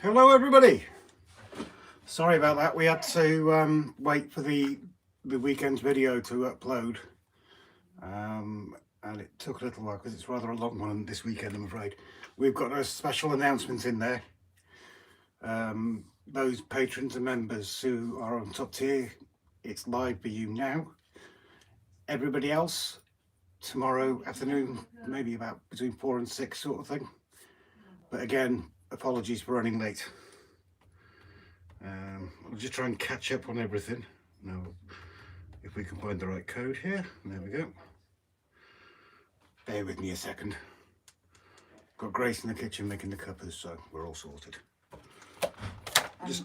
Hello everybody. Sorry about that. We had to wait for the weekend's video to upload, and it took a little while because it's rather a long one this weekend, I'm afraid. We've got a special announcement in there. Those patrons and members who are on top tier, it's live for you now. Everybody else, tomorrow afternoon, maybe about between 4 and 6 sort of thing. But again, apologies for running late. I'll just try and catch up on everything. Now, if we can find the right code here, there we go. Bear with me a second. Got Grace in the kitchen making the cuppers, so we're all sorted. Just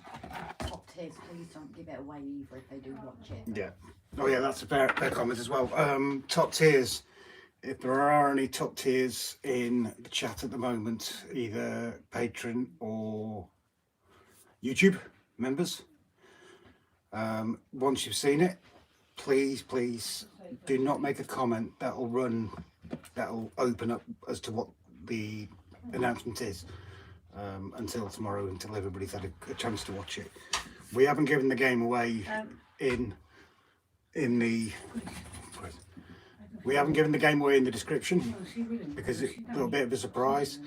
top tiers, please don't give it away either if they do watch it. yeah. Oh yeah, that's a fair comment as well. Top tiers. If there are any top tiers in the chat at the moment, either patron or YouTube members, once you've seen it, please do not make a comment. That'll open up as to what the announcement is until tomorrow, until everybody's had a chance to watch it. We haven't given the game away in the description because it's a little bit of a surprise.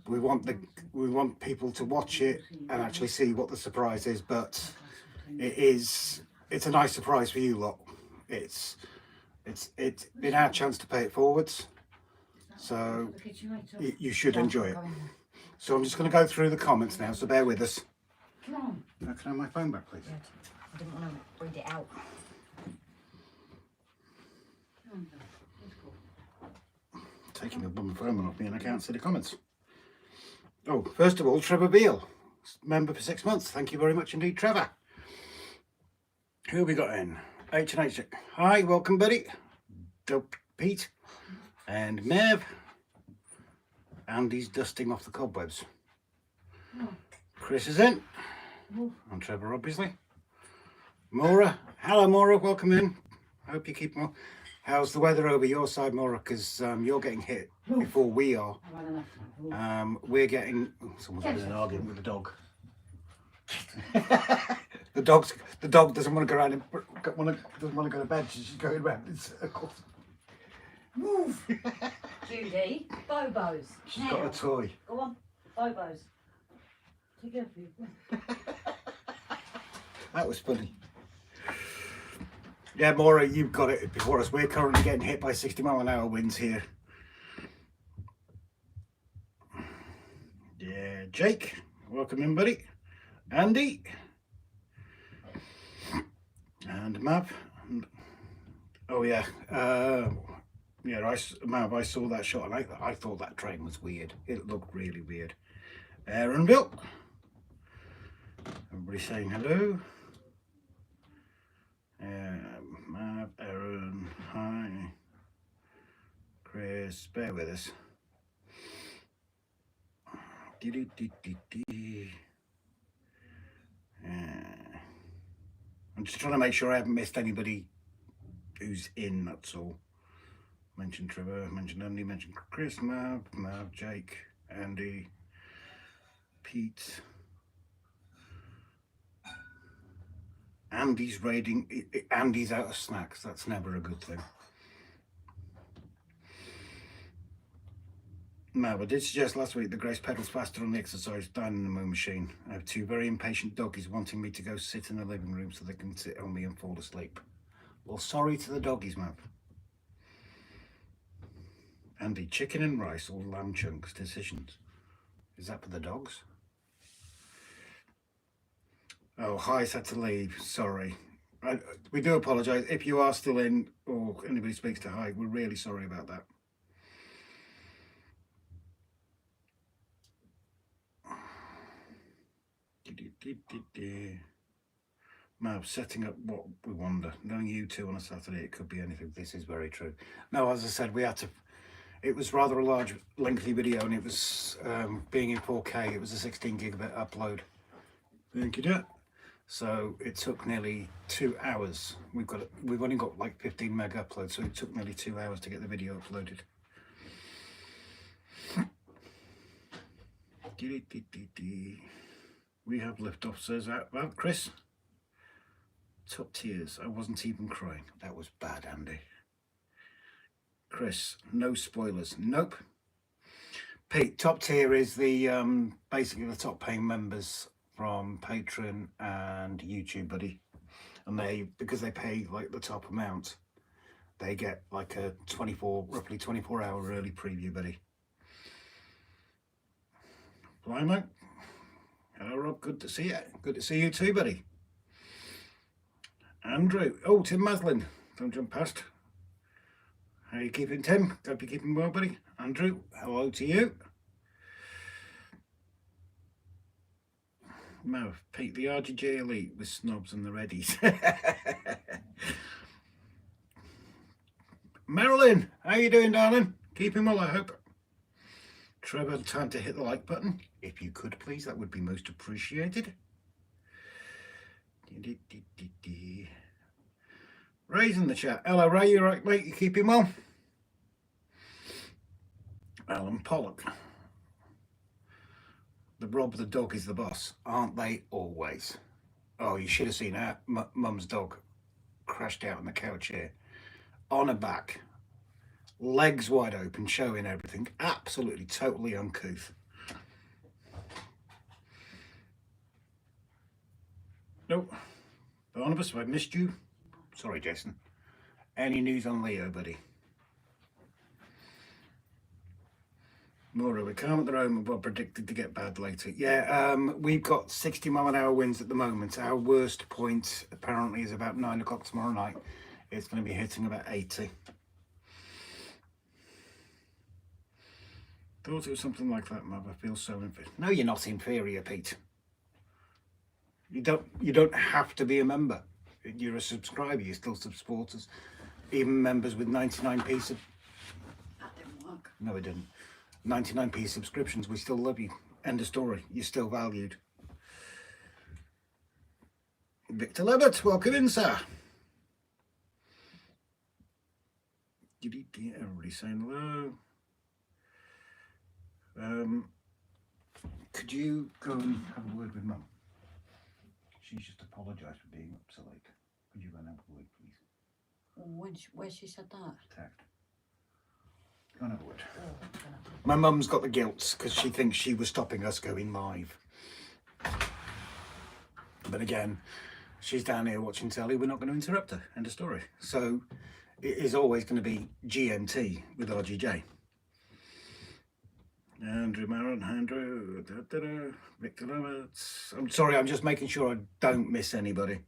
We want people to watch it and actually see what the surprise is, but it's a nice surprise for you lot. It's been our chance to pay it forwards, so you should enjoy it. So I'm just going to go through the comments now, so bear with us. Come on. Can I have my phone back, please? I didn't want to read it out. Taking the bum phone off me and I can't see the comments. Oh, first of all, Trevor Veail, member for 6 months. Thank you very much indeed, Trevor. Who have we got in? H&H. Hi, welcome, buddy. Pete and Mav. Andy's dusting off the cobwebs. Chris is in. And Trevor, obviously. Maura. Hello, Maura. Welcome in. Hope you keep well. How's the weather over your side, Maura? Because you're getting hit before we are. We're getting... Oh, someone's having an argument with the dog. The dog doesn't want to go around and doesn't want to go to bed. She's going around in circles. Move! Judy, Bobos. She's got a toy. Go on, Bobos. Together. That was funny. Yeah, Maura, you've got it before us. We're currently getting hit by 60-mile-an-hour winds here. Yeah, Jake, welcome in, buddy. Andy. And Mav. Oh, yeah. Yeah, Mav, I saw that shot and I thought that train was weird. It looked really weird. Aaron Bill. Everybody saying hello. Mav, Aaron, hi. Chris, bear with us. I'm just trying to make sure I haven't missed anybody who's in, that's all. Mentioned Trevor, mentioned Andy, mentioned Chris, Mav, Jake, Andy, Pete. Andy's raiding, Andy's out of snacks, that's never a good thing. Mav, I did suggest last week that Grace pedals faster on the exercise dynamo machine. I have 2 very impatient doggies wanting me to go sit in the living room so they can sit on me and fall asleep. Well, sorry to the doggies, Mav. Andy, chicken and rice or lamb chunks decisions. Is that for the dogs? Oh, Hi's had to leave. Sorry. We do apologise. If you are still in or anybody speaks to Hi, we're really sorry about that. Mav, setting up what we wonder. Knowing you two on a Saturday, it could be anything. This is very true. No, as I said, we had to... It was rather a large, lengthy video, and it was being in 4K. It was a 16 gigabit upload. Thank you, Dad. So it took nearly 2 hours. We've only got like 15 meg upload, so it took nearly 2 hours to get the video uploaded. We have liftoff, says that. Well, Chris. Top tiers. I wasn't even crying. That was bad, Andy. Chris, no spoilers. Nope. Pete, top tier is the basically the top paying members from Patreon and YouTube, buddy. And they, because they pay like the top amount, they get like a roughly 24-hour early preview, buddy. Blimey. Hello, Rob. Good to see you. Good to see you too, buddy. Andrew. Oh, Tim Maslin. Don't jump past. How are you keeping, Tim? Hope you're keeping well, buddy. Andrew, hello to you. Mav, Pete, the RGJ Elite with snobs and the Reddies. Marilyn, how you doing, darling? Keeping well, I hope. Trevor, time to hit the like button. If you could, please, that would be most appreciated. Ray's in the chat. Hello, Ray, you right, mate? You keeping well? Alan Pollock. The Rob the dog is the boss, aren't they always? Oh, you should have seen our mum's dog crashed out on the couch here. On her back. Legs wide open, showing everything. Absolutely, totally uncouth. Nope. Barnabas, have I missed you? Sorry, Jason. Any news on Leo, buddy? Maura, we're calm at the moment, but predicted to get bad later. Yeah, we've got 60-mile-an-hour winds at the moment. Our worst point apparently is about 9 o'clock tomorrow night. It's going to be hitting about 80. Thought it was something like that, Mav. I feel so inferior. No, you're not inferior, Pete. You don't have to be a member. You're a subscriber. You're still supporters. Even members with 99p sub. That didn't work. No, it didn't. 99p subscriptions. We still love you. End of story. You're still valued. Victor Levitt, welcome in, sir. Everybody saying hello. Could you go and have a word with Mum? She's just apologised for being up so late. Could you go and have a word, please? Where she said that? Tact. Go and have a word. My mum's got the guilt because she thinks she was stopping us going live. But again, she's down here watching telly. We're not going to interrupt her. End of story. So it is always going to be GMT with RGJ. Andrew Maron, Andrew, Victor Roberts. I'm sorry, I'm just making sure I don't miss anybody.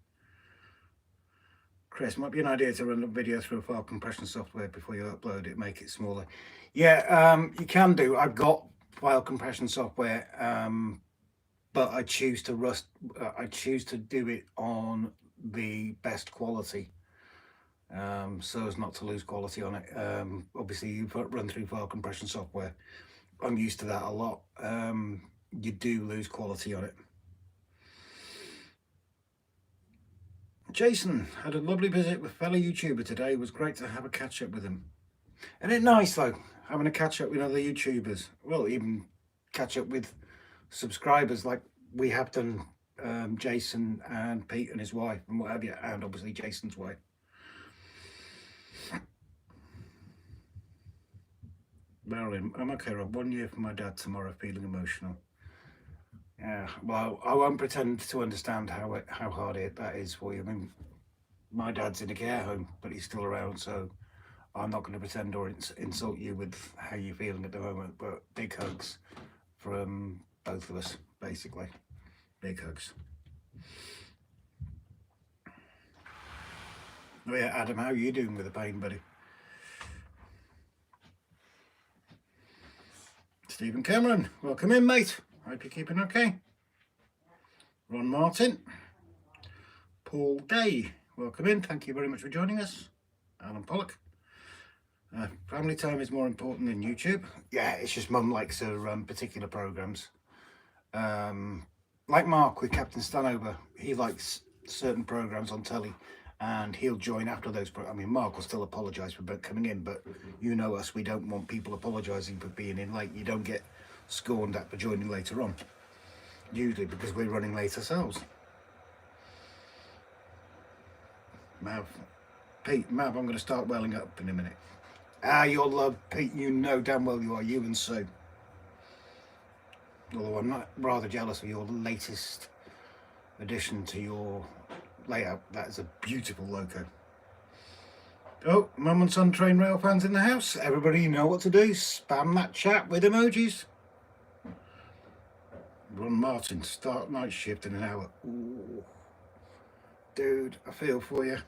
Chris, might be an idea to run a video through a file compression software before you upload it, make it smaller. Yeah, you can do. I've got file compression software, but I choose to do it on the best quality, so as not to lose quality on it. Obviously, you run through file compression software. I'm used to that a lot. You do lose quality on it. Jason had a lovely visit with fellow YouTuber today. It was great to have a catch up with him. Isn't it nice though, having a catch up with other YouTubers? Well, even catch up with subscribers like we have done, Jason and Pete and his wife and what have you, and obviously Jason's wife. Marilyn, I'm okay, Rob. 1 year for my dad tomorrow, feeling emotional. Yeah, well, I won't pretend to understand how hard that is for you. I mean, my dad's in a care home, but he's still around, so I'm not going to pretend or insult you with how you're feeling at the moment. But big hugs from both of us, basically. Big hugs. Oh yeah, Adam, how are you doing with the pain, buddy? Stephen Cameron, welcome in, mate. Hope you're keeping okay. Ron Martin. Paul Day, welcome in. Thank you very much for joining us. Alan Pollock. Family time is more important than YouTube. Yeah, it's just Mum likes her particular programmes. Like Mark with Captain Stanover, he likes certain programmes on telly and he'll join after those. I mean, Mark will still apologise for coming in, but you know us, we don't want people apologising for being in late. You don't get scorned at for joining later on. Usually because we're running late ourselves. Mav, I'm going to start welling up in a minute. You'll love Pete, you know damn well you are, you and Sue. Although I'm not rather jealous of your latest addition to your layout. That is a beautiful loco. Oh, Mum and Son Train Railfans in the house. Everybody, you know what to do. Spam that chat with emojis. Ron Martin, start night shift in an hour. Ooh. Dude, I feel for you.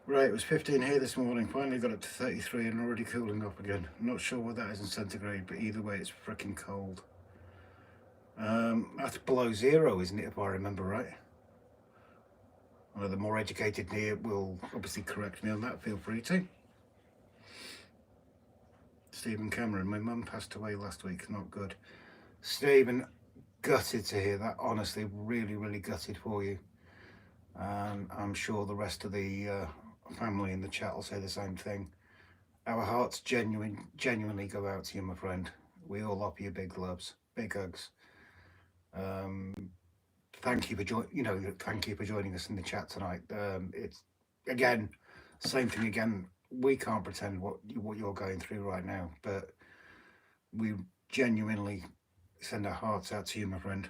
Right, it was 15 here this morning. Finally got up to 33 and already cooling off again. I'm not sure what that is in centigrade, but either way, it's freaking cold. That's below zero, isn't it, if I remember right? One of the more educated here will obviously correct me on that. Feel free to. Stephen Cameron, my mum passed away last week. Not good. Stephen, gutted to hear that. Honestly, really, really gutted for you. And I'm sure the rest of the family in the chat will say the same thing. Our hearts genuinely go out to you, my friend. We all offer you big loves, big hugs. Thank you for thank you for joining us in the chat tonight. It's again, same thing again. We can't pretend what you're going through right now, but we genuinely send our hearts out to you, my friend.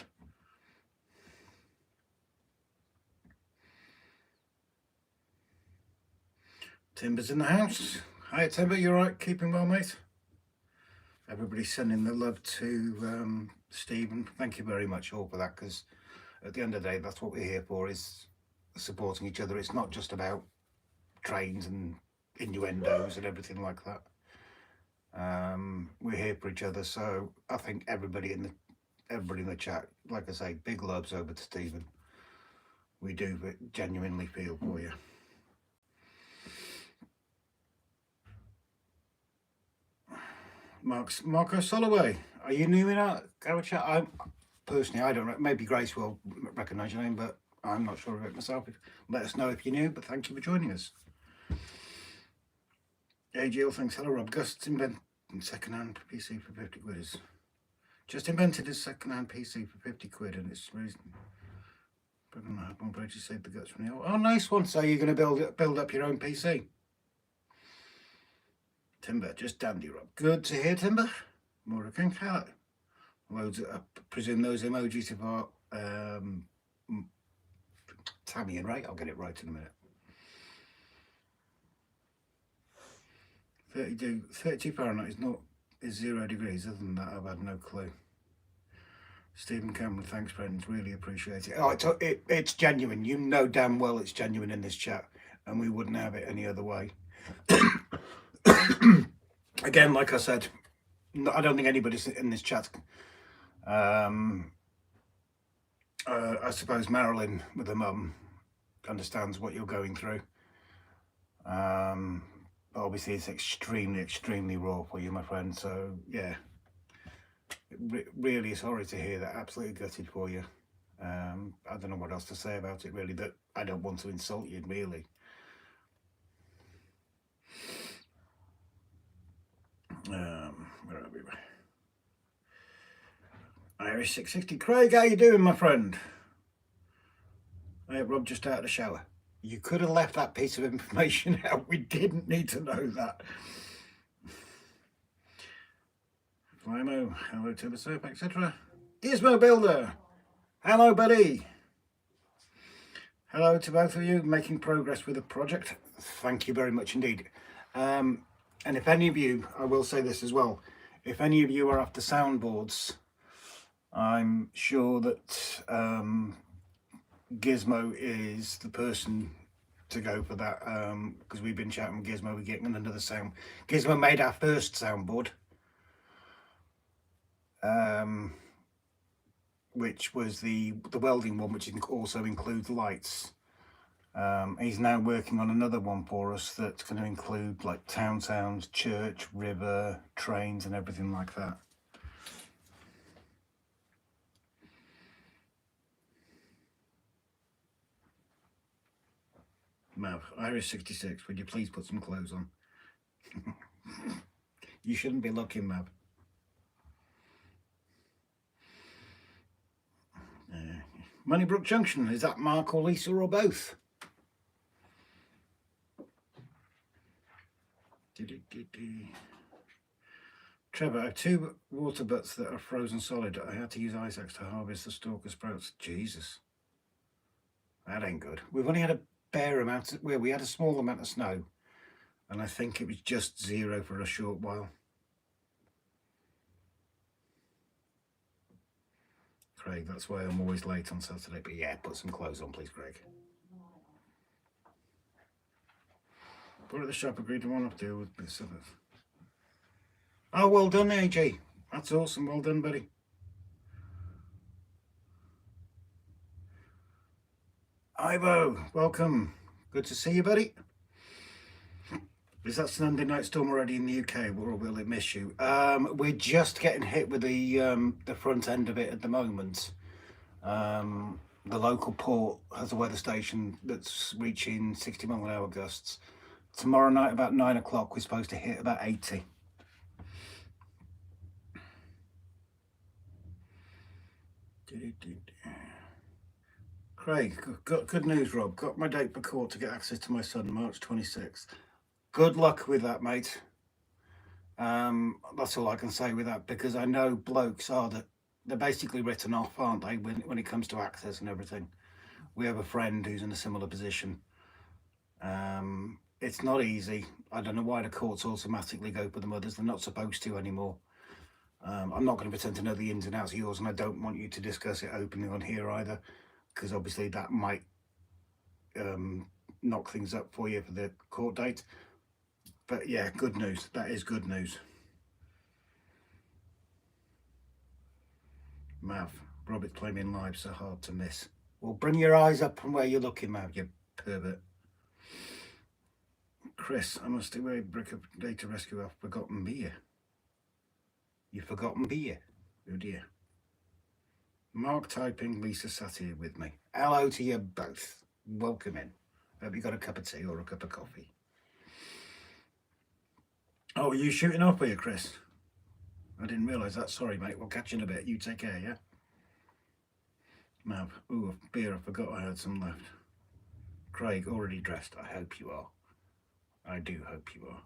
Timber's in the house. Hi Timber, you alright? Keeping well, mate? Everybody's sending the love to Stephen. Thank you very much all for that, because at the end of the day, that's what we're here for, is supporting each other. It's not just about trains and innuendos and everything like that. We're here for each other, so I think everybody in the chat, like I say, big loves over to Stephen. We do genuinely feel for you. Marco Soloway, are you new in our chat? Personally, I don't know. Maybe Grace will recognise your name, but I'm not sure of it myself. Let us know if you're new, but thank you for joining us. AGL thanks. Hello, Rob. Gust's invented second-hand PC for 50 quid. Just invented his second-hand PC for 50 quid, and it's reason. But I'm not one to save the guts from the old. Oh, nice one. So you're going to build up your own PC. Timber, just dandy, Rob. Good to hear, Timber. Maura King, hello. Loads of, I presume those emojis are Tammy and Ray. I'll get it right in a minute. 32 Fahrenheit is 0 degrees. Other than that, I've had no clue. Stephen Cameron, thanks, friends. Really appreciate it. Oh, it's genuine. You know damn well it's genuine in this chat, and we wouldn't have it any other way. Again, like I said, I don't think anybody in this chat. I suppose Marilyn with her mum understands what you're going through. But obviously it's extremely raw for you, my friend. So yeah, really sorry to hear that. Absolutely gutted for you. I don't know what else to say about it, really. That I don't want to insult you, really. Where are we? Irish 660. Craig, how you doing, my friend? Rob just out of the shower. You could have left that piece of information out. We didn't need to know that. Flymo, hello to the surf, etc. Gizmo Builder, hello, buddy. Hello to both of you, making progress with the project. Thank you very much indeed. And if any of you, I will say this as well, if any of you are after soundboards, I'm sure that Gizmo is the person to go for that, because we've been chatting with Gizmo. We're getting another sound. Gizmo made our first soundboard, which was the welding one, which also includes lights. He's now working on another one for us that's going to include like town sounds, church, river, trains and everything like that. Mav, Irish 66, would you please put some clothes on? You shouldn't be looking, Mav. Moneybrook Junction, is that Mark or Lisa or both? Trevor, I have 2 water butts that are frozen solid. I had to use ice axe to harvest the stalker sprouts. Jesus. That ain't good. We've only had a bare amount, we had a small amount of snow. And I think it was just 0 for a short while. Craig, that's why I'm always late on Saturday. But yeah, put some clothes on, please, Craig. But at the shop agreed to one-off deal with this. Oh, well done, AJ. That's awesome. Well done, buddy. Ivo, welcome. Good to see you, buddy. Is that Sunday night storm already in the UK, or will it miss you? We're just getting hit with the front end of it at the moment. The local port has a weather station that's reaching 60-mile-an-hour gusts. Tomorrow night about 9 o'clock we're supposed to hit about 80. Craig, good news, Rob. Got my date for court to get access to my son, March 26th. Good luck with that, mate. That's all I can say with that, because I know blokes are that they're basically written off, aren't they, when it comes to access and everything. We have a friend who's in a similar position. It's not easy. I don't know why the courts automatically go for the mothers. They're not supposed to anymore. I'm not going to pretend to know the ins and outs of yours, and I don't want you to discuss it openly on here either, because obviously that might knock things up for you for the court date. But yeah, good news. That is good news. Mav, Robert's claiming live, so hard to miss. Well, bring your eyes up from where you're looking, Mav, you pervert. Chris, I must away brick up data rescue. I've forgotten beer. You've forgotten beer? Oh dear. Mark typing, Lisa sat here with me. Hello to you both. Welcome in. Hope you got a cup of tea or a cup of coffee. Oh, are you shooting off, are you, Chris? I didn't realise that. Sorry, mate. We'll catch you in a bit. You take care, yeah? Mav. Ooh, beer. I forgot I had some left. Craig, already dressed. I hope you are. I do hope you are.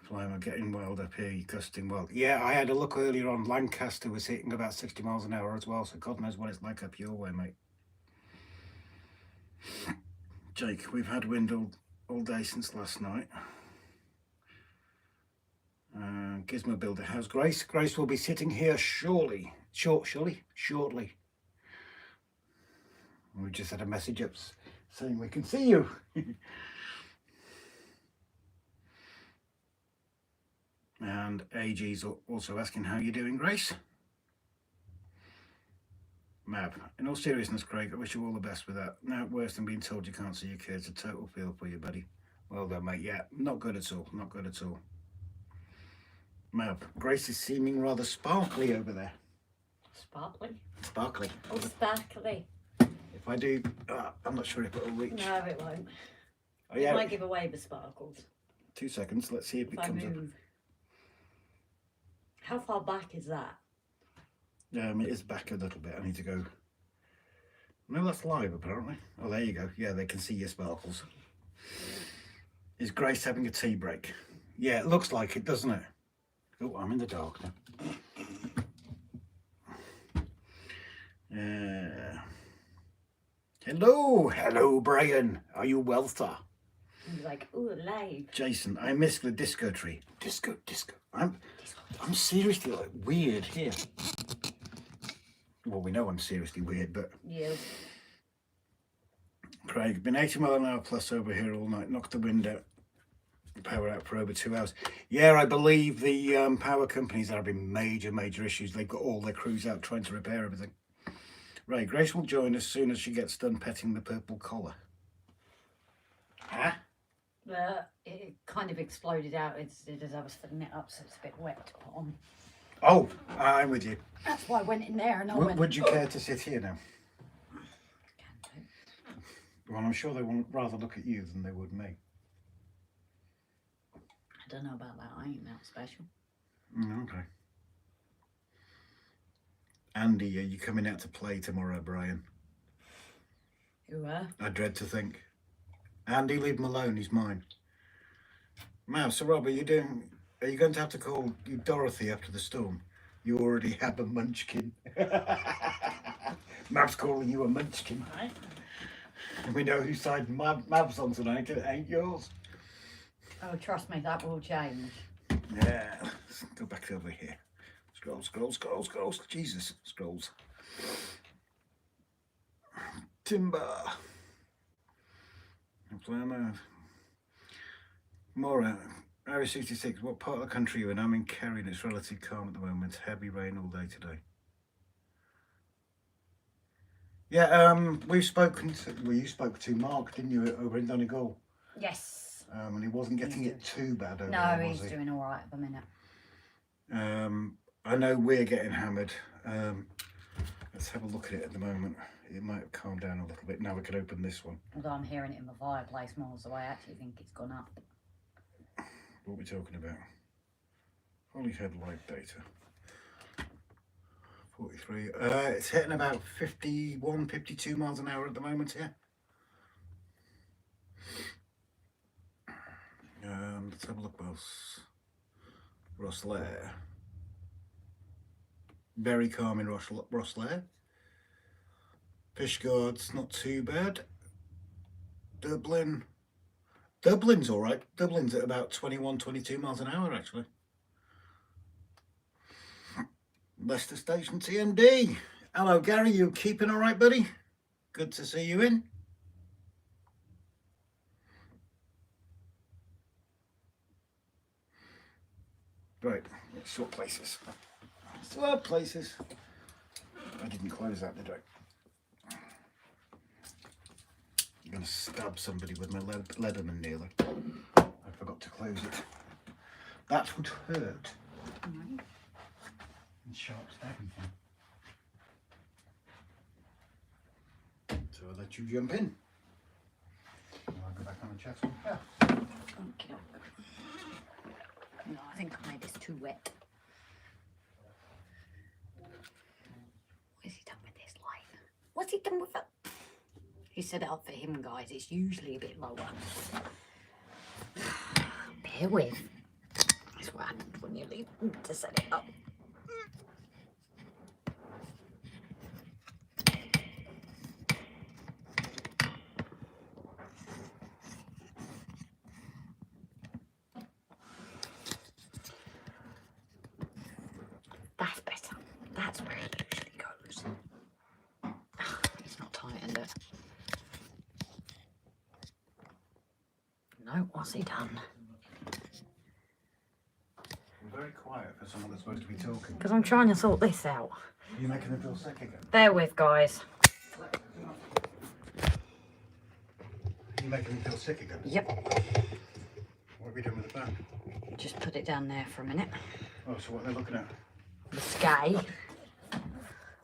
Flying, I'm getting wild up here. You're gusting wild. Yeah, I had a look earlier on. Lancaster was hitting about 60 miles an hour as well, so God knows what it's like up your way, mate. Jake, we've had wind all day since last night. Gizmo Builder, how's Grace? Grace will be sitting here shortly. We just had a message up saying we can see you. And AG's also asking how you're doing, Grace. Mav, in all seriousness, Craig, I wish you all the best with that. Now, worse than being told you can't see your kids. A total feel for you, buddy. Well done, mate. Yeah, not good at all. Not good at all. Mav, Grace is seeming rather sparkly over there. Sparkly? Sparkly. Oh, sparkly. If I do, I'm not sure if it'll reach. No, it won't. Oh, yeah. It might give away the sparkles. 2 seconds. Let's see if it comes up. How far back is that? It is back a little bit. I need to go. No, that's live apparently. Oh, there you go. Yeah, they can see your sparkles. Is Grace having a tea break? Yeah, it looks like it, doesn't it? Oh, I'm in the dark now. Hello, Brian. Are you well, sir? He's like, ooh, live. Jason, I miss the disco tree. Disco. I'm seriously like weird here. Well, we know I'm seriously weird, but Yeah. Craig, been 80 mile an hour plus over here all night. Knocked the wind out. Power out for over 2 hours. Yeah, I believe the power companies are having major issues. They've got all their crews out trying to repair everything. Right, Grace will join as soon as she gets done petting the purple collar. Huh? It kind of exploded out as I was filling it up, so it's a bit wet to put on. Oh, I'm with you. That's why I went in there and I Would you care to sit here now? Can do. Well, I'm sure they would rather look at you than they would me. I don't know about that. I ain't that special. Okay. Andy, are you coming out to play tomorrow, Brian? Who are? I dread to think. Andy, leave him alone, he's mine. Mouse, so Rob, are you going to have to call you Dorothy after the storm? You already have a munchkin. Mav's calling you a munchkin. Right. And we know whose side Mav's on tonight, it ain't yours. Oh, trust me, that will change. Yeah, let's go back over here. Scrolls, scrolls, scrolls, scrolls. Jesus, scrolls. Timber. Maura, Area 66, what part of the country are you in? I'm in Kerry and it's relatively calm at the moment. Heavy rain all day today. Yeah, you spoke to Mark, didn't you, over in Donegal? Yes. And he wasn't getting it too bad over No, there, was he's he? doing all right at the minute. I know we're getting hammered. Let's have a look at it at the moment. It might have calmed down a little bit. Now we can open this one. Although I'm hearing it in the fireplace miles away, I actually think it's gone up. What are we talking about? Holyhead live data. 43. It's hitting about 51, 52 miles an hour at the moment here. Let's have a look what else. Rosslare. Very calm in Rosslare. Fishguard's not too bad. Dublin's all right. Dublin's at about 21, 22 miles an hour, actually. Leicester Station TMD. Hello, Gary. You keeping all right, buddy? Good to see you in. Right, let's swap places. Swap places. I didn't close that, did I? I'm going to stab somebody with my Leatherman nearly. I forgot to close it. That would hurt. Right. And sharp stabbing So I'll let you jump in. I'll go back on the chest. Yeah. Okay. No, I think I made this too wet. What has he done with this line? What's he done with it? He set it up for him, guys. It's usually a bit lower. Bear with. That's what happens when you leave to set it up. That's better. That's where it usually goes. It's not tightened it. No, what's he done? You're very quiet for someone that's supposed to be talking. Because I'm trying to sort this out. Are you making them feel sick again? Bear with, guys. Are you making them feel sick again? Yep. What are we doing with the back? Just put it down there for a minute. Oh, so what are they looking at? The sky.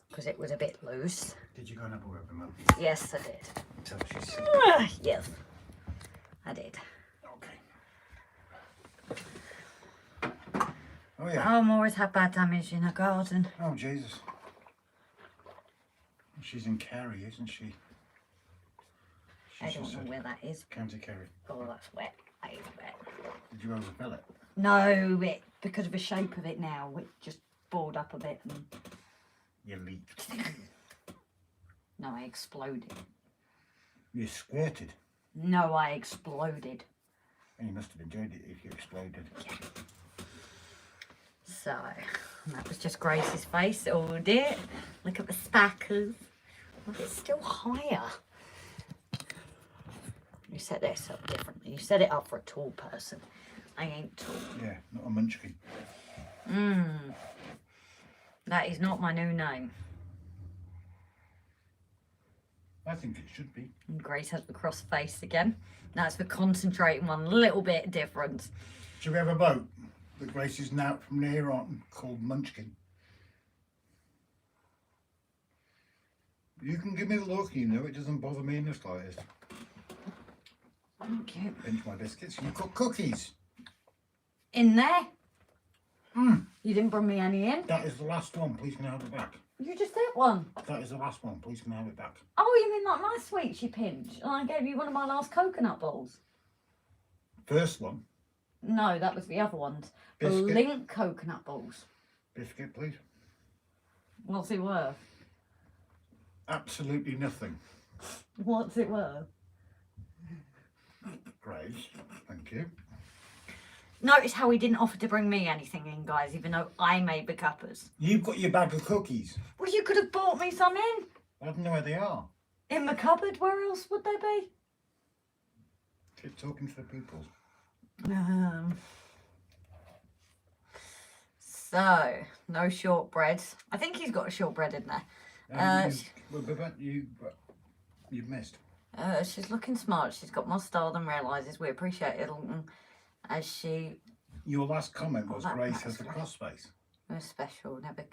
Because it was a bit loose. Did you go and have a word with them? Yes, I did. Tell her she's sick. Yes, I did. Okay. Oh, yeah. Oh, Maura's had bad damage in her garden. Oh, Jesus. She's in Kerry, isn't she? I don't know where that is. County Kerry. Oh, that's wet. That is wet. Did you overfill it? No, because of the shape of it now, it just balled up a bit and... You leaked. No, I exploded. You squirted. No, I exploded. And you must have enjoyed it if you exploded. So, that was just Grace's face. Oh dear. Look at the spackles. Look, it's still higher. You set this up differently. You set it up for a tall person. I ain't tall. Yeah, not a munchkin. That is not my new name. I think it should be. And Grace has the cross face again. That's for concentrating one little bit different. Should we have a boat that Grace is now from here on called Munchkin? You can give me the look, you know, it doesn't bother me in the slightest. Thank you. Pinch my biscuits. You cook cookies. In there? You didn't bring me any in. That is the last one. Please can I have it back? You just did one. That is the last one. Please can I have it back? Oh, you mean like my sweets you pinched? And I gave you one of my last coconut balls. First one. No, that was the other ones. The Biscuit. Link coconut balls. Biscuit, please. What's it worth? Absolutely nothing. What's it worth? Great. Thank you. Notice how he didn't offer to bring me anything in, guys, even though I made the cuppers. You've got your bag of cookies. Well, you could have bought me some in. I don't know where they are. In the cupboard, where else would they be? Keep talking to the people. So, no shortbreads. I think he's got a shortbread in there. You've missed. She's looking smart. She's got more style than realises. We appreciate it, as she... Your last comment was that Grace has the cross space. No special, never...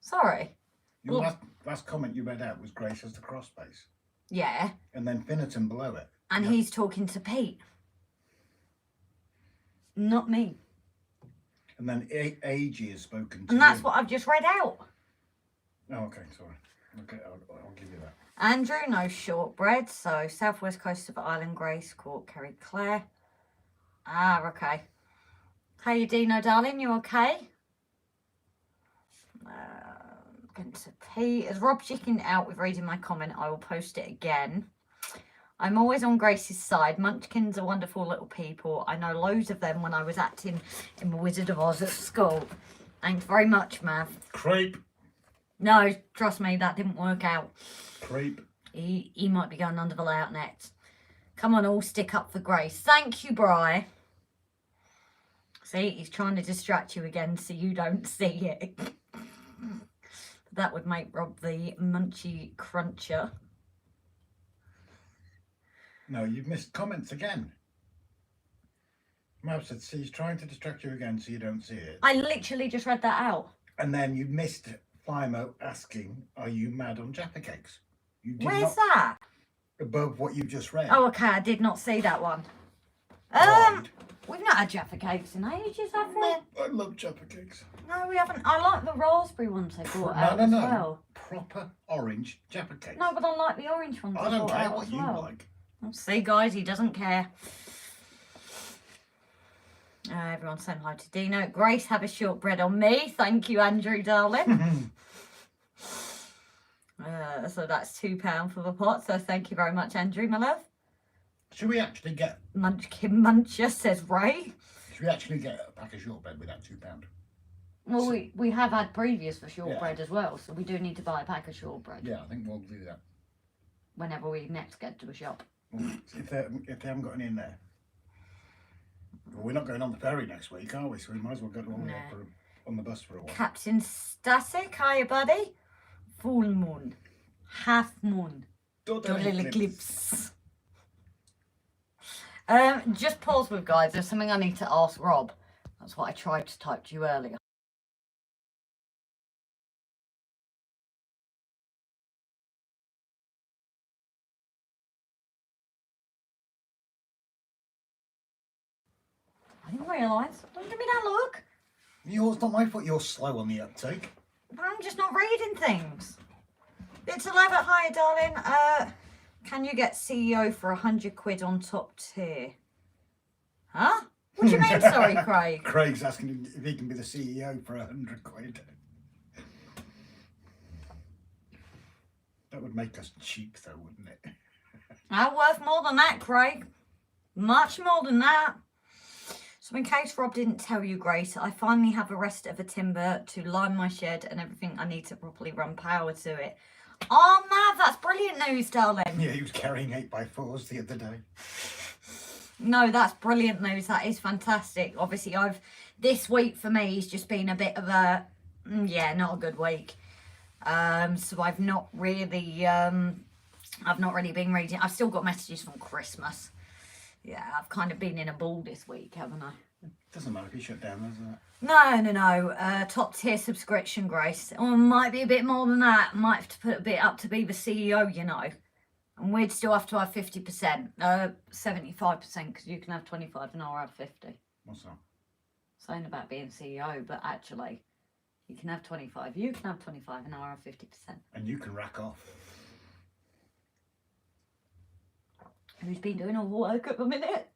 Sorry. Your last comment you read out was Grace has the cross space. Yeah. And then Finneton below it. And he's talking to Pete. Not me. And then AG has spoken to And that's you. what I've just read out. Oh, okay, sorry. Okay, I'll give you that. Andrew, no shortbread. So, southwest coast of Island Grace, Court, Kerry, Clare. Ah, okay. How you Dino, darling? You okay? Going to Pete. As Rob chickened out with reading my comment, I will post it again. I'm always on Grace's side. Munchkins are wonderful little people. I know loads of them when I was acting in The Wizard of Oz at school. Thanks very much, Mav. Creep. No, trust me, that didn't work out. Creep. He might be going under the layout net. Come on, all stick up for Grace. Thank you, Bri. See, he's trying to distract you again so you don't see it. That would make Rob the munchy cruncher. No, you've missed comments again. Mav said, see, he's trying to distract you again so you don't see it. I literally just read that out. And then you missed Flymo asking, are you mad on Jaffa cakes? You did Where's not, that? above what you just read. Oh, okay, I did not see that one. Right. We've not had Jaffa cakes in ages, have we? I love Jaffa cakes. No, we haven't. I like the raspberry ones they brought out as well. Proper orange Jaffa cakes. No, but I like the orange ones. I they don't brought care out what as you well. like. See, guys, he doesn't care. Everyone's saying hi to Dino. Grace, have a shortbread on me. Thank you, Andrew, darling. So that's £2 for the pot. So thank you very much, Andrew, my love. Should we actually get... Munchkin Muncher, says Ray. Should we actually get a pack of shortbread with that £2? Well, So- we have had previous for shortbread as well, so we do need to buy a pack of shortbread Yeah, I think we'll do that. whenever we next get to a shop. Well, if they haven't got any in there. Well, we're not going on the ferry next week, are we? So we might as well go on the bus for a while. Captain Static, hiya, buddy. Full moon, half moon, little eclipse. Just pause with guys. There's something I need to ask Rob. That's what I tried to type to you earlier. I didn't realise. Don't give me that look. It's not my fault you're slow on the uptake. But I'm just not reading things. It's 11. Hi, darling. Can you get CEO for 100 quid on top tier? Huh? What do you mean, sorry, Craig? Craig's asking if he can be the CEO for 100 quid. That would make us cheap, though, wouldn't it? I'm worth more than that, Craig. Much more than that. So in case Rob didn't tell you, Grace, I finally have a rest of the timber to line my shed and everything I need to properly run power to it. Oh, Mav, that's brilliant news, darling. Yeah, he was carrying 8x4s the other day. No, that's brilliant news. That is fantastic. Obviously, this week for me has just been a bit of a, not a good week. So I've not really been reading. I've still got messages from Christmas. Yeah, I've kind of been in a ball this week, haven't I? Doesn't matter if you shut down, does it? No. Top tier subscription, Grace. Or might be a bit more than that. Might have to put a bit up to be the CEO, you know. And we'd still have to have 50%, 75%, because you can have 25 and I'll have 50. What's that? saying about being CEO, but actually, you can have 25. You can have 25 and I'll have 50%. And you can rack off. Who's been doing all the work at the minute?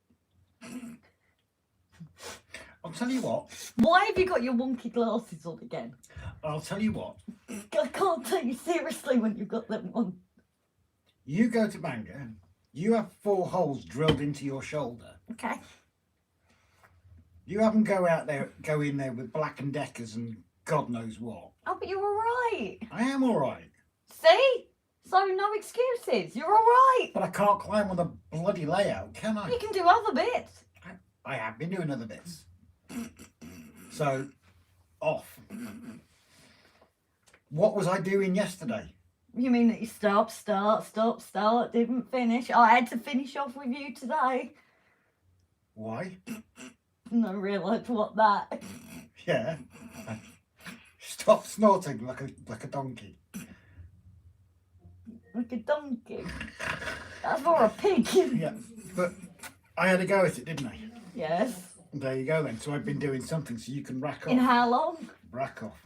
I'll tell you what. Why have you got your wonky glasses on again? I'll tell you what. I can't take you seriously when you've got them on. You go to Bangor. You have 4 holes drilled into your shoulder. Okay. You have them go in there with Black and Deckers and God knows what. Oh, but you're alright. I am alright. See? So no excuses. You're alright. But I can't climb on the bloody layout, can I? You can do other bits. I have been doing other bits. So, off. What was I doing yesterday? You mean that you start, didn't finish? I had to finish off with you today. Why? And I realised what that. Yeah. Stop snorting like a donkey. Like a donkey. That's more a pig. Yeah, but I had a go at it, didn't I? Yes. There you go then. So I've been doing something so you can rack off. In how long? Rack off.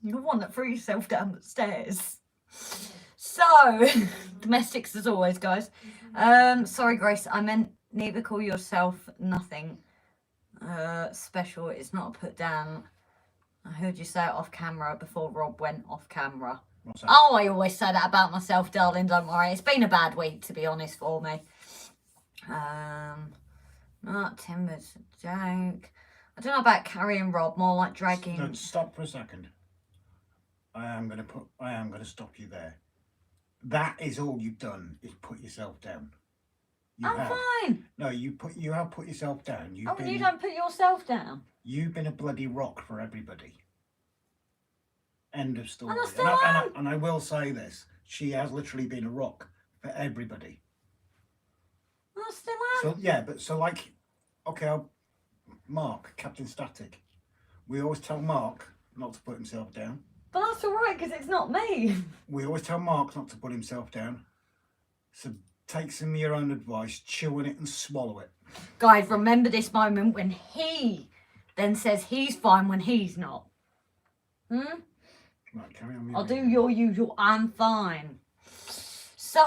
You're the one that threw yourself down the stairs. So, domestics as always, guys. Sorry, Grace, I meant neither call yourself nothing special. It's not a put down. I heard you say it off camera before Rob went off camera. What's that? Oh, I always say that about myself, darling, don't worry. It's been a bad week, to be honest, for me. Not Timber's a joke. I don't know about carrying Rob, more like dragging. No, stop for a second. I am going to stop you there. That is all you've done, is put yourself down. I'm fine. No, you have put yourself down. You don't put yourself down. You've been a bloody rock for everybody. End of story. And I still am. And I will say this. She has literally been a rock for everybody. I still am. So, yeah, but so like, okay, Mark, Captain Static. We always tell Mark not to put himself down. But that's alright, because it's not me. We always tell Mark not to put himself down. So take some of your own advice, chew on it and swallow it. Guys, remember this moment when he then says he's fine when he's not. Right, carry on. I'll do your usual, I'm fine. So,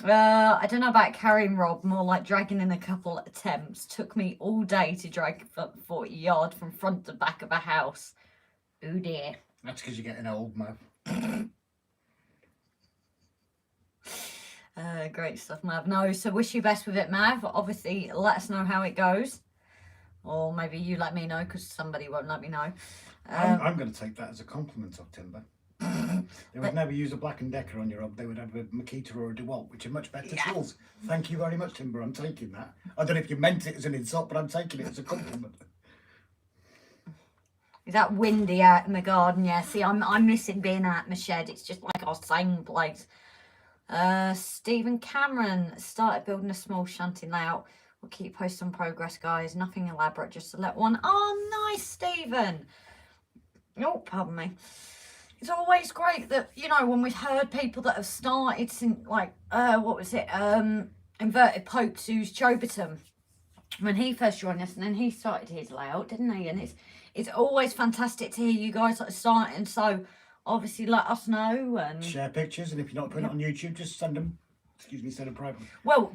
I don't know about carrying Rob, more like dragging in a couple attempts. Took me all day to drag 40 yards from front to back of a house. Oh dear. That's because you're getting old, Mav. Great stuff, Mav. No, so wish you best with it, Mav. Obviously, let us know how it goes. Or maybe you let me know, because somebody won't let me know. I'm going to take that as a compliment of Timber. They would never use a Black and Decker on your Rob. They would have a Makita or a DeWalt, which are much better tools. Thank you very much, Timber. I'm taking that. I don't know if you meant it as an insult, but I'm taking it as a compliment. Is that windy out in the garden? Yeah, see, I'm missing being out in the shed. It's just like our same place. Stephen Cameron started building a small shanty layout. We'll keep posting on progress, guys. Nothing elaborate, just to let one. Oh, nice, Stephen. Oh, pardon me. It's always great that, you know, when we've heard people that have started since, like, what was it? Inverted Popes, who's Choberton, when he first joined us, and then he started his layout, didn't he? And it's always fantastic to hear you guys that are starting. So obviously let us know and share pictures, and if you're not putting it on YouTube, just send them. Excuse me, send them privately. Well,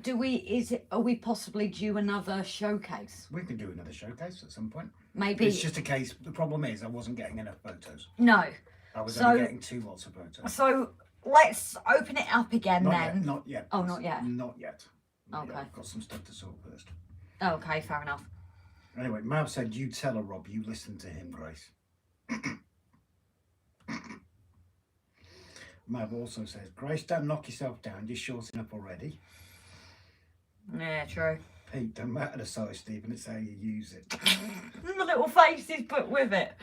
are we possibly due another showcase? We can do another showcase at some point. Maybe. It's just a case. The problem is I wasn't getting enough photos. No. I was only getting 2 lots of photos. So let's open it up again then. Not yet. Oh, not yet. Not yet. Okay. I've got some stuff to sort first. Okay, fair enough. Anyway, Mav said, you tell her, Rob, you listen to him, Grace. Mav also says, Grace, don't knock yourself down. You're short enough already. Yeah, true. Pete, don't matter the size, Stephen. It's how you use it. The little faces put with it.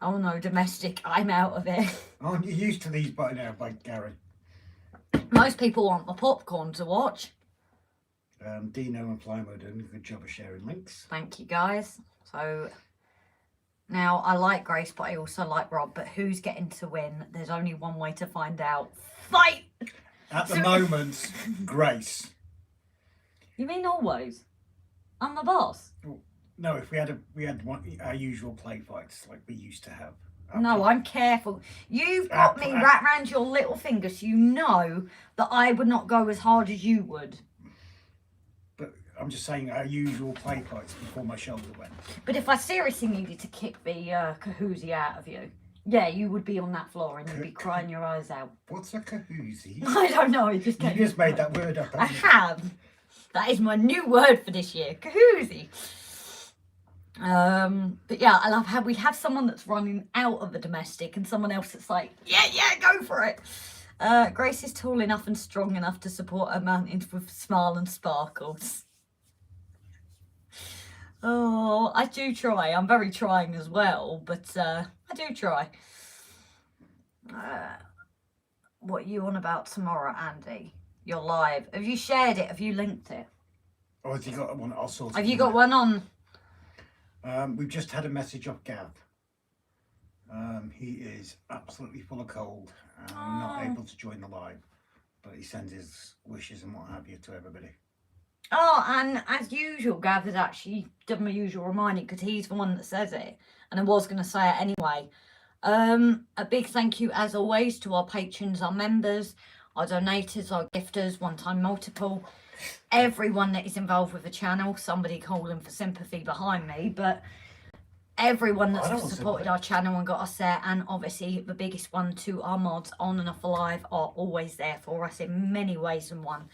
Oh no, domestic. I'm out of it. Aren't you used to these by now, by Gary? Most people want the popcorn to watch. Dino and Flymo doing a good job of sharing links. Thank you, guys. So now I like Grace, but I also like Rob. But who's getting to win? There's only one way to find out. Fight! At the moment, Grace. You mean always? I'm the boss. No, if we had our usual play fights like we used to have. No, I'm careful. You've got me wrapped around your little finger, so you know that I would not go as hard as you would. But I'm just saying our usual play fights before my shoulder went. But if I seriously needed to kick the kahoozy out of you, yeah, you would be on that floor and you'd be crying your eyes out. What's a kahoozy? I don't know. It just You just made that word up. I have. That is my new word for this year. Kahoozy. But yeah, I love how we have someone that's running out of the domestic and someone else that's like, yeah, go for it. Grace is tall enough and strong enough to support a mountain with smile and sparkles. Oh, I do try. I'm very trying as well, but I do try. What are you on about tomorrow, Andy? You're live. Have you shared it? Have you linked it? Or has he got one? I'll sort it. Have you got one on? We've just had a message off Gav. He is absolutely full of cold and not able to join the live, but he sends his wishes and what have you to everybody. Oh, and as usual, Gav has actually done my usual reminding because he's the one that says it, and I was going to say it anyway. A big thank you, as always, to our patrons, our members, our donators, our gifters, one-time multiple, everyone that is involved with the channel. Somebody calling for sympathy behind me, but everyone that's supported our channel and got us there, and obviously the biggest one to our mods on and off the live are always there for us in many ways than one.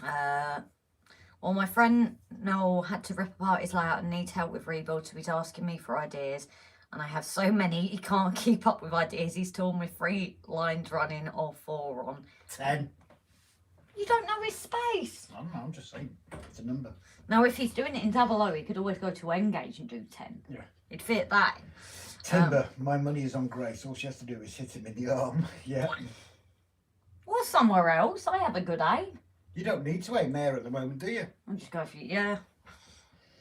Well, my friend Noel had to rip apart his layout and needs help with rebuild, so he's asking me for ideas. And I have so many, he can't keep up with ideas. He's torn with 3 lines running or 4 on. 10. You don't know his space. I don't know, I'm just saying. It's a number. Now, if he's doing it in double O, he could always go to Engage and do 10. Yeah. It'd fit that. Timber, my money is on Grace. All she has to do is hit him in the arm. Yeah. Or somewhere else. I have a good aim. You don't need to aim there at the moment, do you? I'm just going for you. Yeah.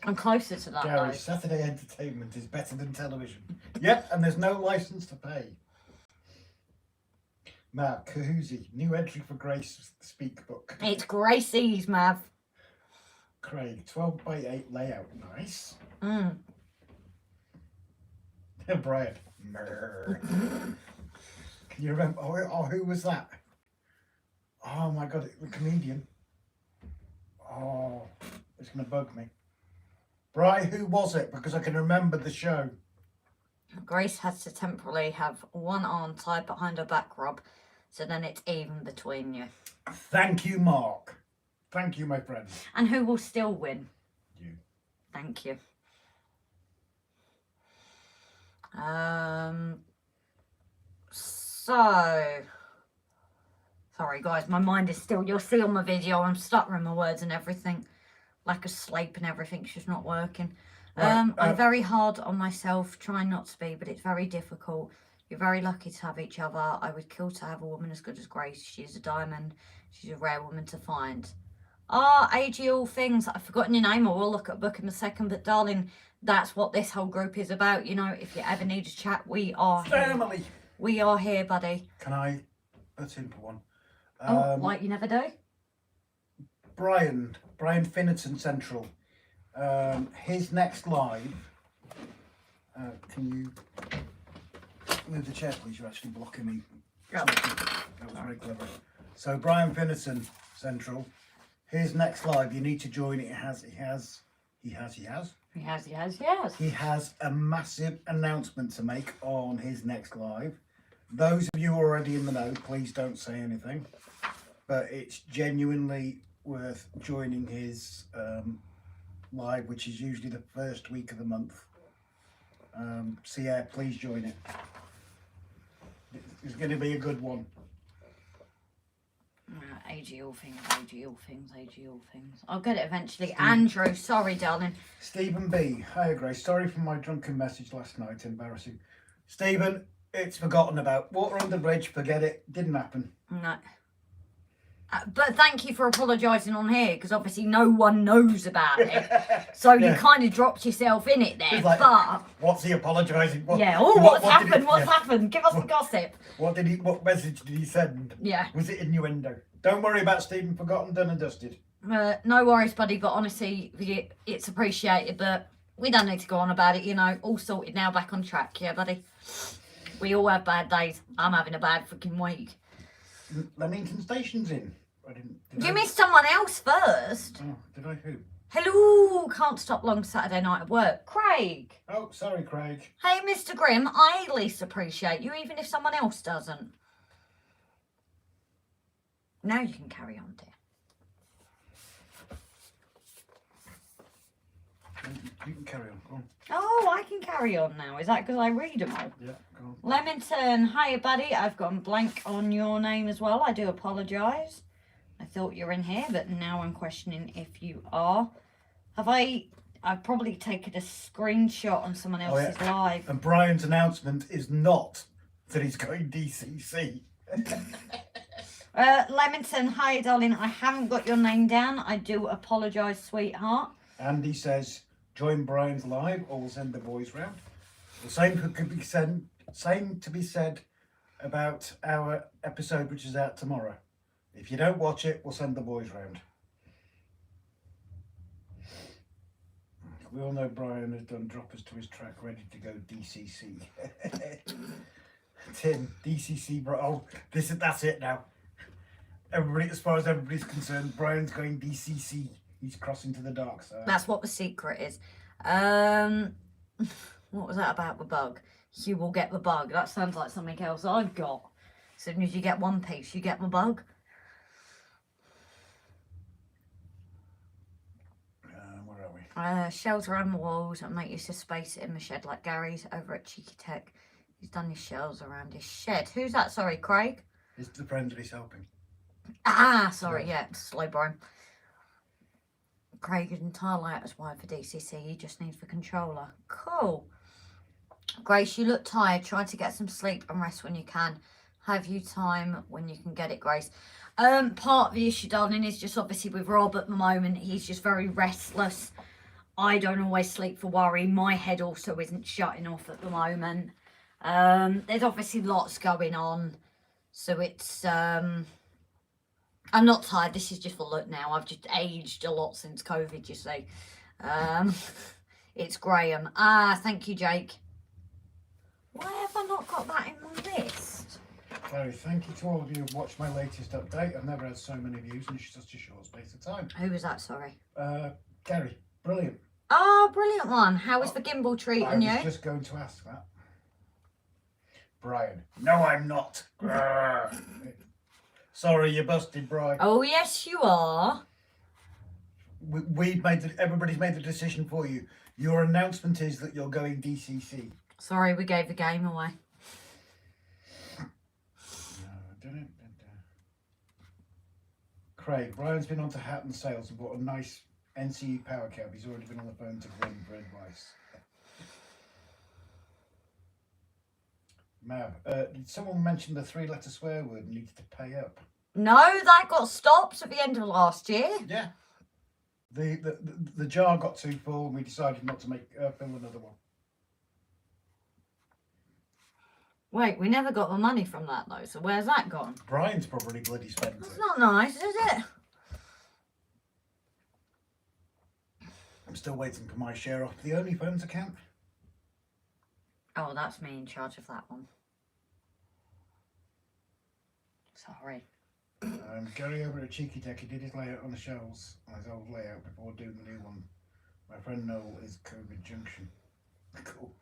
I'm closer to that, Gary, though. Saturday entertainment is better than television. Yep, and there's no licence to pay. Matt, Kahoozy, new entry for Grace Speak Book. It's Gracie's, Mav. Craig, 12 by 8 layout. Nice. Brian. Can you remember? Oh, who was that? Oh my God, the comedian. Oh, it's going to bug me. Brian, who was it? Because I can remember the show. Grace has to temporarily have one arm tied behind her back, Rob, so then it's even between you. Thank you, Mark. Thank you, my friend. And who will still win? You. Thank you. Sorry guys, my mind is still, you'll see on my video, I'm stuttering my words and everything. Like a sleep and everything's just not working. Right, I'm very hard on myself, trying not to be, but it's very difficult. You're very lucky to have each other. I would kill to have a woman as good as Grace. She's a diamond. She's a rare woman to find. AG All Things. I've forgotten your name. I will look at a book in a second. But darling, that's what this whole group is about. You know, if you ever need a chat, we are Family. Here. We are here, buddy. Can I? A simple one. Like you never do? Brian Finnerton Central. His next live. Can you move the chair, please? You're actually blocking me. Yeah. That was very clever. So Brian Finnerton Central. His next live. You need to join it. He has a massive announcement to make on his next live. Those of you already in the know, please don't say anything. But it's genuinely worth joining his live, which is usually the first week of the month. So yeah, please join it. It's going to be a good one. AG All Things, AG All Things, AG All Things. I'll get it eventually. Andrew, sorry, darling. Stephen B. Hiya, Grace. Sorry for my drunken message last night. Embarrassing. Stephen, it's forgotten about. Water under the bridge, forget it. Didn't happen. No. But thank you for apologising on here, because obviously no one knows about it. So you kind of dropped yourself in it there. Like, but what's he apologising? What's happened? What's happened? Give us the gossip. What message did he send? Yeah. Was it innuendo? Don't worry about Stephen, forgotten, done and dusted. No worries, buddy, but honestly, it's appreciated, but we don't need to go on about it, you know. All sorted now, back on track, yeah, buddy? We all have bad days. I'm having a bad freaking week. Leamington Station's in. You missed someone else first. Oh, did I who? Hello, can't stop long Saturday night at work. Craig. Oh, sorry, Craig. Hey, Mr. Grimm, I at least appreciate you, even if someone else doesn't. Now you can carry on, dear. You can carry on. Go on. Oh, I can carry on now. Is that because I read them all? Yeah, go on. Leamington, hiya, buddy. I've gone blank on your name as well. I do apologise. I thought you were in here, but now I'm questioning if you are. I've probably taken a screenshot on someone else's live. And Brian's announcement is not that he's going DCC. Leamington, hi, darling. I haven't got your name down. I do apologise, sweetheart. Andy says, join Brian's live or we'll send the boys round. The same could be said, same to be said about our episode which is out tomorrow. If you don't watch it, we'll send the boys round. We all know Brian has done droppers to his track, ready to go DCC. Tim, DCC, bro. Oh, that's it now. Everybody, as far as everybody's concerned, Brian's going DCC. He's crossing to the dark side. That's what the secret is. What was that about the bug? You will get the bug. That sounds like something else I've got. As soon as you get one piece, you get the bug. Where are we? Shells around the walls and make use of space in the shed like Gary's over at Cheeky Tech. He's done his shells around his shed. Who's that? Sorry, Craig? It's the friend that he's helping. Ah, sorry, yeah, slow Brian. Craig is entirely out as wired for DCC. He just needs the controller. Cool. Grace, you look tired. Try to get some sleep and rest when you can. Have you time when you can get it, Grace? Part of the issue, darling, is just obviously with Rob at the moment. He's just very restless. I don't always sleep for worry. My head also isn't shutting off at the moment. There's obviously lots going on. So it's... I'm not tired. This is just for look now. I've just aged a lot since COVID, you see. It's Graham. Ah, thank you, Jake. Why have I not got that in my list? Gary, thank you to all of you who've watched my latest update. I've never had so many views in such a short space of time. Who was that, sorry? Gary, brilliant. Oh, brilliant one. How was the gimbal treating you? I was just going to ask that. Brian. No, I'm not. Sorry, you busted, Brian. Oh, yes, you are. Everybody's made the decision for you. Your announcement is that you're going DCC. Sorry, we gave the game away. Craig, Brian's been on to Hatton Sales and bought a nice NCE power cab. He's already been on the phone to Glenn for advice. Mav, did someone mention the 3-letter swear word and needed to pay up? No, that got stopped at the end of last year. Yeah. The jar got too full and we decided not to fill another one. Wait, we never got the money from that though, so where's that gone? Brian's probably bloody spent it. That's not nice, is it? I'm still waiting for my share off the OnlyFans account. Oh, that's me in charge of that one. Sorry. Gary over at Cheeky Tech, he did his layout on the shelves on his old layout before doing the new one. My friend Noel is Choberton Junction. Cool.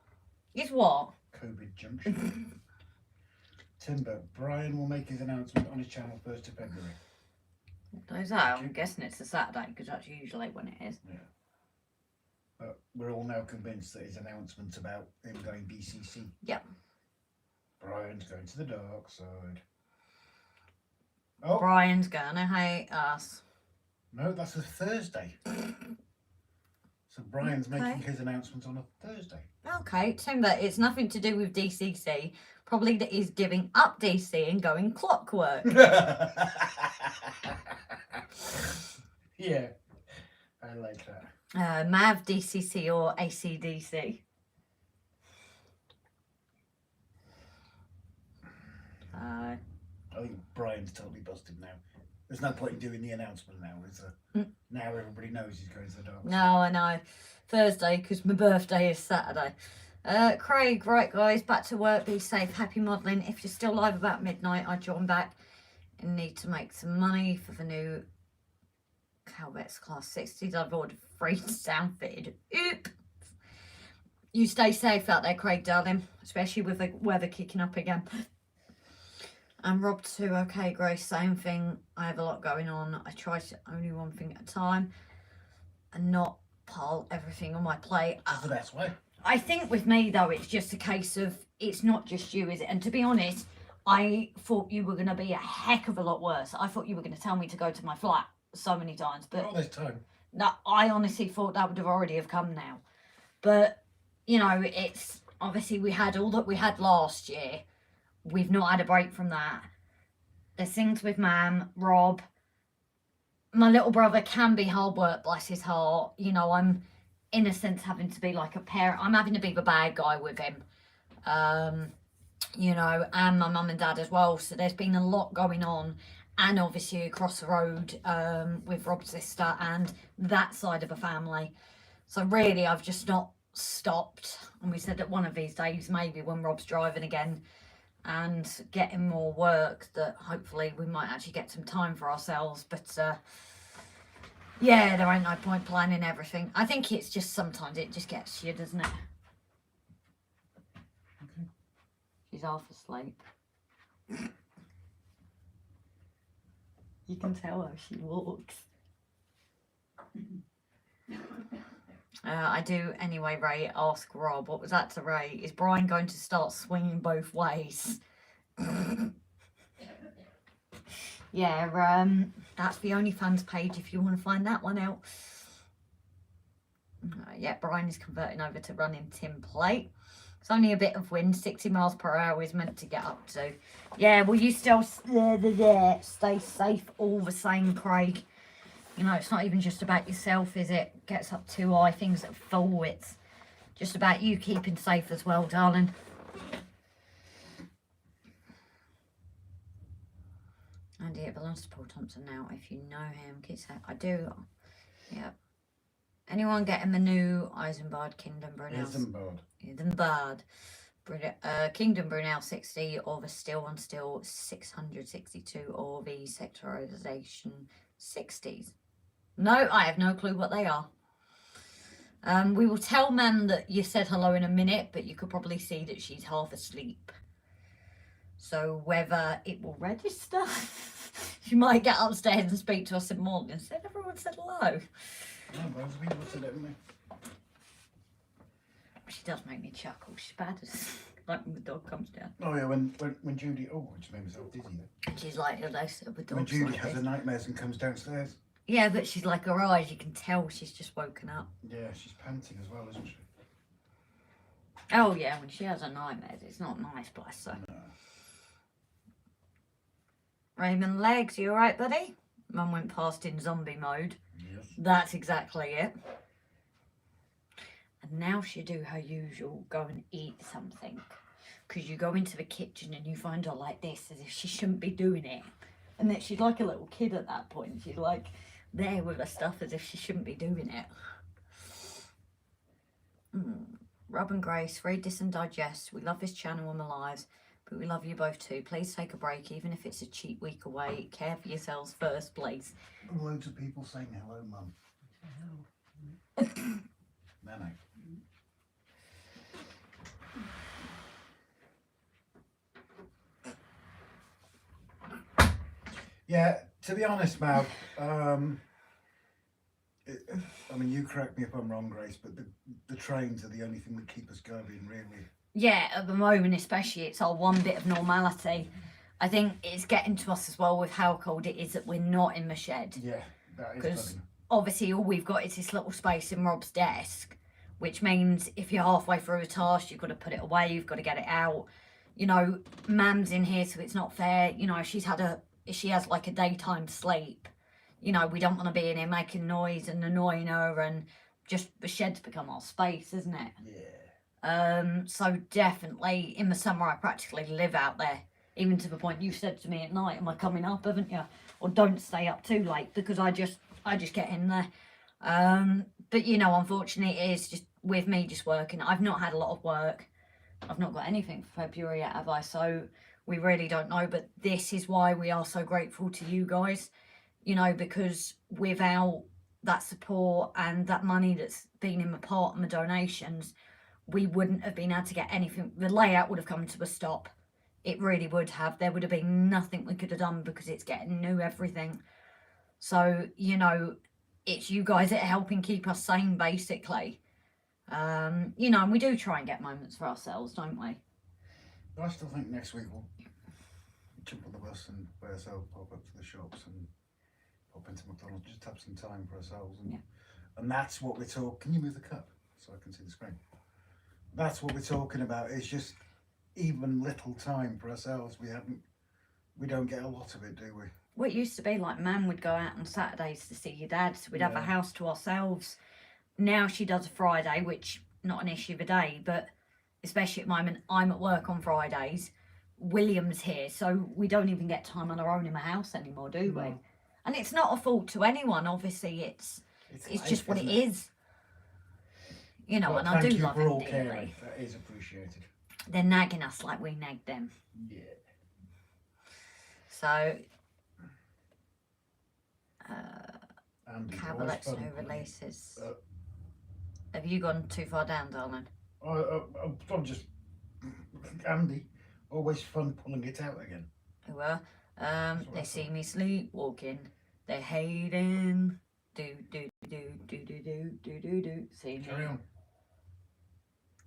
Is what? Choberton Junction. Timber, Brian will make his announcement on his channel 1st of February. What is that? I'm guessing it's a Saturday because that's usually when it is. Yeah. But we're all now convinced that his announcement about him going DCC. Yep. Brian's going to the dark side. Oh. Brian's gonna hate us. No, that's a Thursday. So Brian's making his announcement on a Thursday. Okay, Timber, it's nothing to do with DCC. Probably that he's giving up DC and going clockwork. Yeah, I like that. Mav DCC or ACDC. I think Brian's totally busted now. There's no point in doing the announcement now, is there? Now everybody knows he's going to the dark side. No, I know. Thursday, because my birthday is Saturday. Craig, right guys, back to work, be safe, happy modelling. If you're still live about midnight, I join back and need to make some money for the new Calvettes Class 60s. I've ordered 3 sound fitted. Oop! You stay safe out there, Craig, darling, especially with the weather kicking up again. And Rob too, okay, Grace, same thing. I have a lot going on. I try to only one thing at a time and not pile everything on my plate. That's the best way. I think with me though, it's just a case of, it's not just you, is it? And to be honest, I thought you were going to be a heck of a lot worse. I thought you were going to tell me to go to my flat so many times, but Not this time. no, I honestly thought that would have already have come now. But you know, it's obviously we had all that we had last year. We've not had a break from that. There's things with Mam, Rob. My little brother can be hard work, bless his heart. You know, I'm in a sense having to be like a parent. I'm having to be the bad guy with him. You know, and my mum and dad as well. So there's been a lot going on. And obviously across the road with Rob's sister and that side of the family. So really, I've just not stopped. And we said that one of these days, maybe when Rob's driving again and getting more work, that hopefully we might actually get some time for ourselves. But yeah, there ain't no point planning everything. I think it's just sometimes it just gets you, doesn't it? Okay. She's half asleep. You can tell how she walks. I do anyway, Ray. Ask Rob. What was that to Ray? Is Brian going to start swinging both ways? Yeah, that's the OnlyFans page if you want to find that one out. Yeah, Brian is converting over to running tin plate. It's only a bit of wind. 60 miles per hour is meant to get up to. Yeah, well, you still stay safe all the same, Craig. You know, it's not even just about yourself, is it? Gets up too high, things that fall. It's just about you keeping safe as well, darling. Andy, it belongs to Paul Thompson now. If you know him, kids, I do. Yep. Anyone getting the new Eisenbard Kingdom Brunel? Eisenbard. Kingdom Brunel 60 or the Steel on Steel 662 or the Sectorization 60s? No, I have no clue what they are. We will tell Mam that you said hello in a minute, but you could probably see that she's half asleep. So whether it will register, she might get upstairs and speak to us in the morning and said everyone said hello. No, but people said it, haven't She does make me chuckle. She's bad as like when the dog comes down. Oh yeah, when Judy, oh, I just made myself dizzy then. And she's like, hello, sir, with dogs. When Judy like has this. the nightmares and comes downstairs. Yeah, but she's like her eyes, you can tell she's just woken up. Yeah, she's panting as well, isn't she? Oh yeah, when she has her nightmares, it's not nice, bless her. No. Raymond Leggs, you alright, buddy? Mum went past in zombie mode. Yes. That's exactly it. And now she do her usual go and eat something. Because you go into the kitchen and you find her like this, as if she shouldn't be doing it. And that she's like a little kid at that point. She's like there with her stuff as if she shouldn't be doing it. Rob and Grace, read this and digest. We love this channel and my lives, but we love you both too. Please take a break, even if it's a cheap week away. Care for yourselves first, please. Loads of people saying hello, Mum. No. Yeah, to be honest, Mal, I mean, you correct me if I'm wrong, Grace, but the trains are the only thing that keep us going, really. Yeah, at the moment especially, it's our one bit of normality. I think it's getting to us as well with how cold it is that we're not in the shed. Yeah, that is Because funny. obviously all we've got is this little space in Rob's desk, which means if you're halfway through a task, you've got to put it away, you've got to get it out. You know, Mam's in here, so it's not fair. You know, if she has like a daytime sleep, you know, we don't want to be in here making noise and annoying her, and just the shed's become our space, isn't it? Yeah. So definitely in the summer I practically live out there, even to the point you said to me at night, am I coming up, haven't you? or don't stay up too late, because I just get in there. But you know, unfortunately, it is just with me just working. I've not had a lot of work. I've not got anything for February yet, have I? So we really don't know. But this is why we are so grateful to you guys, you know, because without that support and that money that's been in my pot and my donations, we wouldn't have been able to get anything. The layout would have come to a stop. It really would have. There would have been nothing we could have done, because it's getting new everything. So, you know, it's you guys that are helping keep us sane, basically. You know, and we do try and get moments for ourselves, don't we? But I still think next week we'll jump on the bus and by ourselves pop up to the shops and pop into McDonald's, just have some time for ourselves. And that's what we're talking. Can you move the cup so I can see the screen? That's what we're talking about. It's just even little time for ourselves. We don't get a lot of it, do we? Well, it used to be like Mam would go out on Saturdays to see your dad, so we'd have a house to ourselves. Now she does a Friday, which not an issue of a day, but especially at the moment, I'm at work on Fridays. William's here, so we don't even get time on our own in my house anymore, do we? And it's not a fault to anyone. Obviously, it's life, just what it isn't is. You know, Well, and I do love for it all dearly. caring. That is appreciated. They're nagging us like we nagged them. Yeah. So, Andy, Cabal always X fun, new isn't it? releases. Have you gone too far down, darling? I'm just Andy. Always fun pulling it out again. Well, they see me sleepwalking. They're hating. Do. See me. Carry on.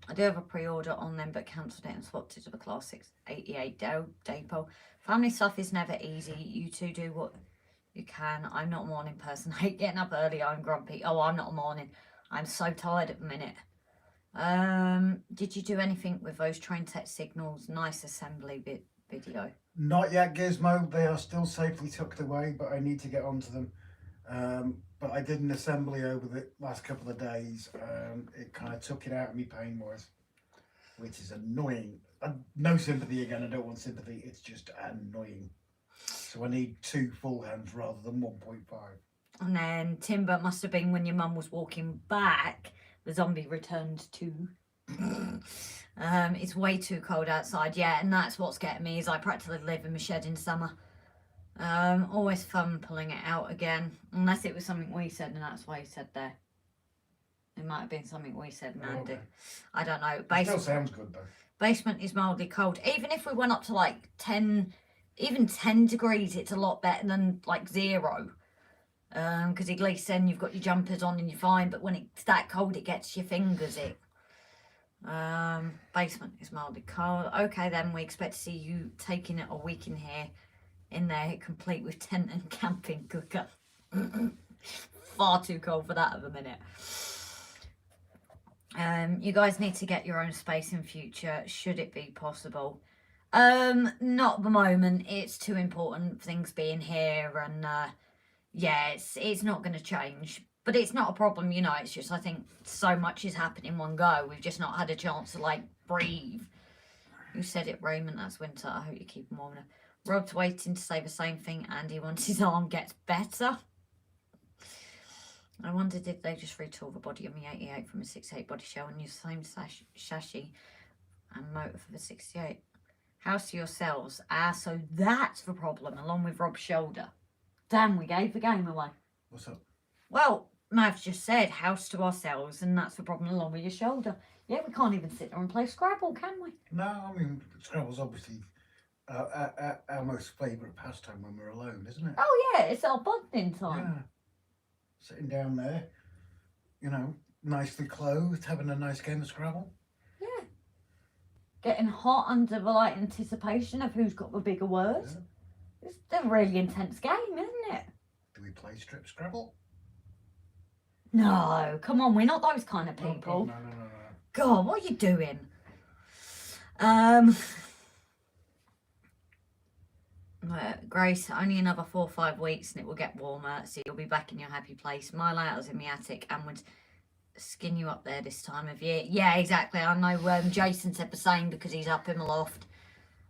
I do have a pre-order on them, but cancelled it and swapped it to the Class 688 depot. Family stuff is never easy. You two do what you can. I'm not a morning person. I hate getting up early. I'm grumpy. Oh, I'm not a morning. I'm so tired at the minute. Did you do anything with those train tech signals? Nice assembly video. Not yet, Gizmo. They are still safely tucked away, but I need to get onto them. But I did an assembly over the last couple of days. It kind of took it out of me pain-wise, which is annoying. No sympathy again. I don't want sympathy. It's just annoying. So I need 2 full hands rather than 1.5. And then timber must have been when your mum was walking back. The zombie returned too. It's way too cold outside, yeah, and that's what's getting me, is I practically live in my shed in summer. Always fun pulling it out again, unless it was something we said, and that's why he said there. It might have been something we said, Mandy. Okay. I don't know. It still sounds good though. Basement is mildly cold. Even if we went up to like 10, even 10 degrees, it's a lot better than like 0. Because at least then you've got your jumpers on and you're fine, but when it's that cold it gets your fingers in. Basement is mildly cold. Okay, then we expect to see you taking it a week in there complete with tent and camping cooker. Far too cold for that at the minute. You guys need to get your own space in future, should it be possible. Not at the moment. It's too important, things being here, and yeah, it's not going to change. But it's not a problem, you know, it's just I think so much is happening in one go. We've just not had a chance to, like, breathe. You said it, Raymond, that's winter. I hope you keep him warm enough. Rob's waiting to say the same thing. Andy once his arm gets better. I wondered if they just retool the body of the 88 from a 68 body shell and use the same chassis and motor for the 68. House to yourselves. So that's the problem, along with Rob's shoulder. Damn, we gave the game away. What's up? Well, Mav's just said house to ourselves, and that's the problem along with your shoulder. Yeah, we can't even sit there and play Scrabble, can we? No, I mean, Scrabble's obviously our most favourite pastime when we're alone, isn't it? Oh, yeah, it's our bonding time. Yeah. Sitting down there, you know, nicely clothed, having a nice game of Scrabble. Yeah. Getting hot under the like anticipation of who's got the bigger words. Yeah. It's a really intense game, isn't it? Do we play strip Scrabble? No, come on, we're not those kind of people. No. God, what are you doing? Grace, only another 4 or 5 weeks and it will get warmer, so you'll be back in your happy place. My layout's in the attic and would skin you up there this time of year. Yeah, exactly. I know Jason said the same because he's up in the loft.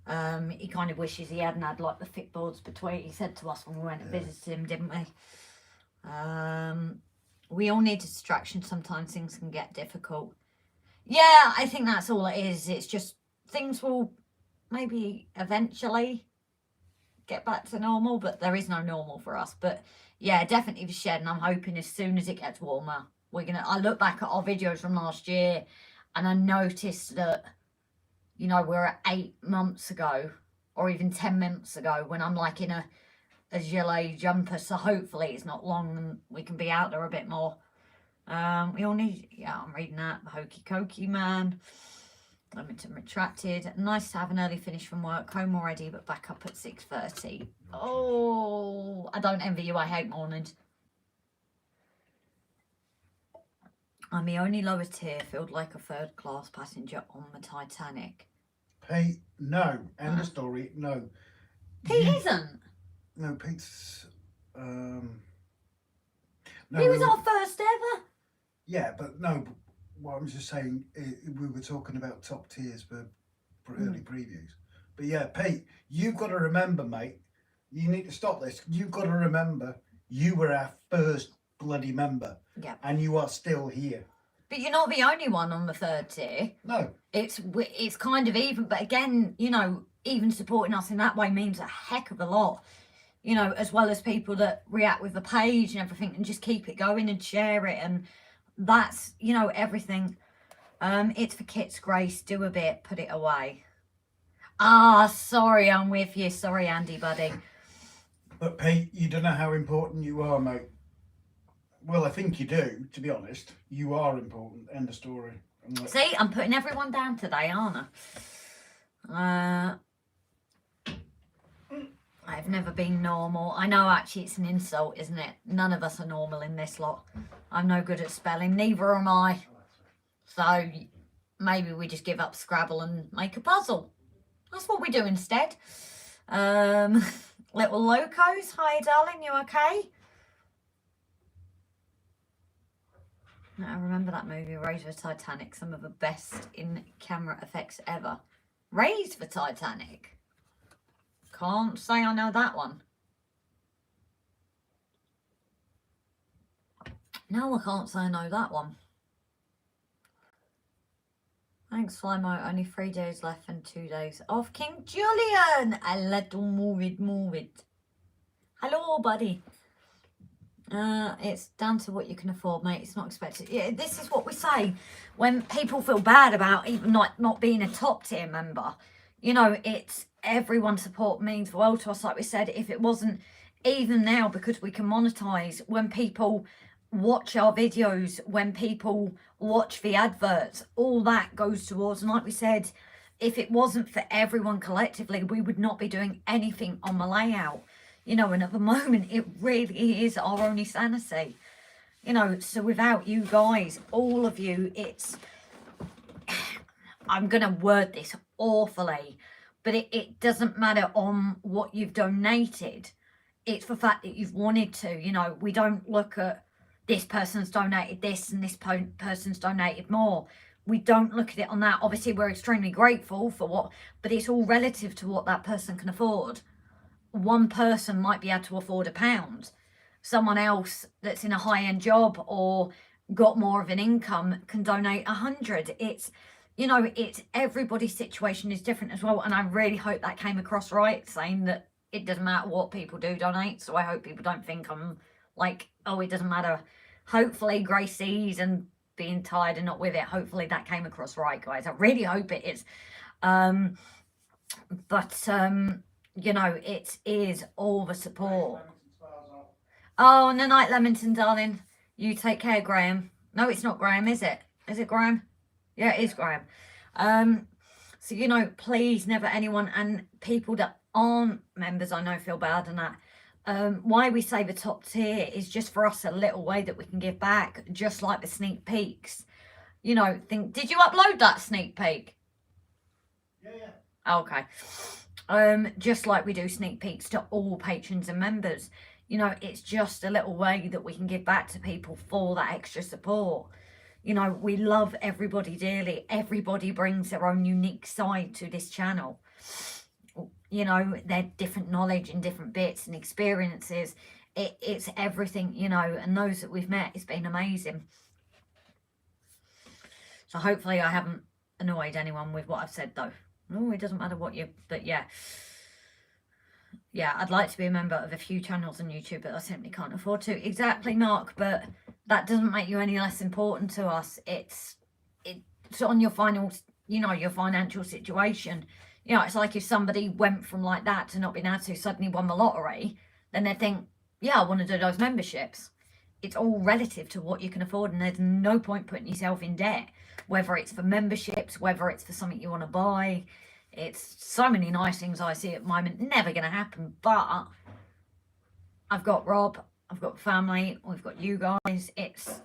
He kind of wishes he hadn't had like the thick boards between. He said to us when we went and visited him, didn't we? We all need a distraction. Sometimes things can get difficult. Yeah, I think that's all it is. It's just things will maybe eventually get back to normal, but there is no normal for us. But yeah, definitely the shed, and I'm hoping as soon as it gets warmer, I look back at our videos from last year and I noticed that, you know, we're at 8 months ago or even 10 months ago when I'm like in a gilet jumper, so hopefully it's not long and we can be out there a bit more. We all need, yeah, I'm reading that, the Hokey Cokey Man, Leamington retracted. Nice to have an early finish from work, home already but back up at 6:30. Oh, I don't envy you, I hate mornings. I'm the only lower tier, felt like a third class passenger on the Titanic. Pete, no. End of story, no. Pete isn't. No, Pete's... no, He was our first ever. Yeah, but no, what I'm just saying, we were talking about top tiers for early previews. But yeah, Pete, you've got to remember, mate, you need to stop this. You've got to remember, you were our first bloody member. Yeah. And you are still here. But you're not the only one on the third tier. No. It's kind of even, but again, you know, even supporting us in that way means a heck of a lot. You know, as well as people that react with the page and everything and just keep it going and share it. And that's, you know, everything. It's for kits, Grace. Do a bit, put it away. Ah, sorry, I'm with you. Sorry, Andy, buddy. But Pete, you don't know how important you are, mate. Well, I think you do, to be honest. You are important. End of story. See, I'm putting everyone down today, aren't I? I've never been normal. I know, actually, it's an insult, isn't it? None of us are normal in this lot. I'm no good at spelling. Neither am I. So maybe we just give up Scrabble and make a puzzle. That's what we do instead. Little Locos. Hi, darling. You okay? I remember that movie, Raised for Titanic. Some of the best in-camera effects ever. Raised for Titanic? Can't say I know that one. No, I can't say I know that one. Thanks, Flymo. Only 3 days left and 2 days off. King Julian! A little move it. Hello, buddy. It's down to what you can afford, mate. It's not expected. Yeah, this is what we say when people feel bad about even not being a top tier member. You know, it's everyone's support means the world to us. Like we said, if it wasn't even now, because we can monetize, when people watch our videos, when people watch the adverts, all that goes towards. And like we said, if it wasn't for everyone collectively, we would not be doing anything on the layout. You know, and at the moment, it really is our only sanity. You know, so without you guys, all of you, it's... I'm going to word this awfully, but it doesn't matter on what you've donated. It's the fact that you've wanted to. You know, we don't look at this person's donated this and this person's donated more. We don't look at it on that. Obviously, we're extremely grateful for what... But it's all relative to what that person can afford. One person might be able to afford £1. Someone else that's in a high-end job or got more of an income can donate 100. It's, you know, it's everybody's situation is different as well. And I really hope that came across right, saying that it doesn't matter what people do donate. So I hope people don't think I'm like, oh, it doesn't matter. Hopefully Grace sees and being tired and not with it. Hopefully that came across right, guys. I really hope it is. You know, it is all the support. Oh, and the night, Leamington, darling. You take care, Graham. No, it's not Graham, is it? Is it Graham? Yeah, it is Graham. So, you know, please, never anyone, and people that aren't members, I know, feel bad and that. Why we say the top tier is just for us a little way that we can give back, just like the sneak peeks. You know, did you upload that sneak peek? Yeah. Okay. Just like we do sneak peeks to all patrons and members. You know, it's just a little way that we can give back to people for that extra support. You know, we love everybody dearly. Everybody brings their own unique side to this channel. you know, their different knowledge and different bits and experiences. It's everything, you know, and those that we've met, it's been amazing. So hopefully I haven't annoyed anyone with what I've said, though. No, it doesn't matter what you, but yeah. Yeah, I'd like to be a member of a few channels on YouTube, but I simply can't afford to. Exactly, Mark, but that doesn't make you any less important to us. It's on your final, you know, your financial situation. You know, it's like if somebody went from like that to not being able to, suddenly won the lottery, then they think, yeah, I want to do those memberships. It's all relative to what you can afford, and there's no point putting yourself in debt, whether it's for memberships, whether it's for something you want to buy. It's so many nice things I see at the moment, never going to happen, but I've got Rob, I've got family, we've got you guys. It's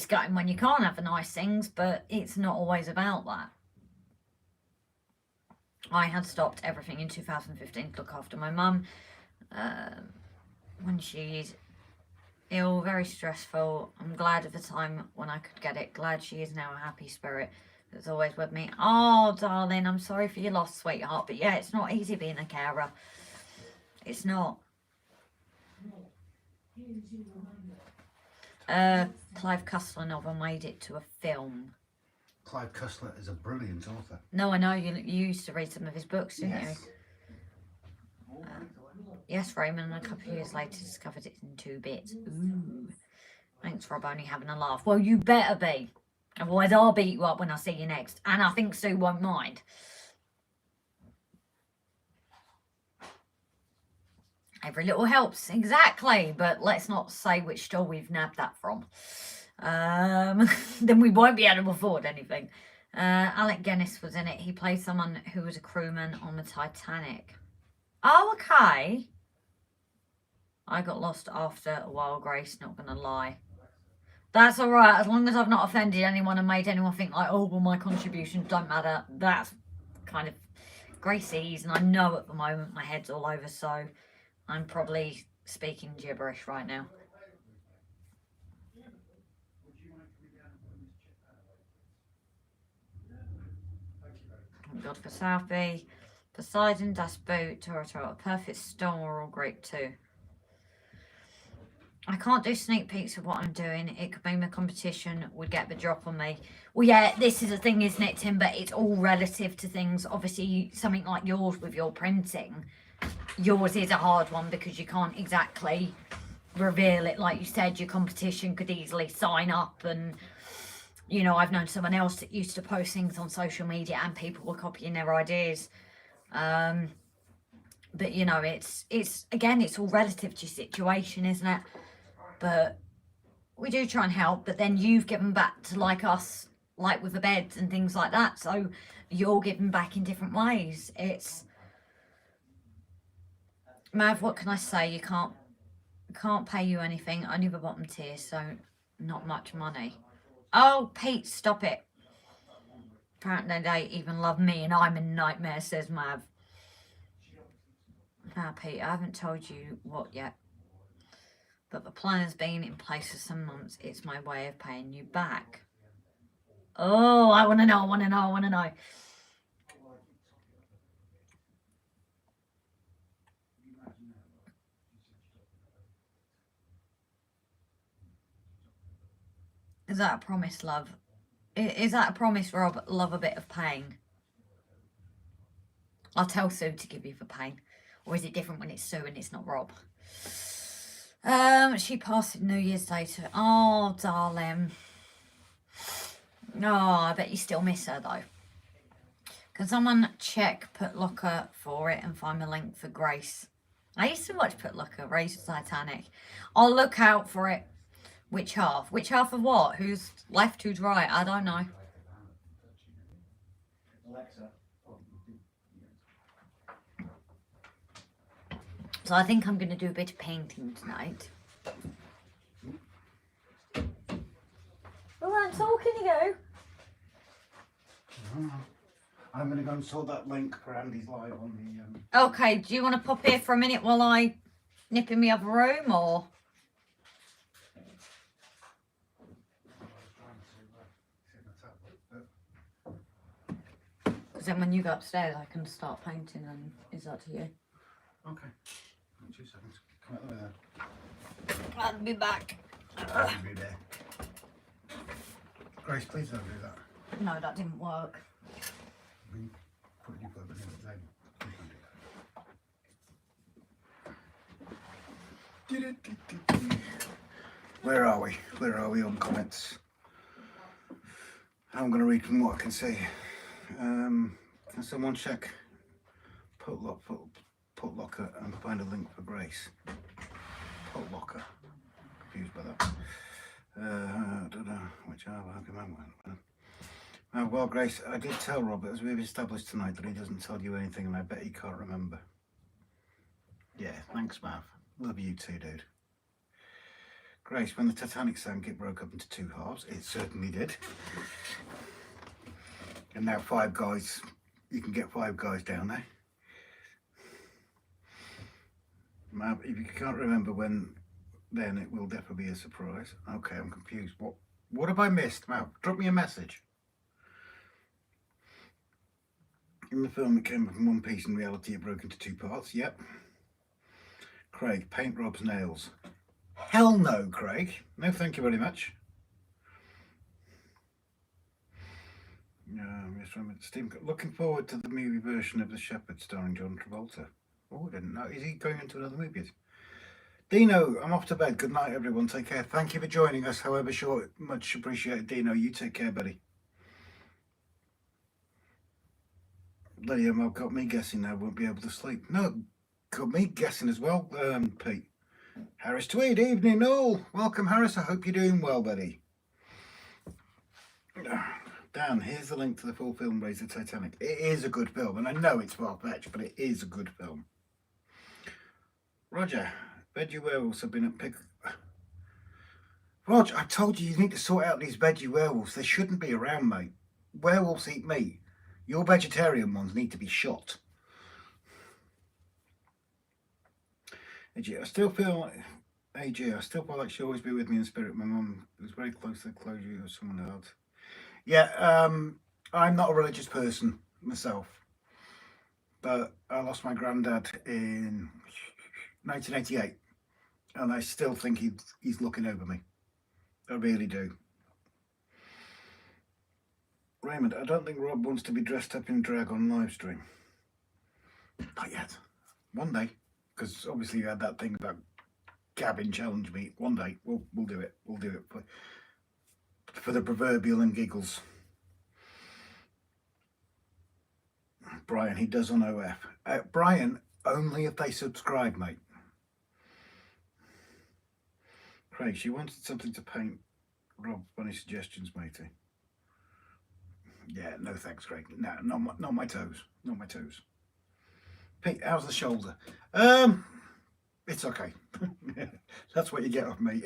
gutting when you can't have the nice things, but it's not always about that. I had stopped everything in 2015 to look after my mum when she's ill, very stressful. I'm glad of the time when I could get it. Glad she is now a happy spirit that's always with me. Oh, darling, I'm sorry for your loss, sweetheart. But yeah, it's not easy being a carer. It's not. Clive Cussler novel made it to a film. Clive Cussler is a brilliant author. No, I know. You used to read some of his books, didn't you? Yes, Raymond, and a couple of years later discovered it in 2 bits. Ooh. Thanks, Rob, only having a laugh. Well, you better be. Otherwise, I'll beat you up when I see you next. And I think Sue won't mind. Every little helps. Exactly. But let's not say which store we've nabbed that from. Then we won't be able to afford anything. Alec Guinness was in it. He played someone who was a crewman on the Titanic. Oh, okay. I got lost after a while, Grace, not going to lie. That's all right, as long as I've not offended anyone and made anyone think like, oh, well, my contributions don't matter. That's kind of Gracie's, and I know at the moment my head's all over, so I'm probably speaking gibberish right now. Thank God for Southie. Poseidon, Das Boot, Toro, Perfect Storm are all great too. I can't do sneak peeks of what I'm doing. It could mean the competition would get the drop on me. Well, yeah, this is a thing, isn't it, Tim? But it's all relative to things. Obviously, something like yours with your printing, yours is a hard one because you can't exactly reveal it. Like you said, your competition could easily sign up and, you know, I've known someone else that used to post things on social media and people were copying their ideas. But, you know, it's again, it's all relative to your situation, isn't it? But we do try and help, but then you've given back to like us, like with the beds and things like that. So you're giving back in different ways. It's Mav, what can I say? You can't pay you anything, only the bottom tier, so not much money. Oh, Pete, stop it. Apparently they even love me and I'm in nightmare, says Mav. Now, Pete, I haven't told you what yet. But the plan has been in place for some months. It's my way of paying you back. Oh, I want to know, I want to know, I want to know. Is that a promise, love? Is that a promise, Rob? Love a bit of pain? I'll tell Sue to give you the pain. Or is it different when it's Sue and it's not Rob? She passed New Year's Day to... Oh, darling. Oh, I bet you still miss her, though. Can someone check Put Locker for it and find the link for Grace? I used to watch Put Locker, Raise the Titanic. I'll look out for it. Which half? Which half of what? Who's left, who's right? I don't know. So I think I'm going to do a bit of painting tonight. All right, talking to you. I'm going to go and sort that link for Andy's live on the... Okay, do you want to pop here for a minute while I nip in the other room, or...? Because Because then when you go upstairs, I can start painting, and is that to you? Okay. 2 seconds. Come out there. I'll be back. I'll be there. Grace, please don't do that. No, that didn't work. We put your purpose in the table. Please don't do that. Where are we? Where are we on comments? I'm going to read from what I can see. Can someone check Putlocker and find a link for Grace? Putlocker. Confused by that. I don't know which are well, Grace, I did tell Robert, as we've established tonight, that he doesn't tell you anything, and I bet he can't remember. Yeah, thanks, Mav. Love you too, dude. Grace, when the Titanic sank, it broke up into 2 halves. It certainly did. And now 5 guys, you can get 5 guys down there. Mav, if you can't remember when, then it will definitely be a surprise. Okay, I'm confused. What have I missed, Mav? Drop me a message. In the film, it came from one piece. In reality, it broke into 2 parts. Yep. Craig, paint Rob's nails. Hell no, Craig. No, thank you very much. Yes, Steve, looking forward to the movie version of The Shepherd starring John Travolta. Oh, I didn't know. Is he going into another movie? Dino, I'm off to bed. Good night, everyone. Take care. Thank you for joining us, however short. Much appreciated, Dino. You take care, buddy. Lydia, I've got me guessing now. Won't be able to sleep. No, got me guessing as well, Pete. Harris Tweed, evening all. Welcome, Harris. I hope you're doing well, buddy. Dan, here's the link to the full film, Raise the Titanic. It is a good film, and I know it's far-fetched, but it is a good film. Roger, veggie werewolves have been at pick. Roger, I told you need to sort out these veggie werewolves. They shouldn't be around, mate. Werewolves eat meat. Your vegetarian ones need to be shot. AG, I still feel like she'll always be with me in spirit. My mum was very close to the closure of someone else. Yeah, I'm not a religious person myself, but I lost my granddad in 1988, and I still think he's looking over me. I really do. Raymond, I don't think Rob wants to be dressed up in drag on live stream. Not yet. One day, because obviously you had that thing about Gavin challenge me. One day we'll do it. We'll do it for the proverbial and giggles. Brian, he does on OF. Brian, only if they subscribe, mate. Craig, she wanted something to paint. Rob, funny suggestions, matey. Yeah, no thanks, Craig. No, not my toes. Not my toes. Pete, how's the shoulder? It's okay. That's what you get off me.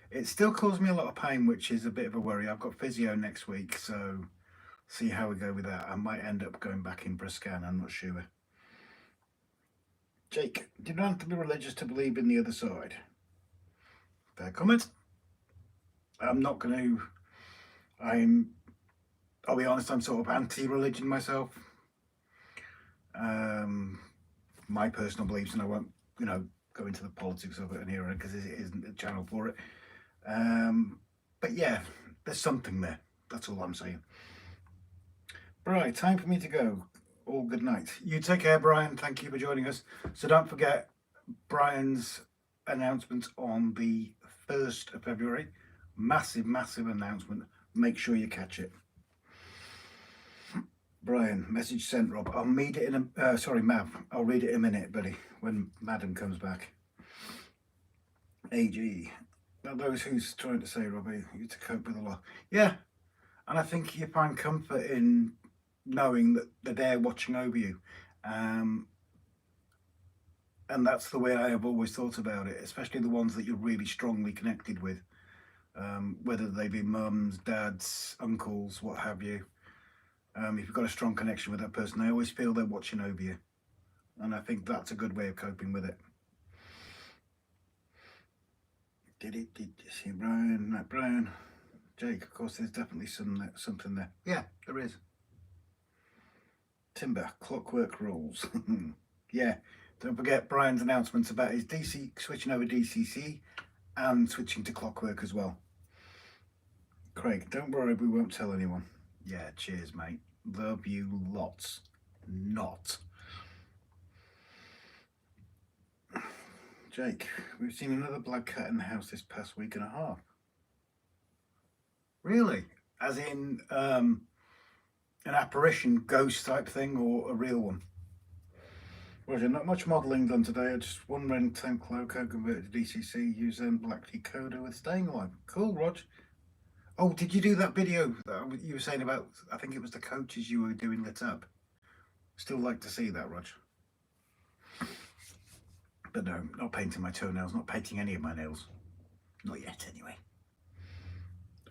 It still causes me a lot of pain, which is a bit of a worry. I've got physio next week, so see how we go with that. I might end up going back in for a scan. I'm not sure. Jake, you don't have to be religious to believe in the other side. Fair comment. I'm not going to. I'll be honest, I'm sort of anti-religion myself. My personal beliefs, and I won't, go into the politics of it and here because it isn't a channel for it. But yeah, there's something there. That's all I'm saying. Right, time for me to go. All good night. You take care, Brian. Thank you for joining us. So don't forget Brian's announcement on the 1st of February. Massive, massive announcement. Make sure you catch it. Brian, message sent, Rob. I'll read it in a... sorry, Mav. I'll read it in a minute, buddy, when Madam comes back. AG. Those who's trying to say, Robbie, you to cope with a lot. Yeah, and I think you find comfort in knowing that they're there watching over you. And that's the way I have always thought about it, especially the ones that you're really strongly connected with. Whether they be mums, dads, uncles, what have you. If you've got a strong connection with that person, they always feel they're watching over you. And I think that's a good way of coping with it. Did you see Brian? Brian. Jake, of course, there's definitely something there. Yeah, there is. Timber, clockwork rules. Yeah, don't forget Brian's announcements about his DC, switching over DCC and switching to clockwork as well. Craig, don't worry, we won't tell anyone. Yeah, cheers, mate. Love you lots. Not. Jake, we've seen another black cat in the house this past week and a half. Really? As in an apparition, ghost type thing, or a real one? Roger, not much modelling done today. I just one red tank loco converted to DCC, use then black decoder with staying alive. Cool, Rog. Oh, did you do that video that you were saying about, I think it was the coaches you were doing lit up? Still like to see that, Rog. But no, not painting my toenails, not painting any of my nails. Not yet, anyway.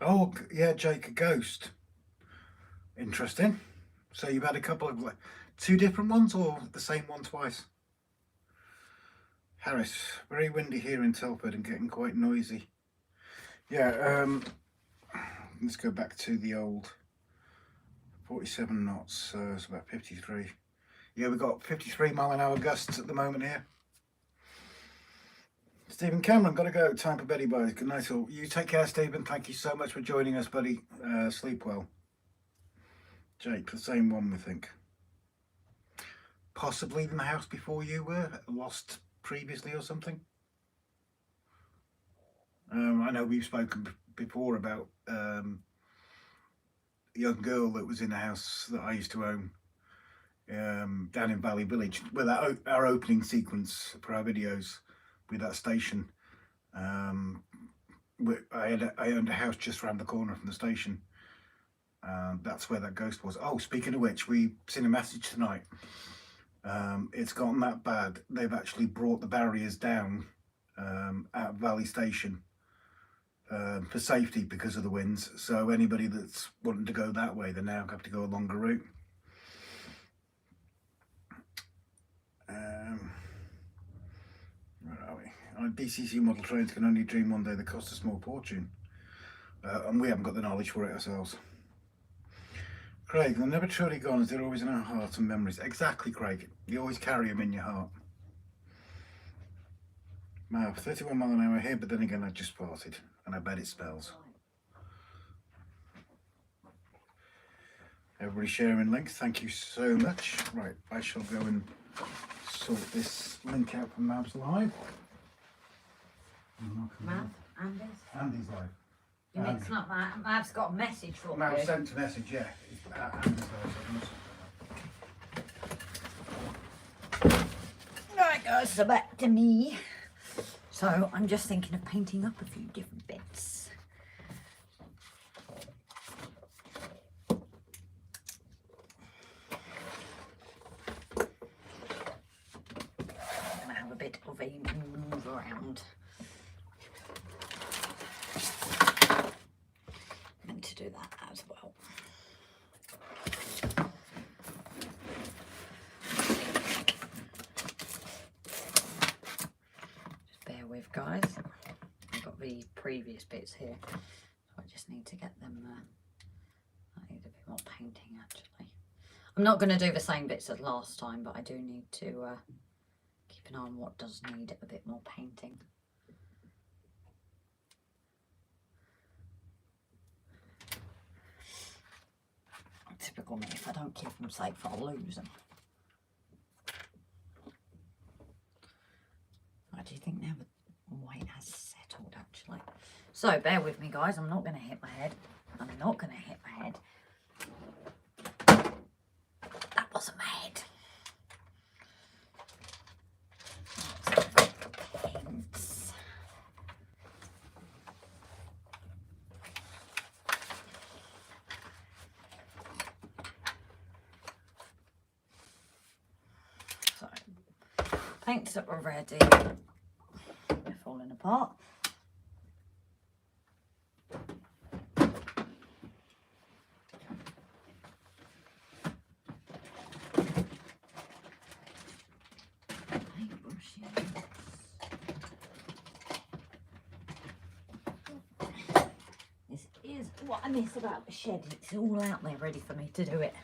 Oh, yeah, Jake, a ghost. Interesting. So you've had a couple of, like, 2 different ones or the same one twice? Harris, very windy here in Telford and getting quite noisy. Yeah, let's go back to the old 47 knots, so it's about 53. Yeah, we've got 53 mile/hour gusts at the moment here. Stephen Cameron, gotta go. Time for Betty Boys. Good night all. You take care, Stephen. Thank you so much for joining us, buddy. Sleep well. Jake, the same one, we think. Possibly in the house before you were lost previously or something. I know we've spoken before about a young girl that was in a house that I used to own down in Valley Village. Well, our opening sequence for our videos with that station. I owned a house just around the corner from the station. That's where that ghost was. Oh, speaking of which, we've seen a message tonight. It's gotten that bad. They've actually brought the barriers down at Valley Station for safety because of the winds. So anybody that's wanting to go that way, they now have to go a longer route. Where are we? Our DCC model trains can only dream one day. They cost a small fortune. And we haven't got the knowledge for it ourselves. Craig, they're never truly gone as they're always in our hearts and memories. Exactly, Craig. You always carry them in your heart. Mav, 31 mile/hour here, but then again I just farted. And I bet it smells. Everybody sharing links, thank you so much. Right, I shall go and sort this link out from Mav's live. Mav, Andy's. Andy's live. You mixing up that? Mav's got a message for Mav you. sent a message, yeah. Andy's live. Right guys, so back to me. So I'm just thinking of painting up a few different bits. I'm going to have a bit of a move around. I meant to do that as well. With guys, I've got the previous bits here, so I just need to get them. I need a bit more painting actually. I'm not going to do the same bits as last time, but I do need to keep an eye on what does need a bit more painting. Typical me, if I don't keep them safe, I'll lose them. What do you think now? White has settled actually. So bear with me guys, I'm not going to hit my head. I'm not going to hit my head. That wasn't my head. Hinks. So paints that were ready. They're falling apart. This is what I miss about the shed. It's all out there ready for me to do it.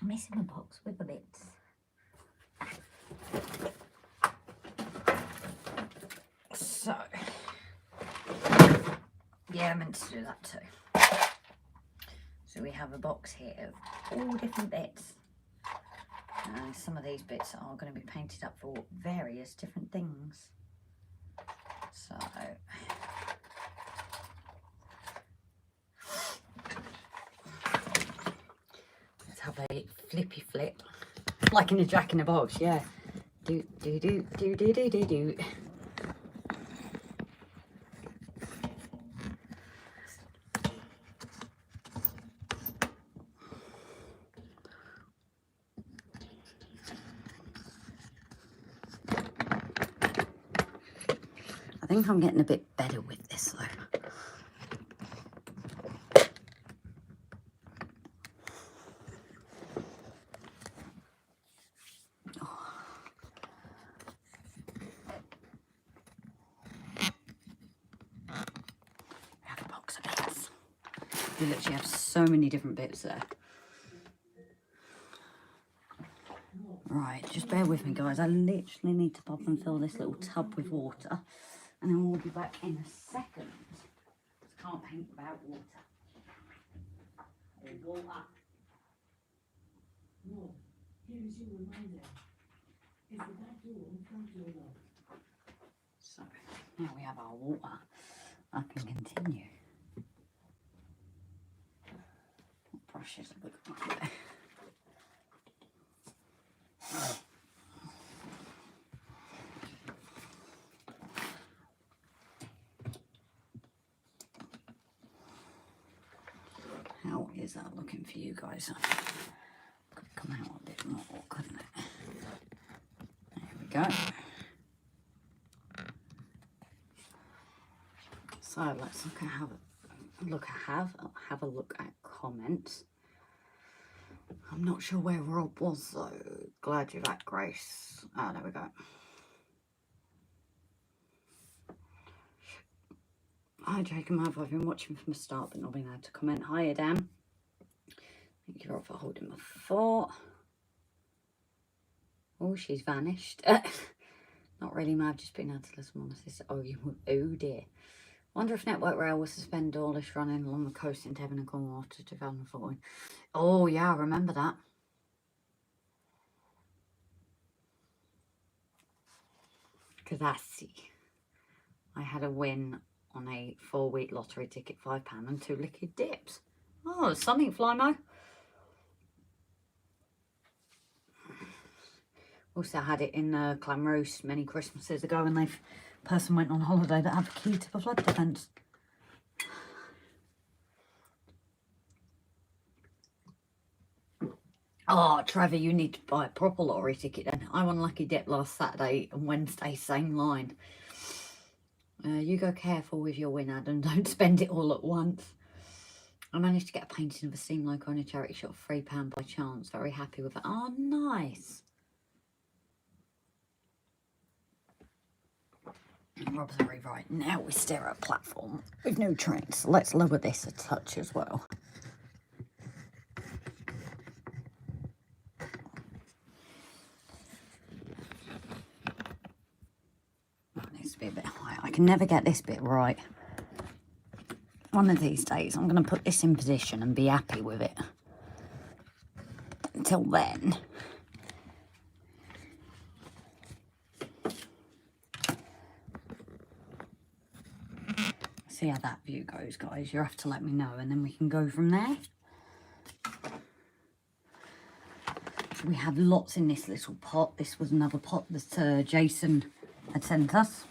missing a box with the bits. So, yeah, I meant to do that too. So we have a box here of all different bits. Some of these bits are going to be painted up for various different things. So, let's have a flippy flip, like in a Jack in a Box, yeah. Do do do do do do do do. I think I'm getting a bit better with this though. We literally have so many different bits there. Right, just bear with me guys. I literally need to pop and fill this little tub with water. And then we'll be back in a second. Just can't paint without water. Water. No, here is your reminder. Is the back door in front or not? So, now we have our water. I can continue. Brushes a bit right there. How is that looking for you guys? Could come out a bit more, couldn't it? There we go. So let's look at have a look at comments. I'm not sure where Rob was though. Glad you're back, Grace. Oh, there we go. Hi Jake and Mav, I've been watching from the start but not been able to comment. Hi Adam. Thank you Rob for holding my fort. Oh, she's vanished. Not really, Mav, just been able to listen on this. Oh, dear. Wonder if Network Rail will suspend all this running along the coast in Devon and Cornwall after 2014. Oh yeah, I remember that. Cavassi. I had a win on a 4-week lottery ticket, £5 and 2 liquid dips. Oh, something, Flymo. Also had it in Clamrose many Christmases ago, and the person went on holiday that had the key to the flood defence. Oh, Trevor, you need to buy a proper lottery ticket then. I won lucky dip last Saturday and Wednesday, same line. You go careful with your win, Adam. Don't spend it all at once. I managed to get a painting of a steam loco on a charity shop for £3 by chance. Very happy with it. Oh, nice. Rob's very right. Now we stare at a platform with no trains. So let's lower this a touch as well. Needs to be a bit higher. I can never get this bit right. One of these days I'm going to put this in position and be happy with it. Until then. See how that view goes, guys. You have to let me know and then we can go from there. So we have lots in this little pot. This was another pot that Jason had sent us.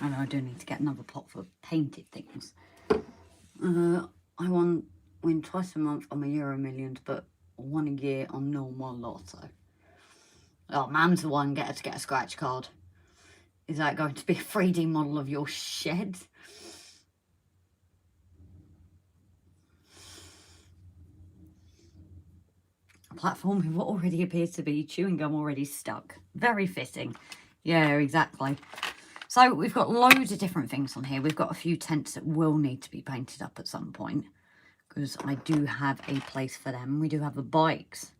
I know I do need to get another pot for painted things. I win twice a month on my Euro Millions, but one a year on normal lotto. Oh, Mam's the one get her to get a scratch card. Is that going to be a 3D model of your shed? A platform with what already appears to be chewing gum already stuck. Very fitting. Yeah, exactly. So we've got loads of different things on here. We've got a few tents that will need to be painted up at some point. because I do have a place for them. We do have the bikes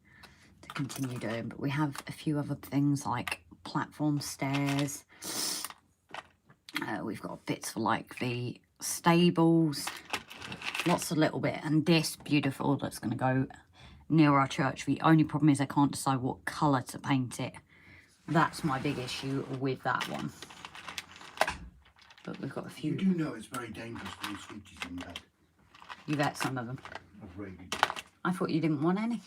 to continue doing, but we have a few other things like platform stairs. We've got bits for like the stables, lots of little bit, and this beautiful that's going to go near our church. The only problem is I can't decide what colour to paint it. That's my big issue with that one. But we've got a few. You do know it's very dangerous to leave sweeties in bed. You've had some of them. I've raided. I thought you didn't want any.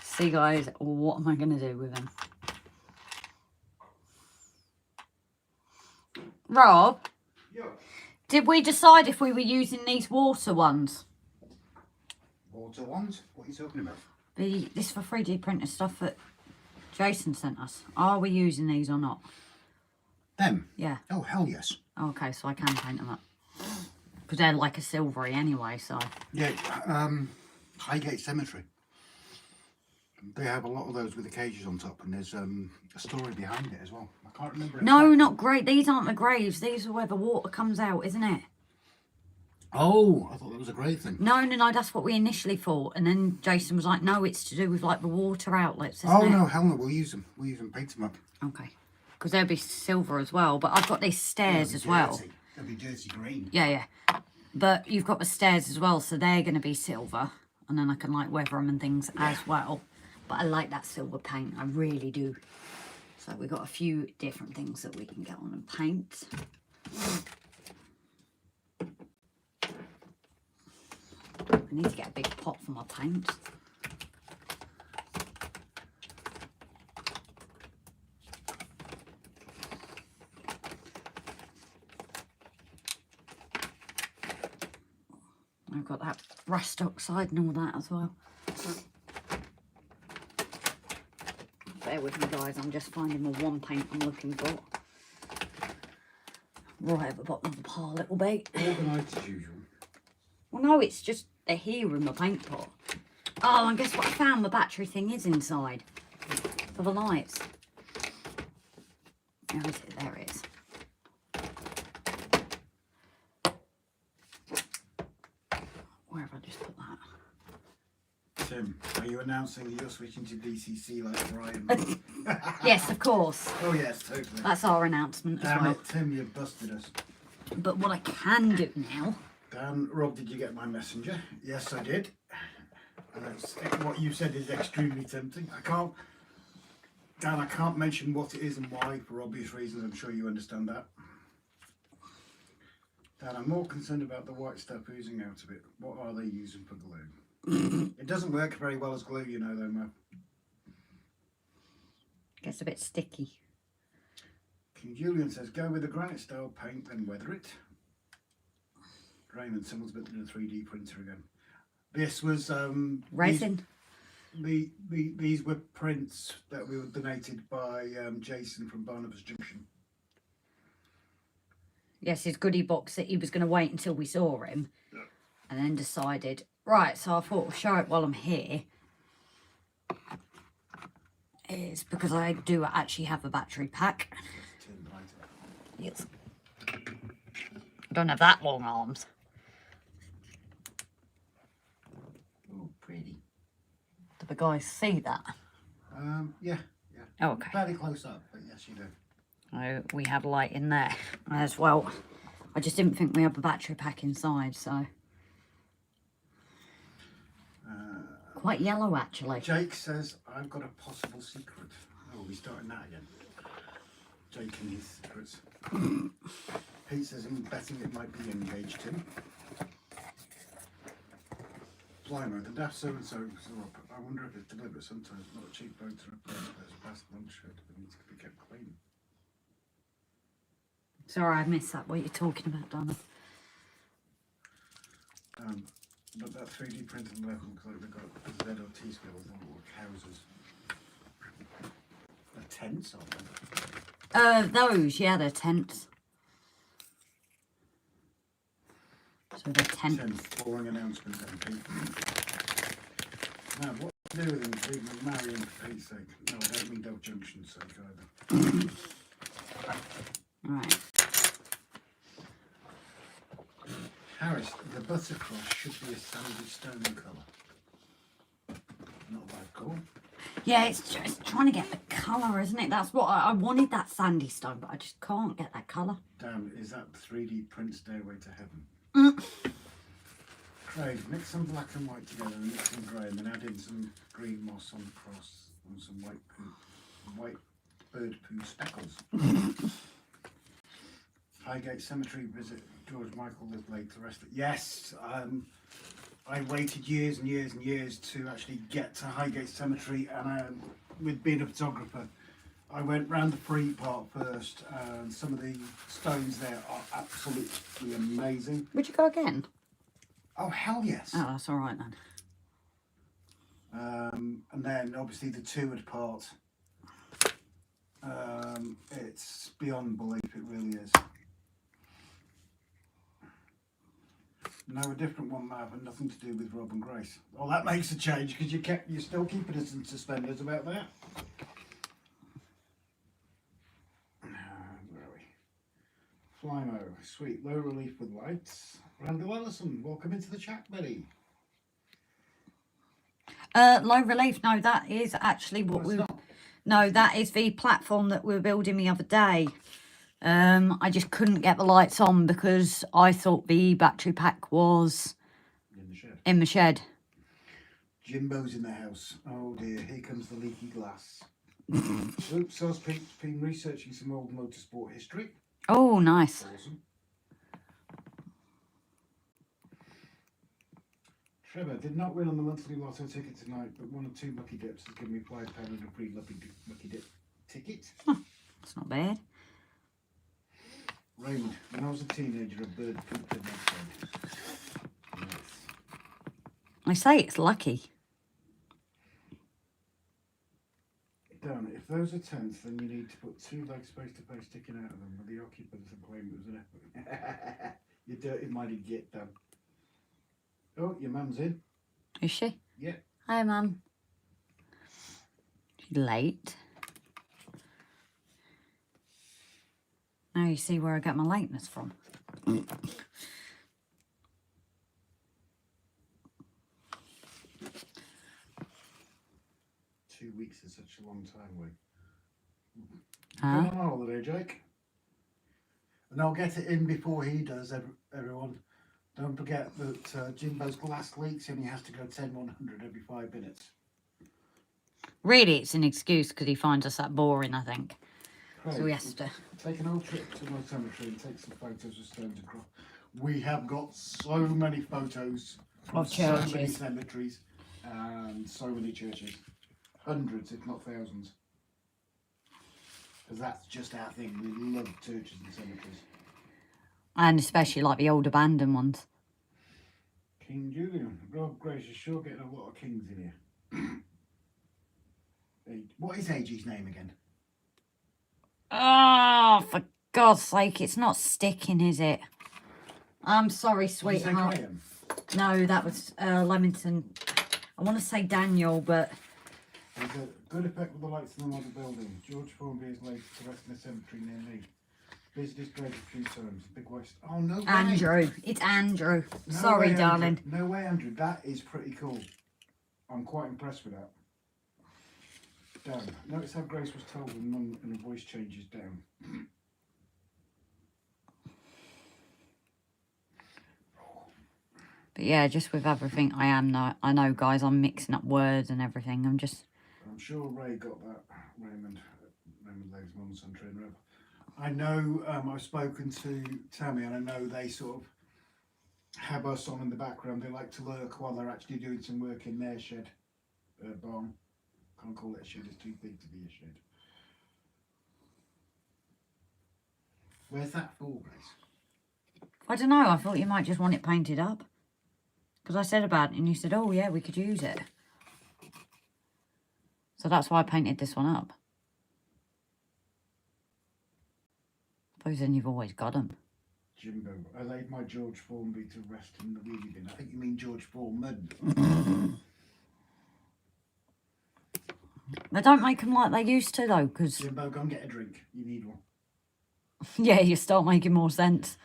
See guys, what am I going to do with them? Rob, Yeah. did we decide if we were using these water ones? Water ones? What are you talking about? This for 3D printer stuff that Jason sent us. Are we using these or not? Them? Yeah. Oh, hell yes. Okay, so I can paint them up. Because they're like a silvery anyway, so. Yeah, Highgate Cemetery. They have a lot of those with the cages on top, and there's a story behind it as well. I can't remember. No, exactly. not great. These aren't the graves. These are where the water comes out, isn't it? Oh, I thought that was a grave thing. No, that's what we initially thought. And then Jason was like, no, it's to do with like the water outlets, isn't Oh, it? no, hell no, we'll use them. We'll use them, paint them up. Okay. Because they'll be silver as well. But I've got these stairs as well. They'll be dirty green. Yeah. But you've got the stairs as well, so they're going to be silver. And then I can like weather them and things as well. But I like that silver paint, I really do. So we've got a few different things that we can get on and paint. I need to get a big pot for my paint. I've got that rust oxide and all that as well. Bear with me guys, I'm just finding the one paint I'm looking for. Right at the bottom of the pile it'll be. Organised as usual. Well no, it's just they're here in the paint pot. Oh, and guess what I found? The battery thing is inside. For the lights. Where is it? There it is. Where have I just put that? Tim, are you announcing that you're switching to DCC like Brian? Yes, of course. Oh yes, totally. That's our announcement as Damn well. it, Tim, you've busted us. But what I can do now... Dan, Rob, did you get my messenger? Yes, I did. And what you said is extremely tempting. Dan, I can't mention what it is and why for obvious reasons. I'm sure you understand that. Dan, I'm more concerned about the white stuff oozing out of it. What are they using for glue? It doesn't work very well as glue, you know, though, Mo. Gets a bit sticky. King Julian says, go with the granite style paint, then weather it. Raymond, someone's been to the 3D printer again. This was Resin. These were prints that were donated by Jason from Barnabas Junction. Yes, his goodie box that he was going to wait until we saw him. Yeah. And then decided, right, so I thought I'll show it while I'm here. It's because I do actually have a battery pack. Yes. I don't have that long arms. Oh, pretty. Do the guys see that? Yeah. Oh, okay. Fairly close up, but yes, you do. Oh, we have light in there as well. I just didn't think we had the battery pack inside, so. Quite yellow, actually. Jake says, I've got a possible secret. Oh, we're starting that again. Jake and his secrets. Pete says, I'm betting it might be engaged him. Blimey, the daft so-and-so was up. I wonder if it's deliberate sometimes. Not a cheap boat to repair those past lunch shed that needs to be kept clean. Sorry, I missed that. What you're talking about, Donna? But that 3D printed level looks like they've got ZLT skills and all houses. The tents on them. Those, yeah, they're tents. So they're tent. Tim, boring announcement, MP. Now, what do you do with him? Leave him marry him for Pete's sake. No, I don't mean Delph Junction's sake either. Right. cut across should be a sandy stone colour. Not a bad call. Yeah, it's just trying to get the colour, isn't it? That's what I wanted, that sandy stone, but I just can't get that colour. Damn, is that 3D print Stairway to Heaven? Mm. Craig, mix some black and white together and mix some grey, and then add in some green moss on the cross and some white bird poo speckles. Highgate Cemetery, visit George Michael Legg to rest it. Yes, I waited years and years and years to actually get to Highgate Cemetery, and with being a photographer, I went round the free part first, and some of the stones there are absolutely amazing. Would you go again? Oh, hell yes. Oh, that's all right then. And then obviously the Teward part, it's beyond belief, it really is. No, a different one, Mav, and nothing to do with Rob and Grace. Well, that makes a change because you're still keeping us in suspenders about that. Where are we? Flymo, sweet, low relief with lights. Randall Ellison, welcome into the chat, buddy. Low relief, no, that is actually what No, it's not. No, that is the platform that we were building the other day. I just couldn't get the lights on because I thought the battery pack was In the shed. in the shed. Jimbo's in the house. Oh dear, here comes the leaky glass. Oops, I've been researching some old motorsport history. Oh, nice. Awesome. Trevor did not win on the monthly lotto ticket tonight, but one or two lucky dips has given me £5 and a free lucky dip ticket. It's not bad. Raymond, when I was a teenager, a bird pooped in my bed. Yes. I say it's lucky. Dan, if those are tents, then you need to put two legs face to face sticking out of them with the occupants and claim it was an effort. You dirty-minded git, Dan. Oh, your mum's in. Is she? Yeah. Hi, Mum. She's late. Now you see where I get my lateness from. 2 weeks is such a long time away. Huh? Going on holiday, Jake. And I'll get it in before he does, everyone. Don't forget that Jimbo's glass leaks and he has to go 10-100 every 5 minutes. Really, it's an excuse because he finds us that boring, I think. Craig, So he has to. take an old trip to my cemetery and take some photos of stones across. We have got so many photos Of so many churches. cemeteries and so many churches. Hundreds, if not thousands. Because that's just our thing. We love churches and cemeteries. And especially like the old abandoned ones. King Julian. Rob Grace is sure getting a lot of kings in here. What is AG's name again? Oh, for God's sake, it's not sticking, is it? I'm sorry, Did you say sweetheart. Graham? No, that was Leamington. I want to say Daniel, but There's a good effect with the lights in the model building. George Formby is laid to rest in a cemetery near me. Visited his grave a few times. Big West. Oh, no way. Andrew. It's Andrew. No Sorry, way, darling. Andrew. No way, Andrew. That is pretty cool. I'm quite impressed with that. Dan, notice how Grace was told when Mum and the voice changes down. But yeah, just with everything I know, guys, I'm mixing up words and everything. I'm sure Ray got that. Raymond Legg's mum, Son Train Railfans. I know I've spoken to Tammy and I know they sort of have us on in the background. They like to lurk while they're actually doing some work in their shed. Barn. Can't call it a shed, it's too big to be a shed. Where's that for, Grace? I don't know. I thought you might just want it painted up. Because I said about it and you said, oh yeah, we could use it. So that's why I painted this one up. Suppose then you've always got them. Jimbo, I laid my George Formby to rest in the wheelie bin. I think you mean George Foreman. They don't make them like they used to though, because Jimbo, go and get a drink. You need one. yeah, you start making more sense.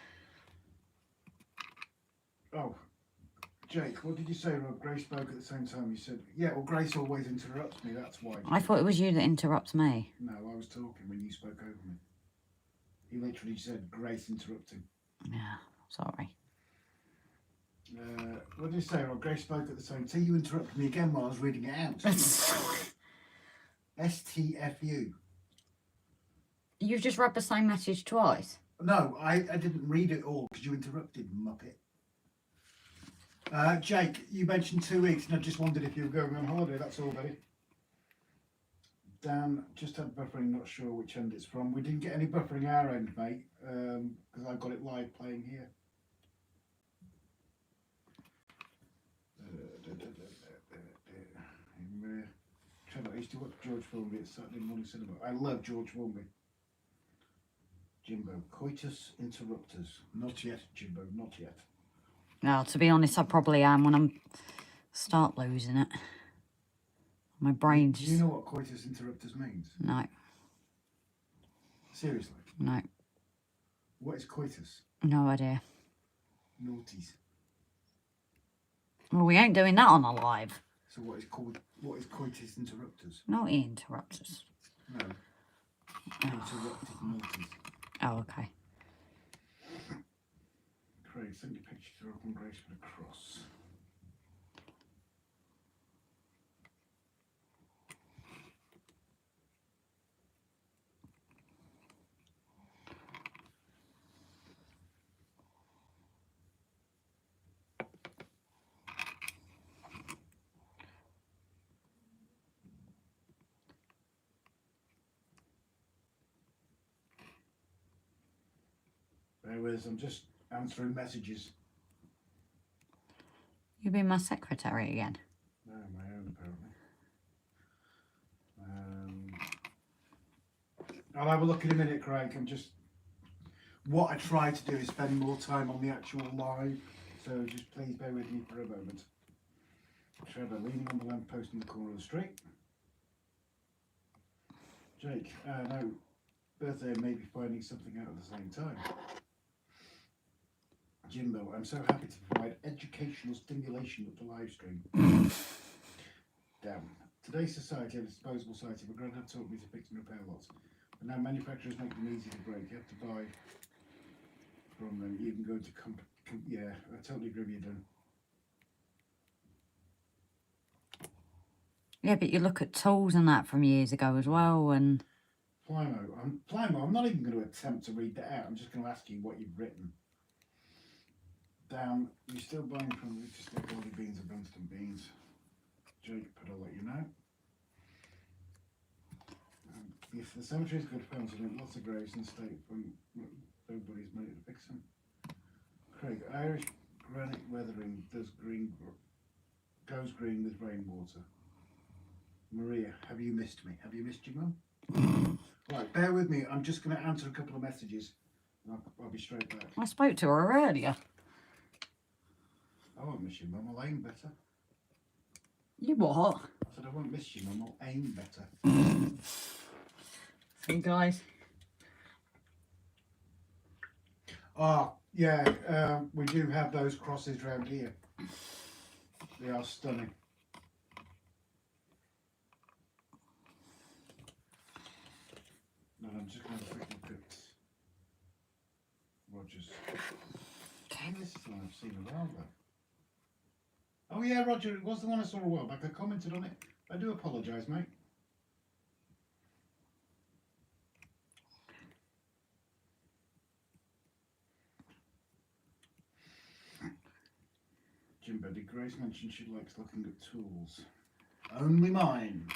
Oh, Jake, what did you say, Rob? Grace spoke at the same time. You said, yeah, well, Grace always interrupts me. That's why. I thought it was you that interrupts me. No, I was talking when you spoke over me. He literally said Grace interrupting. Yeah, sorry. What did you say, Rob? Grace spoke at the same time. You interrupted me again while I was reading it out. STFU. You've just read the same message twice. No, I didn't read it all because you interrupted, Muppet. Jake, you mentioned 2 weeks and I just wondered if you were going on holiday. That's all, buddy. Dan, just had buffering, not sure which end it's from. We didn't get any buffering our end, mate, because I've got it live playing here. Trevor, I used to watch George Formby at Saturday morning cinema. I love George Formby. Jimbo, coitus interruptus. Not yet, Jimbo, not yet. Now, to be honest, I probably am when I'm start losing it. My brain just... Do you know what coitus interruptus means? No, Seriously? no, What is coitus? no idea. Naughties. Well, we ain't doing that on a live. So what is coitus interruptus? No, he interrupts us. No. Interrupted naughties. Oh, okay. Craig, send your picture to Open Grace with a cross. There was, I'm just answering messages. You be my secretary again. No, my own apparently. I'll have a look in a minute, Craig. What I try to do is spend more time on the actual live, so just please bear with me for a moment. Trevor, leaning on the lamppost in the corner of the street. Jake, no, birthday may be finding something out at the same time. Jimbo, I'm so happy to provide educational stimulation with the live stream. Damn. Today's society and disposable society, my granddad taught me to fix and repair lots. But now manufacturers make them easy to break. You have to buy from them. You can go to yeah, I totally agree with you, Dan. Yeah, but you look at tools and that from years ago as well, and... Plymo, I'm not even going to attempt to read that out. I'm just going to ask you what you've written. Damn, you're still buying from just like Goldie Beans and Brunston Beans. Jake, but I'll let you know. If the cemetery is good fountain, lots of graves in the state from nobody's money to fix them. Craig, Irish granite weathering goes green with rainwater. Maria, have you missed me? Have you missed your mum? Right, bear with me. I'm just going to answer a couple of messages. And I'll be straight back. I spoke to her earlier. I won't miss your mum. I'll aim better. You what? I said I won't miss you, mum. I'll aim better. See, guys. Oh, yeah. We do have those crosses round here. They are stunning. No, I'm just going to quick look at Roger's. Okay. This is one I've seen a while back. Oh yeah, Roger, it was the one I saw a while back. I commented on it. I do apologise, mate. Jimbo, did Grace mention she likes looking at tools? Only mine.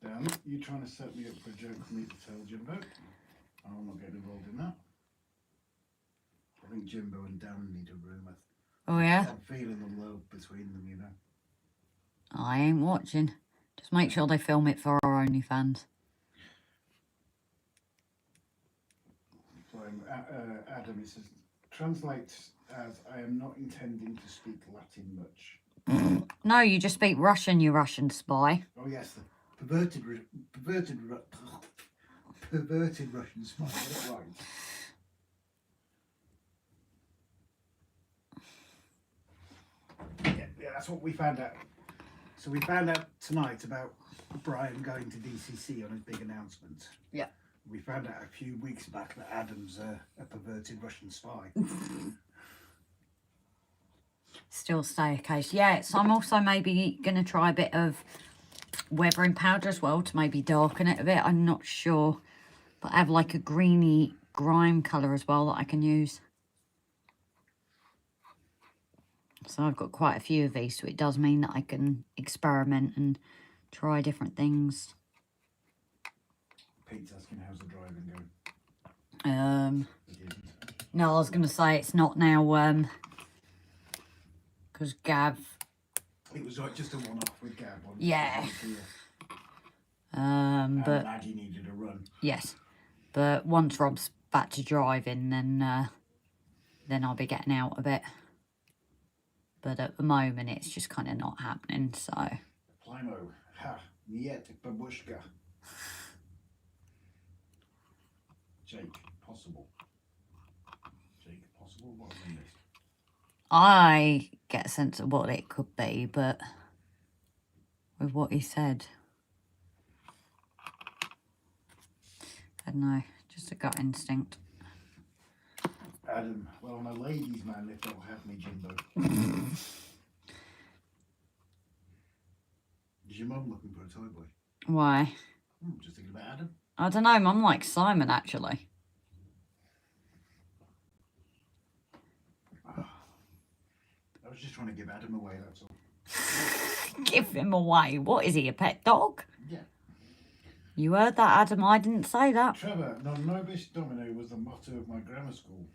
Dan, you trying to set me up for a joke for me to tell Jimbo? I'm not getting involved in that. I think Jimbo and Dan need a room. Oh, yeah? I'm feeling the love between them, you know. I ain't watching. Just make sure they film it for our OnlyFans. Adam, he says, translate as I am not intending to speak Latin much. No, you just speak Russian, you Russian spy. Oh yes, the perverted Russian spy. Get it right. that's what we found out. So we found out tonight about Brian going to DCC on his big announcement. Yeah. We found out a few weeks back that Adam's a perverted Russian spy. Still stay a case. Yeah, so I'm also maybe going to try a bit of weathering powder as well to maybe darken it a bit. I'm not sure. But I have like a greeny grime colour as well that I can use. So I've got quite a few of these, so it does mean that I can experiment and try different things. Pete's asking how's the driving going. It isn't. No, I was going to say it's not now, because Gav... It was like just a one-off with Gab. Yeah. And but Maddie needed a run. yes, but once Rob's back to driving, then I'll be getting out a bit. But at the moment, it's just kind of not happening, so... Plimo. Ha. Niet babushka. Jake. Possible. Jake. Possible? What's in this? I get a sense of what it could be, but with what he said, I don't know, just a gut instinct. Adam, well, I'm a ladies' man if they'll have me, Jimbo. Is your mum looking for a toy boy? Why? Just thinking about Adam. I don't know, Mum likes Simon, actually. I was just trying to give Adam away, that's all. Give him away. What is he, a pet dog? Yeah. You heard that, Adam? I didn't say that. Trevor, non nobis domino was the motto of my grammar school.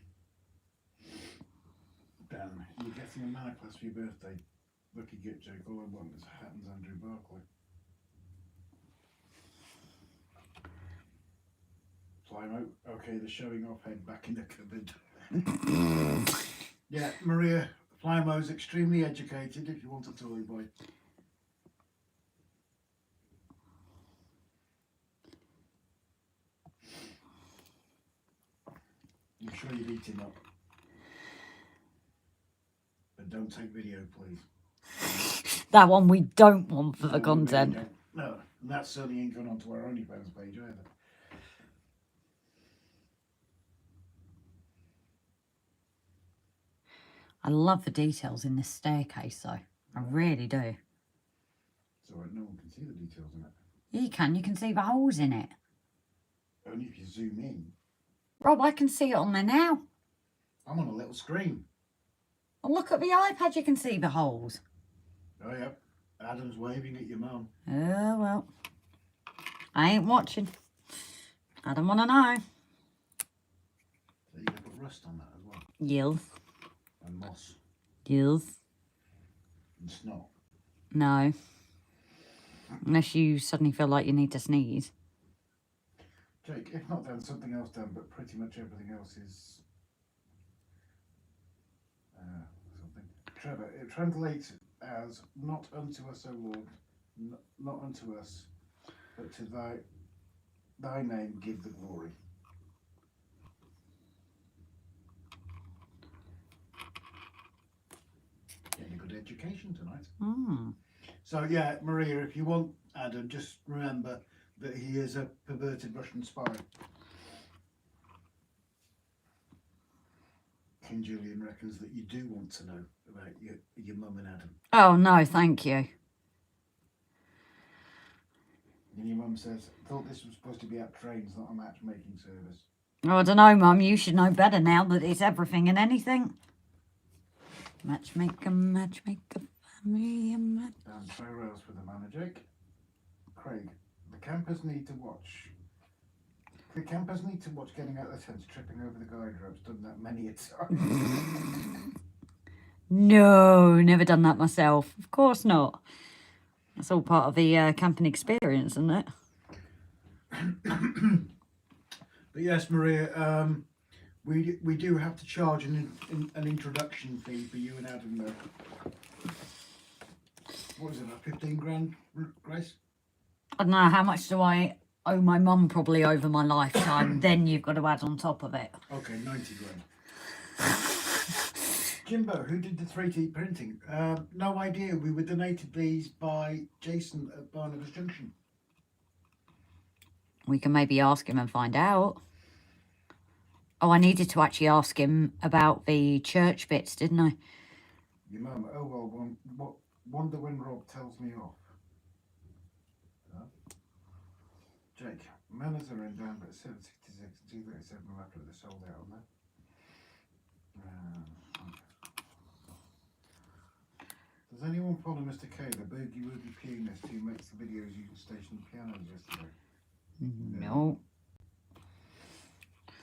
Dan, you're getting a manor class for your birthday. Lucky get Jake, all I want is Hatton's Andrew Barclay. Flymo, okay, the showing off head back in the cupboard. Yeah, Maria, Flymo's extremely educated if you want a toy boy. I'm sure you've eaten up. But don't take video, please. That one we don't want for the No, we content. really don't. No, and that certainly ain't gone onto our OnlyFans page either. I love the details in this staircase, though. I really do. It's alright, no one can see the details in it. You can see the holes in it. Only if you zoom in. Rob, I can see it on there now. I'm on a little screen. And look at the iPad, you can see the holes. Oh, yeah. Adam's waving at your mum. Oh, well. I ain't watching. I don't want to know. So you're going to put rust on that as well. Yes. And moss. Yes. And snot. No. Unless you suddenly feel like you need to sneeze. Jake, if not done, something else done, but pretty much everything else is... something. Trevor, it translates as, not unto us, O Lord, not unto us, but to thy name give the glory. Getting a good education tonight. Mm. So yeah, Maria, if you want Adam, just remember that he is a perverted Russian spy. King Julian reckons that you do want to know about your mum and Adam. Oh, no, thank you. And your mum says, I thought this was supposed to be at trains, not a matchmaking service. Oh, I don't know, Mum. You should know better now that it's everything and anything. Matchmaker, family, Dan, try rails for the manor, Jake. Craig, the campers need to watch. The campers need to watch getting out of the tents, tripping over the guide ropes. Done that many a time. No, never done that myself. Of course not. That's all part of the camping experience, isn't it? But yes, Maria, we do have to charge an introduction fee for you and Adam, though. What is it, like 15 grand, Grace? I don't know, how much do I owe my mum probably over my lifetime? Then you've got to add on top of it. Okay, 90 grand. Jimbo, who did the 3D printing? No idea. We were donated these by Jason at Barnabas Junction. We can maybe ask him and find out. Oh, I needed to actually ask him about the church bits, didn't I? Your mum, oh well, wonder when Rob tells me off. Jake, manners are in down, but 766 and 237 after they're sold out on there. Does anyone follow Mr. K, the boogie woogie pianist who makes the videos using station pianos yesterday? No.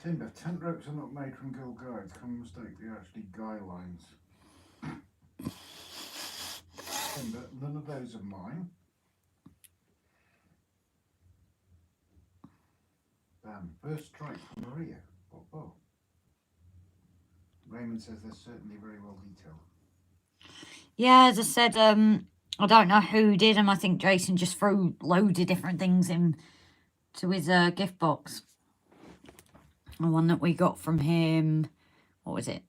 Timber, tent ropes are not made from Girl Guides. Common mistake, they're actually guy lines. Timber, none of those are mine. Damn, first strike from Maria. Oh. Raymond says they're certainly very well detailed. Yeah, as I said, I don't know who did them. I think Jason just threw loads of different things in to his gift box. The one that we got from him, what was it?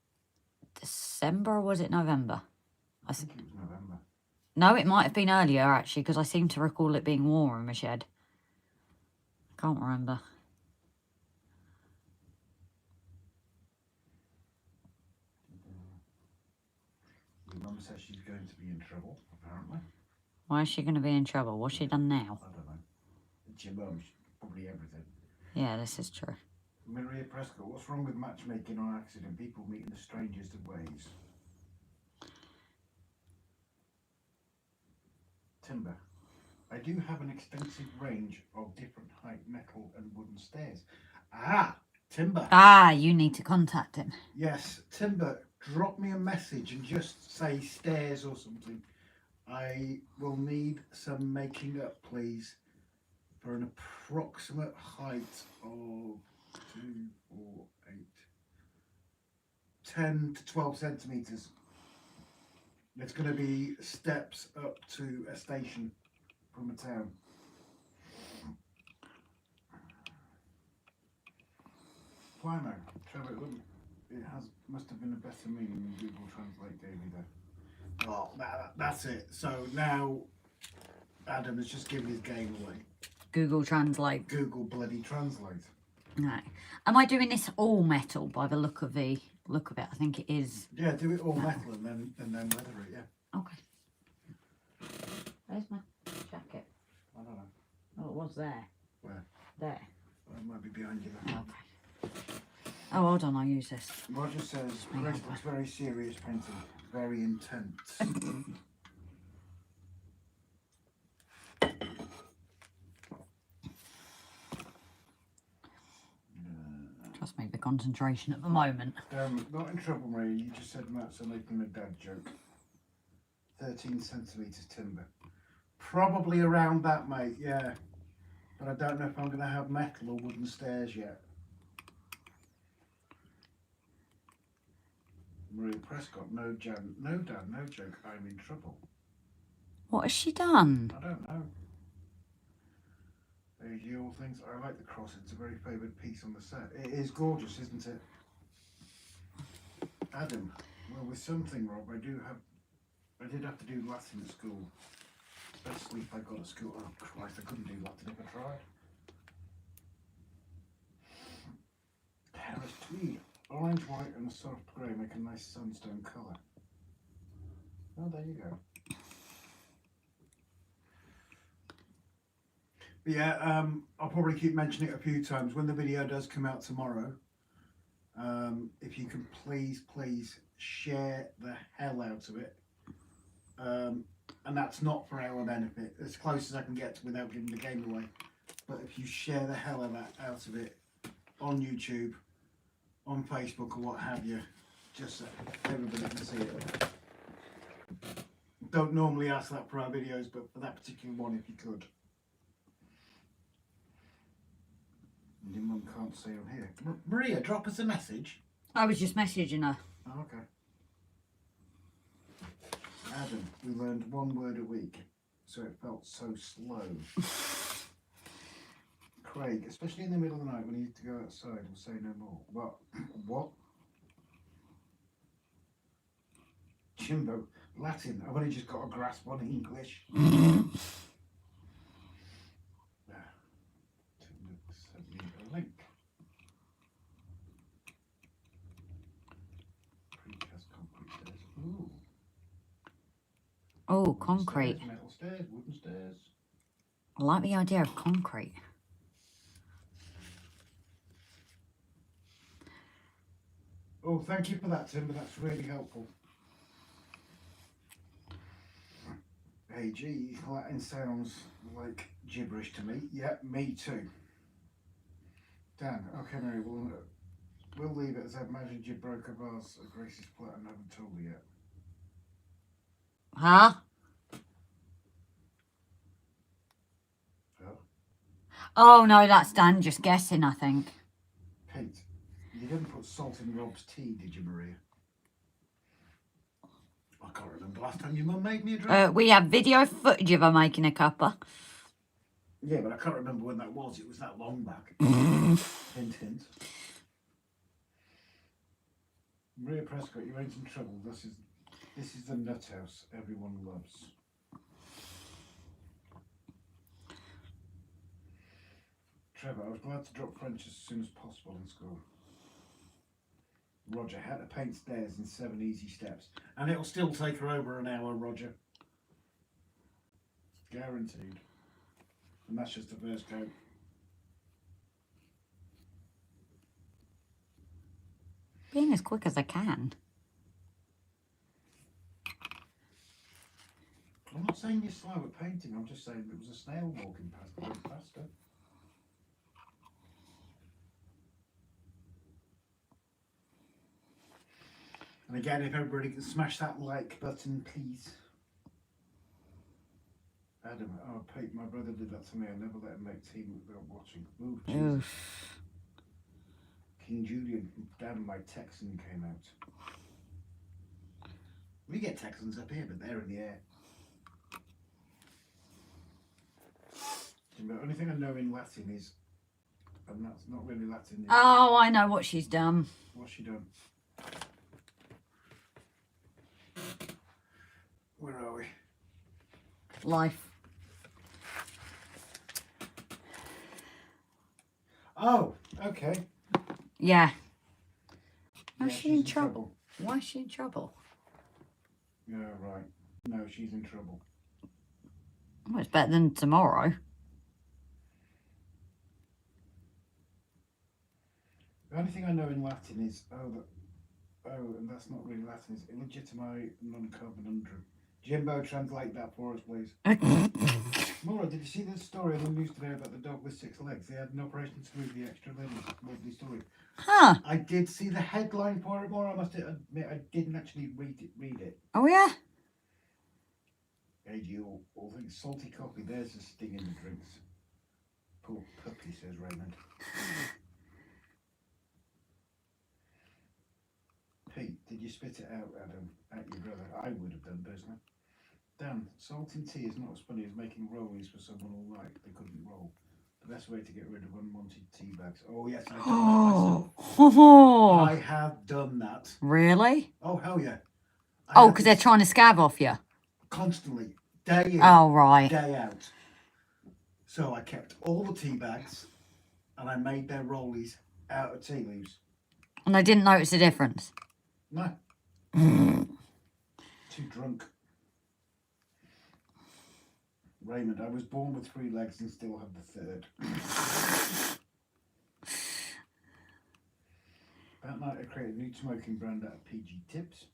December or was it November? I think it was November. No, it might have been earlier actually, because I seem to recall it being warm in my shed. Can't remember. Your mum says she's going to be in trouble, apparently. Why is she going to be in trouble? What's she done now? I don't know. It's your mum, probably everything. Yeah, this is true. Maria Prescott, what's wrong with matchmaking on accident? People meeting the strangest of ways. Timber. I do have an extensive range of different height metal and wooden stairs. Ah, Timber. Ah, you need to contact him. Yes, Timber, drop me a message and just say stairs or something. I will need some making up, please, for an approximate height of 2, 4, 8, 10 to 12 centimetres. It's going to be steps up to a station from a town. Plano, Trevor, must have been a better meaning than Google Translate gave me there. Oh, that's it. So now Adam has just given his game away. Google Translate. Google bloody Translate. Right. Am I doing this all metal by the look of it? I think it is. Yeah, do it all metal and then leather it. Yeah. Okay. Where's my jacket? I don't know. Oh, it was there. Where? There. It might be behind you there. Okay. Oh, hold on. I'll use this. Roger says Grace looks very serious painting, very intense. Trust me, the concentration at the moment. Not in trouble, Maria. You just said Matt's making a dad joke. 13 centimetres timber. Probably around that, mate, yeah. But I don't know if I'm going to have metal or wooden stairs yet. Maria Prescott, no Jan, no Dan, no joke, I'm in trouble. What has she done? I don't know. There's your things. I like the cross, it's a very favoured piece on the set. It is gorgeous, isn't it? Adam, well, with something, Rob, I did have to do Latin at school. Best sleep I got at school. Oh Christ, I couldn't do Latin if I tried. Harris tweed. Orange, white and a soft grey make a nice sunstone colour. Oh, there you go. But yeah, I'll probably keep mentioning it a few times. When the video does come out tomorrow, if you can please share the hell out of it. And that's not for our benefit, as close as I can get to without giving the game away. But if you share the hell of that out of it on YouTube, on Facebook or what have you, just so everybody can see it. Don't normally ask that for our videos, but for that particular one, if you could. And your mum can't see on here. Maria, drop us a message. I was just messaging her. Oh, okay. Adam, we learned one word a week, so it felt so slow. Craig, especially in the middle of the night when you need to go outside, will say no more. What? Jimbo, Latin. I've only just got a grasp on English. Send me a link. Precast concrete stairs. Ooh. Oh, Wooden concrete. Stairs, metal stairs, wooden stairs. I like the idea of concrete. Oh, thank you for that, Timber. That's really helpful. Hey, gee, Latin sounds like gibberish to me. Yeah, me too. Dan, okay, Mary, we'll leave it as I imagined you broke a vase of Grace's plot and haven't told her yet. Huh? Oh. Oh, no, that's Dan just guessing, I think. Pete, you didn't put salt in Rob's tea, did you, Maria? I can't remember last time your mum made me a drink. We have video footage of her making a cuppa. Yeah, but I can't remember when that was. It was that long back. Hint, hint. Maria Prescott, you ain't in trouble. This is the nut house everyone loves. Trevor, I was glad to drop French as soon as possible in school. Roger, had to paint stairs in 7 easy steps. And it'll still take her over an hour, Roger. Guaranteed. And that's just the first go. Being as quick as I can. I'm not saying you're slow at painting, I'm just saying there was a snail walking past a bit faster. And again, if everybody can smash that like button, please. Adam, oh Pete, my brother did that to me. I never let him make tea without watching. Ooh, Jesus. King Julian, damn, my Texan came out. We get Texans up here, but they're in the air. The only thing I know in Latin is, and that's not really Latin. Oh, I know what she's done. What's she done? Where are we? Life. Oh, okay. Yeah. Yeah, Is she in trouble? Why is she in trouble? Yeah, right. No, she's in trouble. Well, it's better than tomorrow. The only thing I know in Latin is, and that's not really Latin, is illegitimi non carbonundrum. Jimbo, translate that for us, please. Maura, did you see the story on the news today about the dog with 6 legs? They had an operation to remove the extra leg. Lovely story. Huh. I did see the headline for it, Maura. I must admit, I didn't actually read it. Oh, yeah? AG, all things salty coffee. There's a sting in the drinks. Poor puppy, says Raymond. Pete, did you spit it out, Adam, at your brother? I would have done, personally. Dan, salt in tea is not as funny as making rollies for someone all night they couldn't roll. The best way to get rid of unwanted tea bags. Oh, yes, I've done that myself. I have done that. Really? Oh, hell yeah. Oh, because they're trying to scab off you? Constantly. Day in, oh, right. day out. So I kept all the tea bags and I made their rollies out of tea leaves. And they didn't notice the difference? No. Too drunk. Raymond, I was born with 3 legs and still have the 3rd. That night I created a new smoking brand out of PG Tips.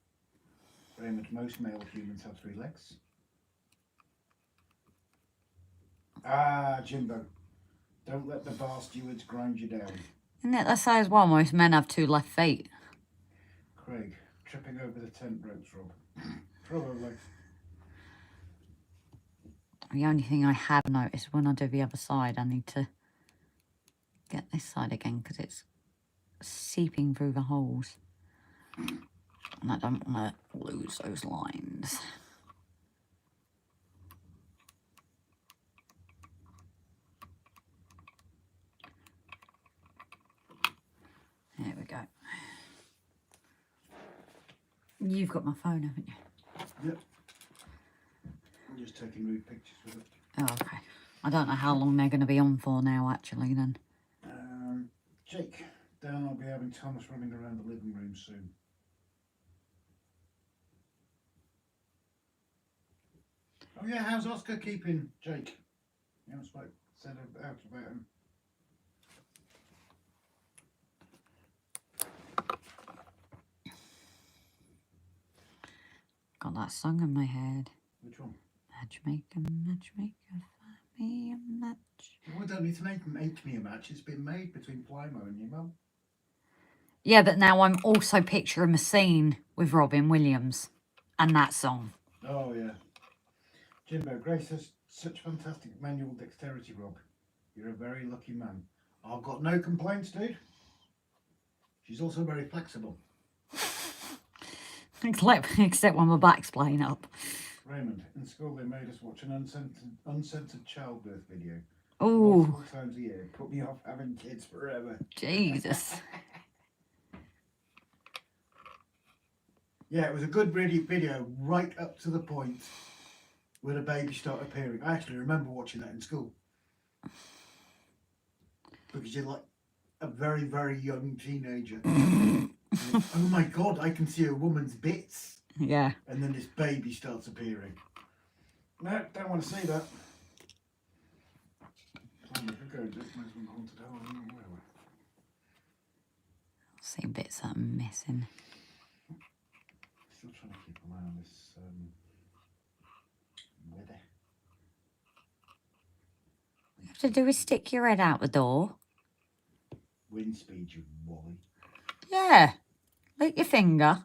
Raymond, most male humans have 3 legs. Ah, Jimbo. Don't let the bar stewards grind you down. Isn't it? They say as well, most men have 2 left feet. Craig, tripping over the tent ropes, Rob. Probably. The only thing I have noticed when I do the other side, I need to get this side again because it's seeping through the holes. And I don't want to lose those lines. There we go. You've got my phone, haven't you? Yep. I'm just taking rude pictures with it. Oh, okay. I don't know how long they're going to be on for now, actually, then. Jake, Dan, I'll be having Thomas running around the living room soon. Oh yeah, how's Oscar keeping, Jake? You haven't said out about him. Got that song in my head. Which one? Matchmaker, matchmaker, find me a match. Well, we don't need to make me a match. It's been made between Plymo and your mum. Yeah, but now I'm also picturing a scene with Robin Williams and that song. Oh yeah. Jimbo, Grace has such fantastic manual dexterity, Rob. You're a very lucky man. I've got no complaints, dude. She's also very flexible. Except when my back's playing up. Raymond, in school they made us watch an uncensored childbirth video. Oh, multiple times a year. Put me off having kids forever. Jesus. Yeah, it was a good video right up to the point where the baby started appearing. I actually remember watching that in school. Because you're like a very, very young teenager. Oh my God, I can see a woman's bits. Yeah. And then this baby starts appearing. No, don't want to see that. See bits that I'm missing. Still trying to keep an eye on this weather. What you have to do is stick your head out the door. Wind speed, you wally. Yeah. Lick your finger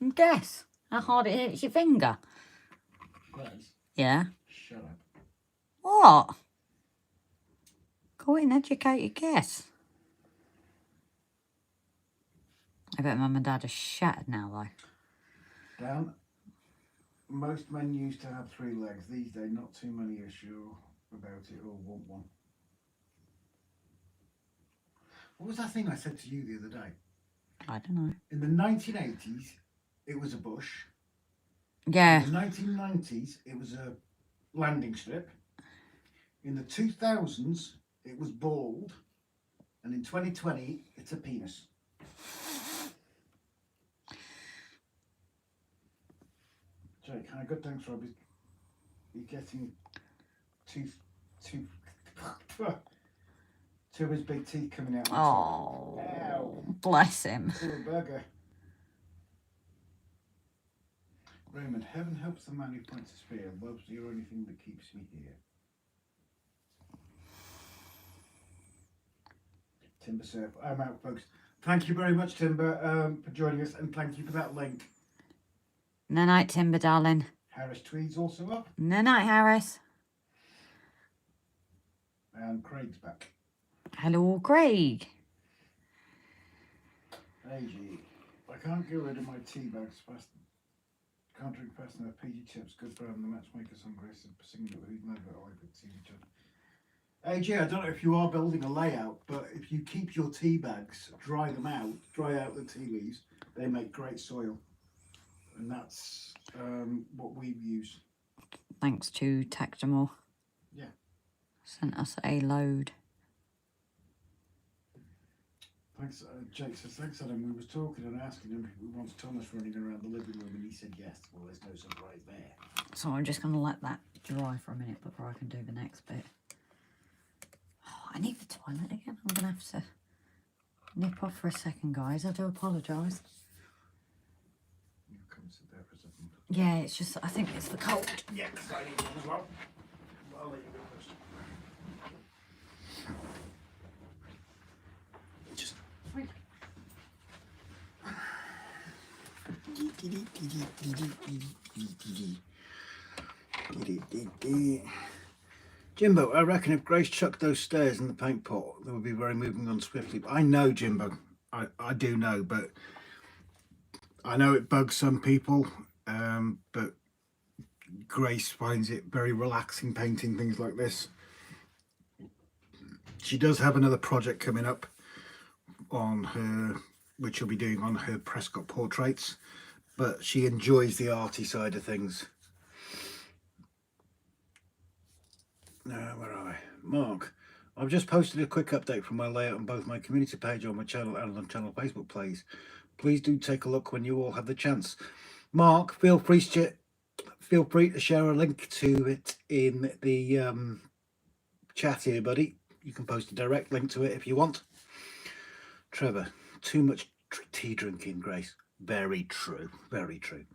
and guess how hard it hits your finger. Grace, Yeah. shut up. What? Go in, educated guess. I bet Mum and Dad are shattered now, though. Dan, most men used to have 3 legs. These days, not too many are sure about it or want one. What was that thing I said to you the other day? I don't know. In the 1980s, it was a bush. Yeah. In the 1990s, it was a landing strip. In the 2000s, it was bald. And in 2020, it's a penis. Jake, hi, good, thanks, Rob. You're getting two of his big teeth coming out. Oh, Ow. bless him. Poor bugger. Raymond, heaven helps the man who points a spear. Love's the only thing that keeps me here. Timber Surf, I'm out, folks. Thank you very much, Timber, for joining us, and thank you for that link. No night, Timber, darling. Harris Tweed's also up, No night, Harris. and Craig's back. Hello, Craig. AG, I can't get rid of my tea bags fast. Can't drink fast enough. PG Tips, good for having the matchmaker song Grace and singing it who's never I could see each other. AJ, I don't know if you are building a layout, but if you keep your tea bags, dry out the tea leaves, they make great soil. And that's what we use. Thanks to Tactimore. Yeah. Sent us a load. Thanks, Jake says, thanks, Adam. We was talking and asking him if he wants Thomas running around the living room, and he said yes. Well, there's no surprise there. So I'm just going to let that dry for a minute before I can do the next bit. Oh, I need the toilet again. I'm going to have to nip off for a second, guys. I do apologise. You come sit there for a second. Yeah, it's just, I think it's the cold. Yeah, because I need one as well. I'll let you go first. Just... Jimbo, I reckon if Grace chucked those stairs in the paint pot, they would be very moving on swiftly. I know, Jimbo. I do know, but I know it bugs some people, but Grace finds it very relaxing painting things like this. She does have another project coming up on her, which she'll be doing on her Prescott portraits, but she enjoys the arty side of things. Where are I? Mark, I've just posted a quick update from my layout on both my community page on my channel and on channel Facebook please do take a look when you all have the chance. Mark, feel free to share a link to it in the chat here, buddy. You can post a direct link to it if you want. Trevor, too much tea drinking, Grace. Very true, very true.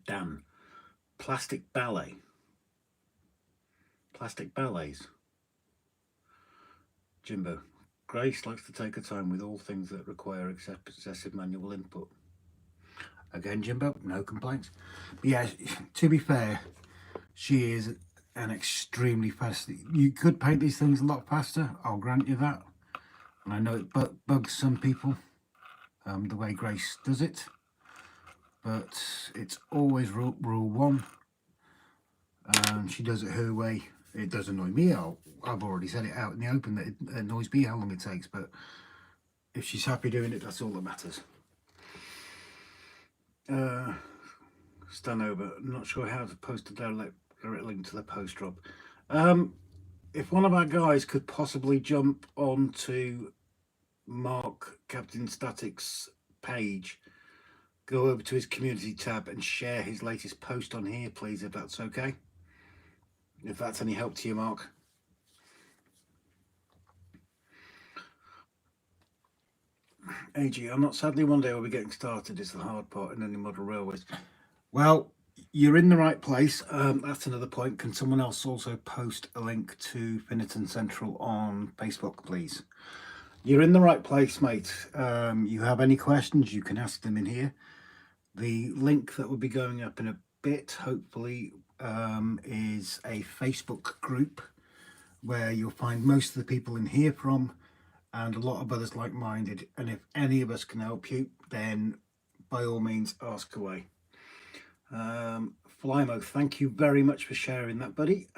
Dan, plastic ballets. Jimbo, Grace likes to take her time with all things that require excessive manual input. Again, Jimbo, no complaints. But yeah, to be fair, she is an extremely fast. You could paint these things a lot faster, I'll grant you that. And I know it bugs some people, the way Grace does it. But it's always rule one. She does it her way. It does annoy me. I've already said it out in the open that it annoys me how long it takes. But if she's happy doing it, that's all that matters. Stanover, not sure how to post a direct link to the post drop. If one of our guys could possibly jump onto Mark Captain Static's page, go over to his community tab and share his latest post on here, please, if that's okay. If that's any help to you, Mark. AG, I'm not sadly one day we'll be getting started is the hard part in any model railways. Well, you're in the right place. That's another point. Can someone else also post a link to Finnerton Central on Facebook, please? You're in the right place, mate. You have any questions, you can ask them in here. The link that will be going up in a bit, hopefully, is a Facebook group where you'll find most of the people in here from, and a lot of others like-minded. And if any of us can help you, then by all means ask away. Flymo, thank you very much for sharing that, buddy.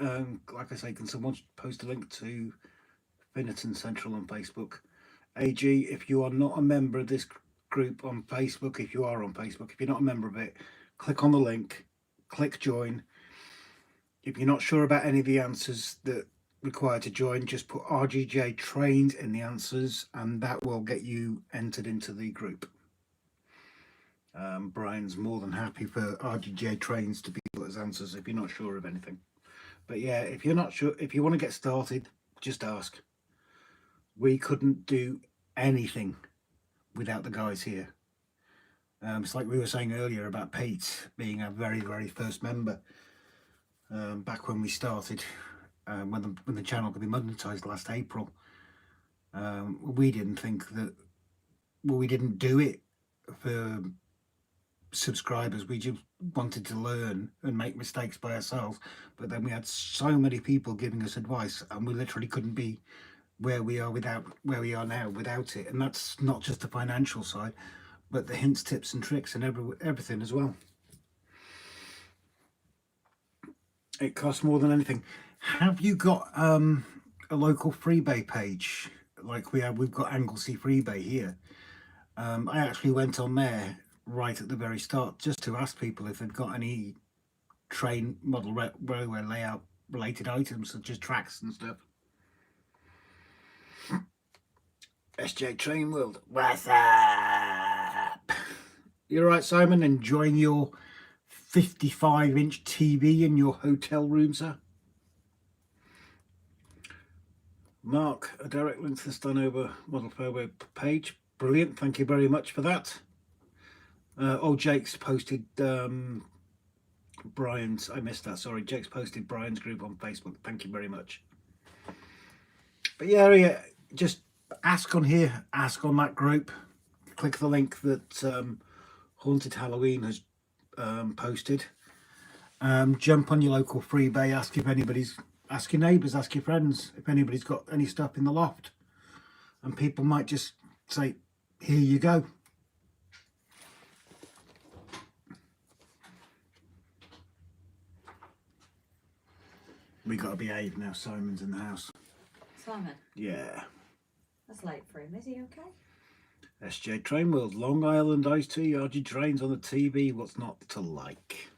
Like I say, can someone post a link to Finnerton Central on Facebook? AG, if you are not a member of this group on Facebook, if you are on Facebook, if you're not a member of it, click on the link, click join. If you're not sure about any of the answers that required to join, just put RGJ trains in the answers and that will get you entered into the group. Brian's more than happy for RGJ trains to be put as answers if you're not sure of anything. But yeah, if you're not sure, if you want to get started, just ask. We couldn't do anything without the guys here. It's like we were saying earlier about Pete being our very, very first member. Back when we started, when the channel could be monetized last April, we didn't think that, well, we didn't do it for subscribers. We just wanted to learn and make mistakes by ourselves. But then we had so many people giving us advice, and we literally couldn't be where we are now without it. And that's not just the financial side, but the hints, tips and tricks and everything as well. It costs more than anything. Have you got a local freebay page like we have? We've got Anglesey Freebay here. I actually went on there right at the very start just to ask people if they've got any train model railway layout related items such as tracks and stuff. SSJ Trainworld, what's up? You're right, Simon, enjoying your 55-inch TV in your hotel room, sir? Mark, a direct link to the Stanover Model Fairway page. Brilliant, thank you very much for that. Jake's posted Brian's, I missed that, sorry. Jake's posted Brian's group on Facebook. Thank you very much. But yeah, just ask on here, ask on that group. Click the link that Haunted Halloween has posted. Jump on your local freebay, ask your neighbours, ask your friends if anybody's got any stuff in the loft. And people might just say, here you go. We got to behave now. Simon's in the house. Simon? Yeah. That's late for him. Is he okay? SSJ Trainworld, Long Island Iced Tea, RG trains on the TB, what's not to like?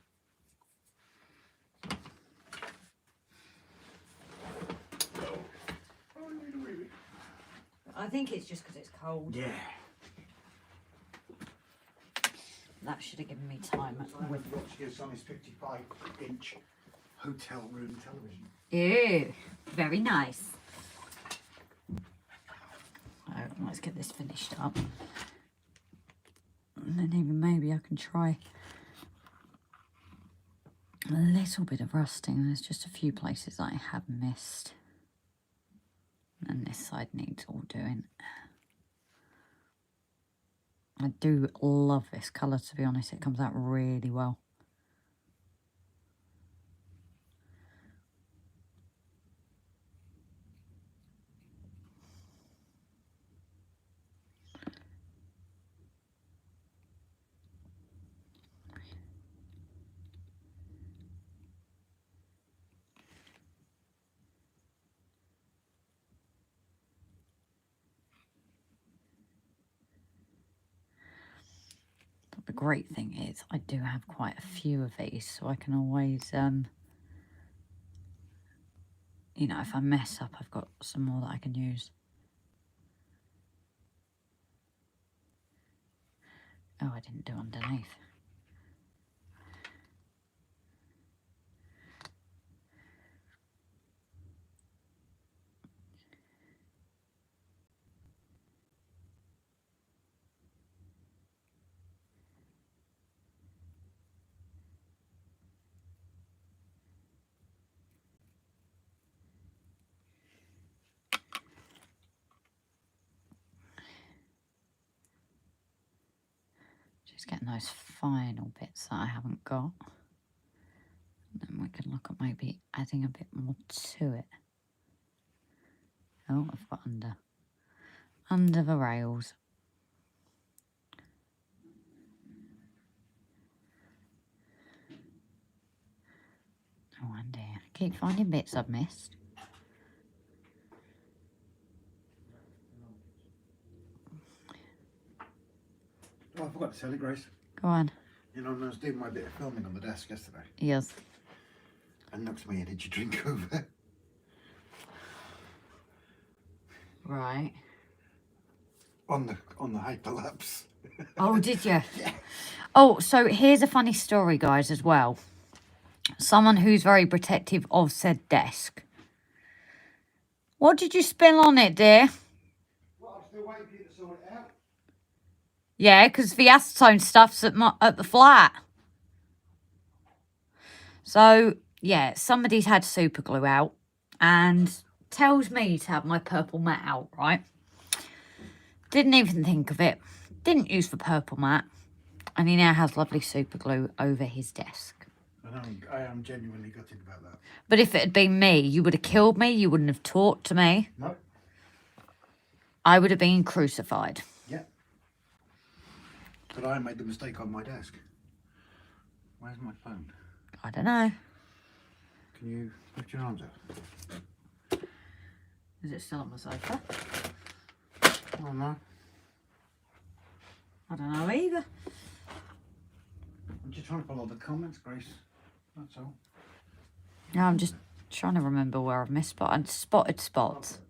I think it's just because it's cold. Yeah. That should have given me time. With watching us on his 55-inch hotel room television. Ew, very nice. So, let's get this finished up. And then even maybe I can try a little bit of rusting. There's just a few places that I have missed. And this side needs all doing. I do love this colour, to be honest. It comes out really well. The great thing is I do have quite a few of these, so I can always, you know, if I mess up, I've got some more that I can use. Oh, I didn't do underneath. Just getting those final bits that I haven't got. And then we can look at maybe adding a bit more to it. Oh, I've got under the rails. Oh, and dear. I keep finding bits I've missed. Oh, I forgot to tell you, Grace. Go on. You know, I was doing my bit of filming on the desk yesterday. Yes. And looked at me and did you drink over? Right. On the hyperlapse. Oh, did you? Yeah. Oh, so here's a funny story, guys, as well. Someone who's very protective of said desk. What did you spill on it, dear? Well, I'm still waiting for you to sort it out. Yeah, because the acetone stuff's at the flat. So, yeah, somebody's had super glue out and tells me to have my purple mat out, right? Didn't even think of it. Didn't use the purple mat. And he now has lovely super glue over his desk. And I am genuinely gutted about that. But if it had been me, you would have killed me. You wouldn't have talked to me. No. I would have been crucified. Yeah. But I made the mistake on my desk. Where's my phone? I don't know. Can you lift your arms up? Is it still on the sofa? Oh no. I don't know either. I'm just trying to follow the comments, Grace. That's all. No, I'm just trying to remember where I've missed spot. I've spotted spots.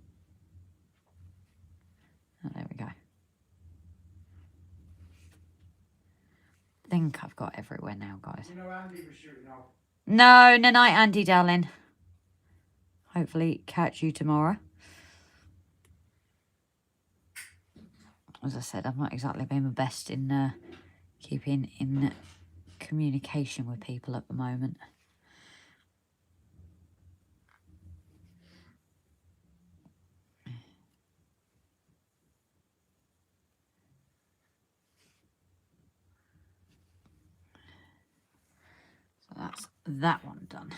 Oh, there we go. I think I've got everywhere now, guys. You know Andy was shooting off. No, no night, Andy, darling. Hopefully catch you tomorrow. As I said, I've not exactly been the best in keeping in communication with people at the moment. So that's that one done.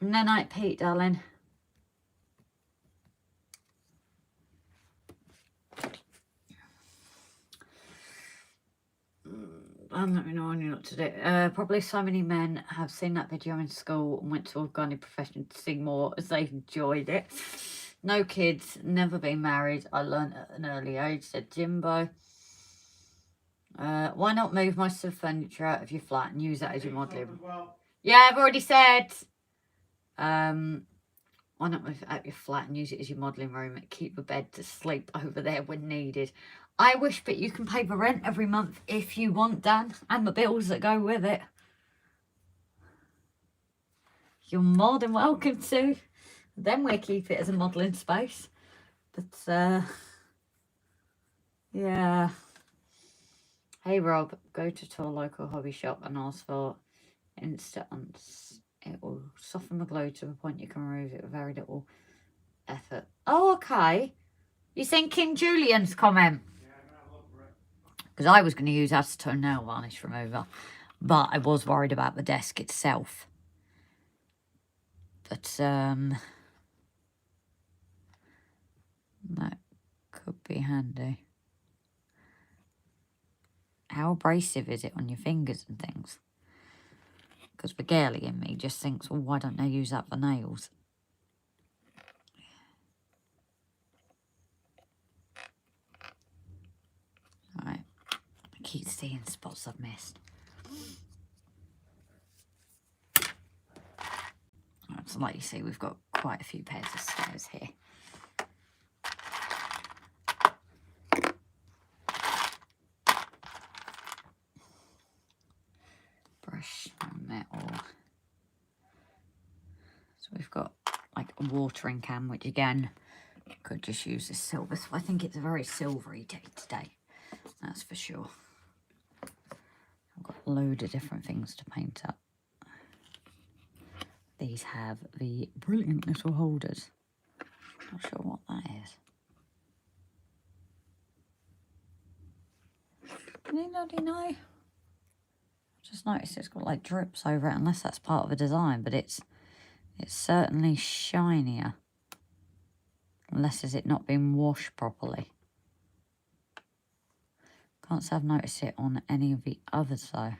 No night, Pete, darling. Let me know when you're not to do. Probably so many men have seen that video in school and went to a gynae profession to see more as they enjoyed it. No kids, never been married. I learnt at an early age, said Jimbo. Why not move most of the furniture out of your flat and use that as your modelling? Yeah, I've already said. Why not move it out your flat and use it as your modelling room and keep a bed to sleep over there when needed? I wish, but you can pay the rent every month if you want, Dan, and the bills that go with it. You're more than welcome to. Then we'll keep it as a modelling space. But, yeah. Hey, Rob, go to a local hobby shop and ask for Installants. It will soften the glow to the point you can remove it with very little effort. Oh, okay. You seen King Julian's comment? Because I was going to use acetone nail varnish remover, but I was worried about the desk itself. But that could be handy. How abrasive is it on your fingers and things? Because the girly in me just thinks, well, why don't they use that for nails? Alright. I keep seeing spots I've missed. Right, so like you see, we've got quite a few pairs of stairs here. Brush metal. So we've got like a watering can, which again could just use this silver. So I think it's a very silvery day today, that's for sure. I've got a load of different things to paint up. These have the brilliant little holders. Not sure what that is. Anybody know? Just noticed it's got like drips over it, unless that's part of the design, but it's certainly shinier. Unless has it not been washed properly. Can't say I've noticed it on any of the others though.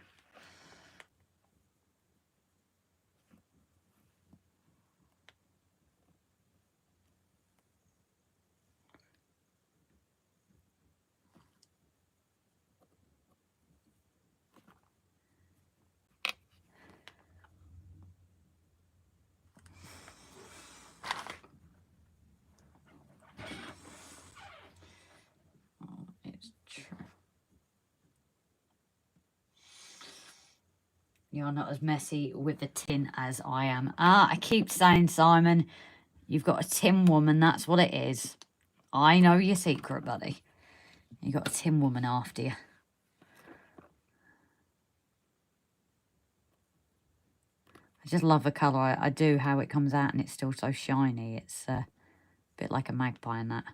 You're not as messy with the tin as I am. Ah, I keep saying, Simon, you've got a tin woman. That's what it is. I know your secret, buddy. You got a tin woman after you. I just love the colour. I do how it comes out and it's still so shiny. It's a bit like a magpie and that.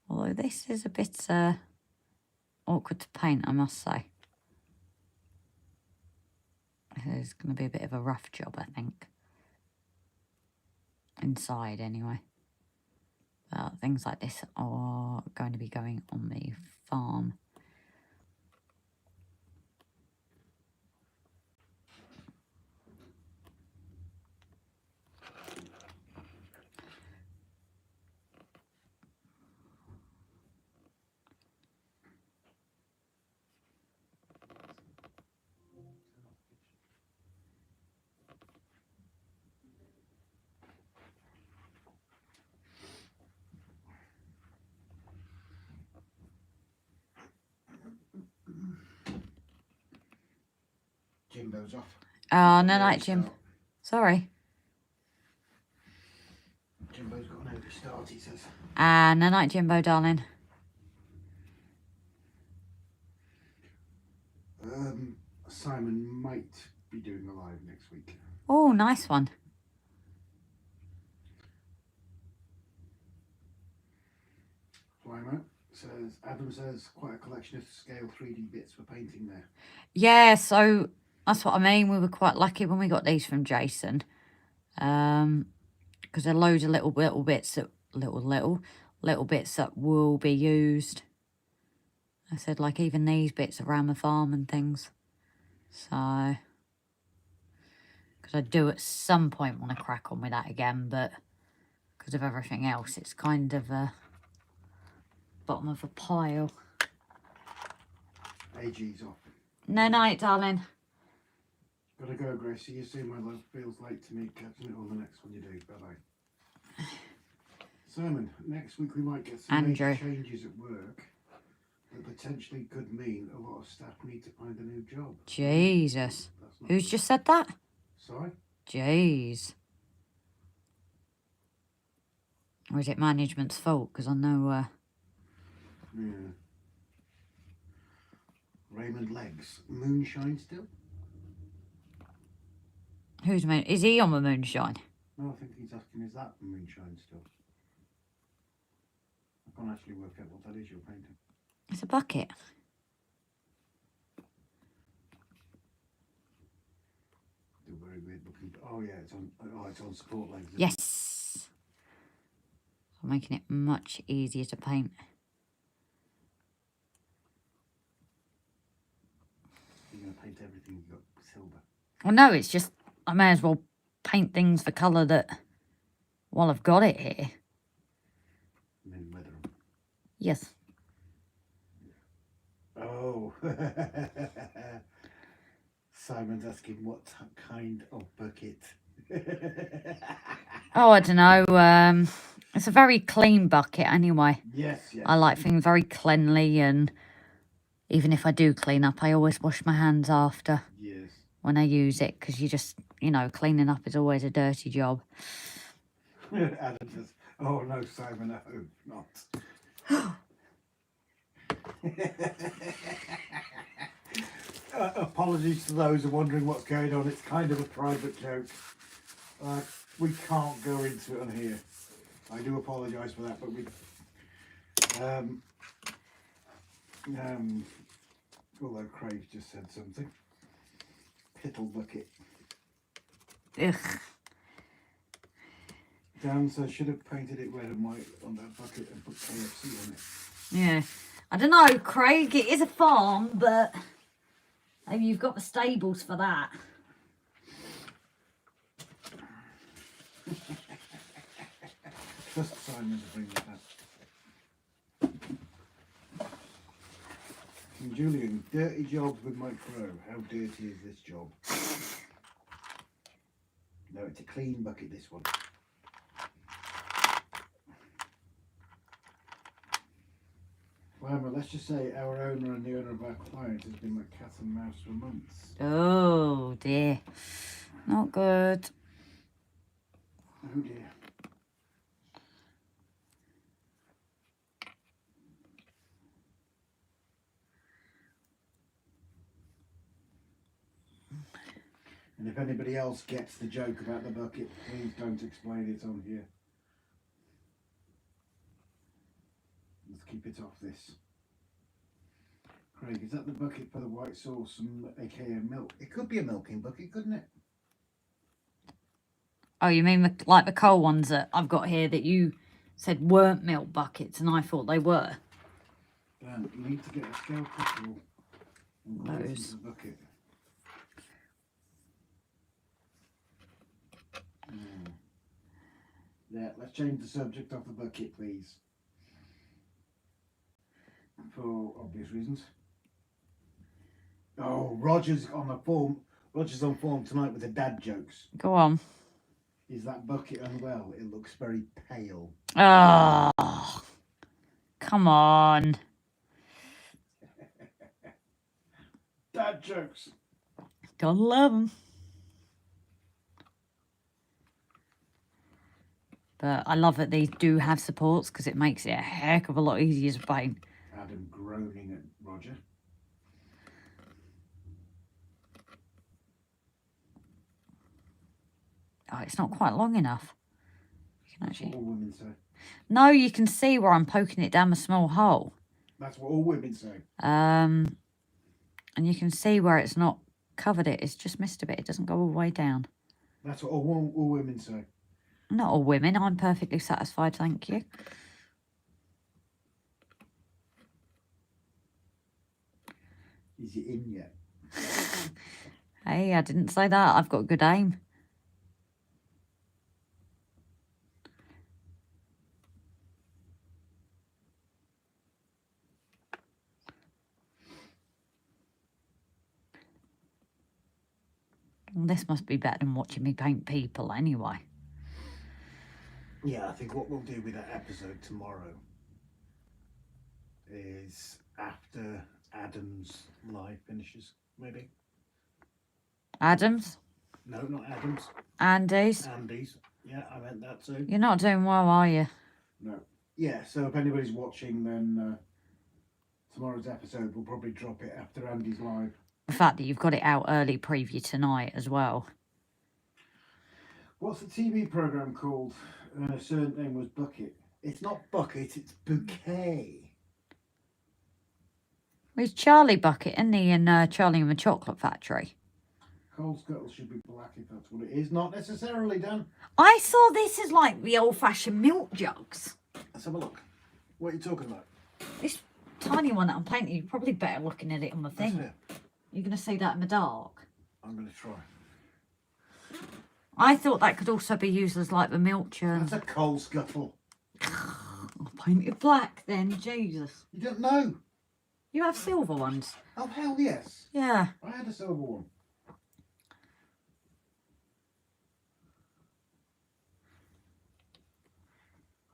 Although this is a bit awkward to paint, I must say. It's going to be a bit of a rough job, I think. Inside, anyway. But things like this are going to be going on the farm. Jimbo's off. Oh, no night, Jim. Sorry. Jimbo's got an early start, he says. No night, Jimbo, darling. Simon might be doing a live next week. Oh, nice one. Flymo says, Adam says, quite a collection of scale 3D bits for painting there. Yeah, so that's what I mean. We were quite lucky when we got these from Jason. Because there are loads of little bits that little bits that will be used. I said, like, even these bits around the farm and things. So, because I do at some point want to crack on with that again, but because of everything else. It's kind of a bottom of a pile. AG's off. No night, darling. Gotta go, Grace. See you soon. My love feels late to me. Catching it on the next one you do. Bye bye. Simon, next week we might get some major changes at work that potentially could mean a lot of staff need to find a new job. Jesus. Who's just said that? Sorry? Jeez. Or is it management's fault? Because I know... Yeah. Raymond Leggs. Moonshine still? Who's moon? Is he on the moonshine? No, I think he's asking, is that moonshine still? I can't actually work out what that is you're painting. It's a bucket. Still very weird looking. Oh yeah, it's on support legs. isn't it? Yes. So making it much easier to paint. You're going to paint everything you've got silver. Well, no, it's just I may as well paint things the colour that, while I've got it here. And then weather them. Yes. Oh. Simon's asking what kind of bucket. Oh, I don't know. It's a very clean bucket anyway. Yes, yes. I like things very cleanly, and even if I do clean up, I always wash my hands after Yes. when I use it, because you just, you know, cleaning up is always a dirty job. Adam says, oh no, Simon, I hope not. Apologies to those who are wondering what's going on. It's kind of a private joke. We can't go into it on here. I do apologise for that, but we although Craig just said something. Pittle bucket. Ugh. Dan says should have painted it red and white on that bucket and put KFC on it. Yeah. I don't know, Craig. It is a farm, but maybe you've got the stables for that. Trust Simon to bring that up. And Julian, dirty jobs with Mike Crow. How dirty is this job? No, it's a clean bucket, this one. Well, let's just say our owner and the owner of our client has been like cat and mouse for months. Oh, dear. Not good. Oh dear. And if anybody else gets the joke about the bucket, please don't explain it on here. Let's keep it off this. Craig, is that the bucket for the white sauce and aka milk? It could be a milking bucket, couldn't it? Oh, you mean like the coal ones that I've got here that you said weren't milk buckets and I thought they were? Dan, you need to get a scale petrol and put it into the bucket. Yeah, let's change the subject of the bucket, please. For obvious reasons. Oh, Roger's on form tonight with the dad jokes. Go on. Is that bucket unwell? It looks very pale. Oh, come on. Dad jokes. Gotta love them. But I love that these do have supports because it makes it a heck of a lot easier to paint. Adam groaning at Roger. Oh, it's not quite long enough. You can That's what actually... all women say. No, you can see where I'm poking it down a small hole. That's what all women say. And you can see where it's not covered it. It's just missed a bit. It doesn't go all the way down. That's what all women say. Not all women. I'm perfectly satisfied, thank you. Is it in yet? Hey, I didn't say that. I've got good aim. Well, this must be better than watching me paint people anyway. Yeah, I think what we'll do with that episode tomorrow is after Adam's live finishes, maybe. Adams? No, not Adam's. Andy's? Andy's. Yeah, I meant that too. You're not doing well, are you? No. Yeah, so if anybody's watching, then tomorrow's episode will probably drop it after Andy's live. The fact that you've got it out early preview tonight as well. What's the TV programme called? Her surname was Bucket. It's not Bucket, it's Bouquet. It's Charlie Bucket, isn't he, in Charlie and the Chocolate Factory? Coal Scuttle should be black if that's what it is. Not necessarily, Dan. I saw this as like the old-fashioned milk jugs. Let's have a look. What are you talking about? This tiny one that I'm painting, you're probably better looking at it on the That's thing. it. You're going to see that in the dark. I'm going to try. I thought that could also be used as like the milk churn. That's a Coal Scuttle. I'll paint it black then, Jesus. You don't know? You have silver ones? Oh, hell yes. Yeah. I had a silver one.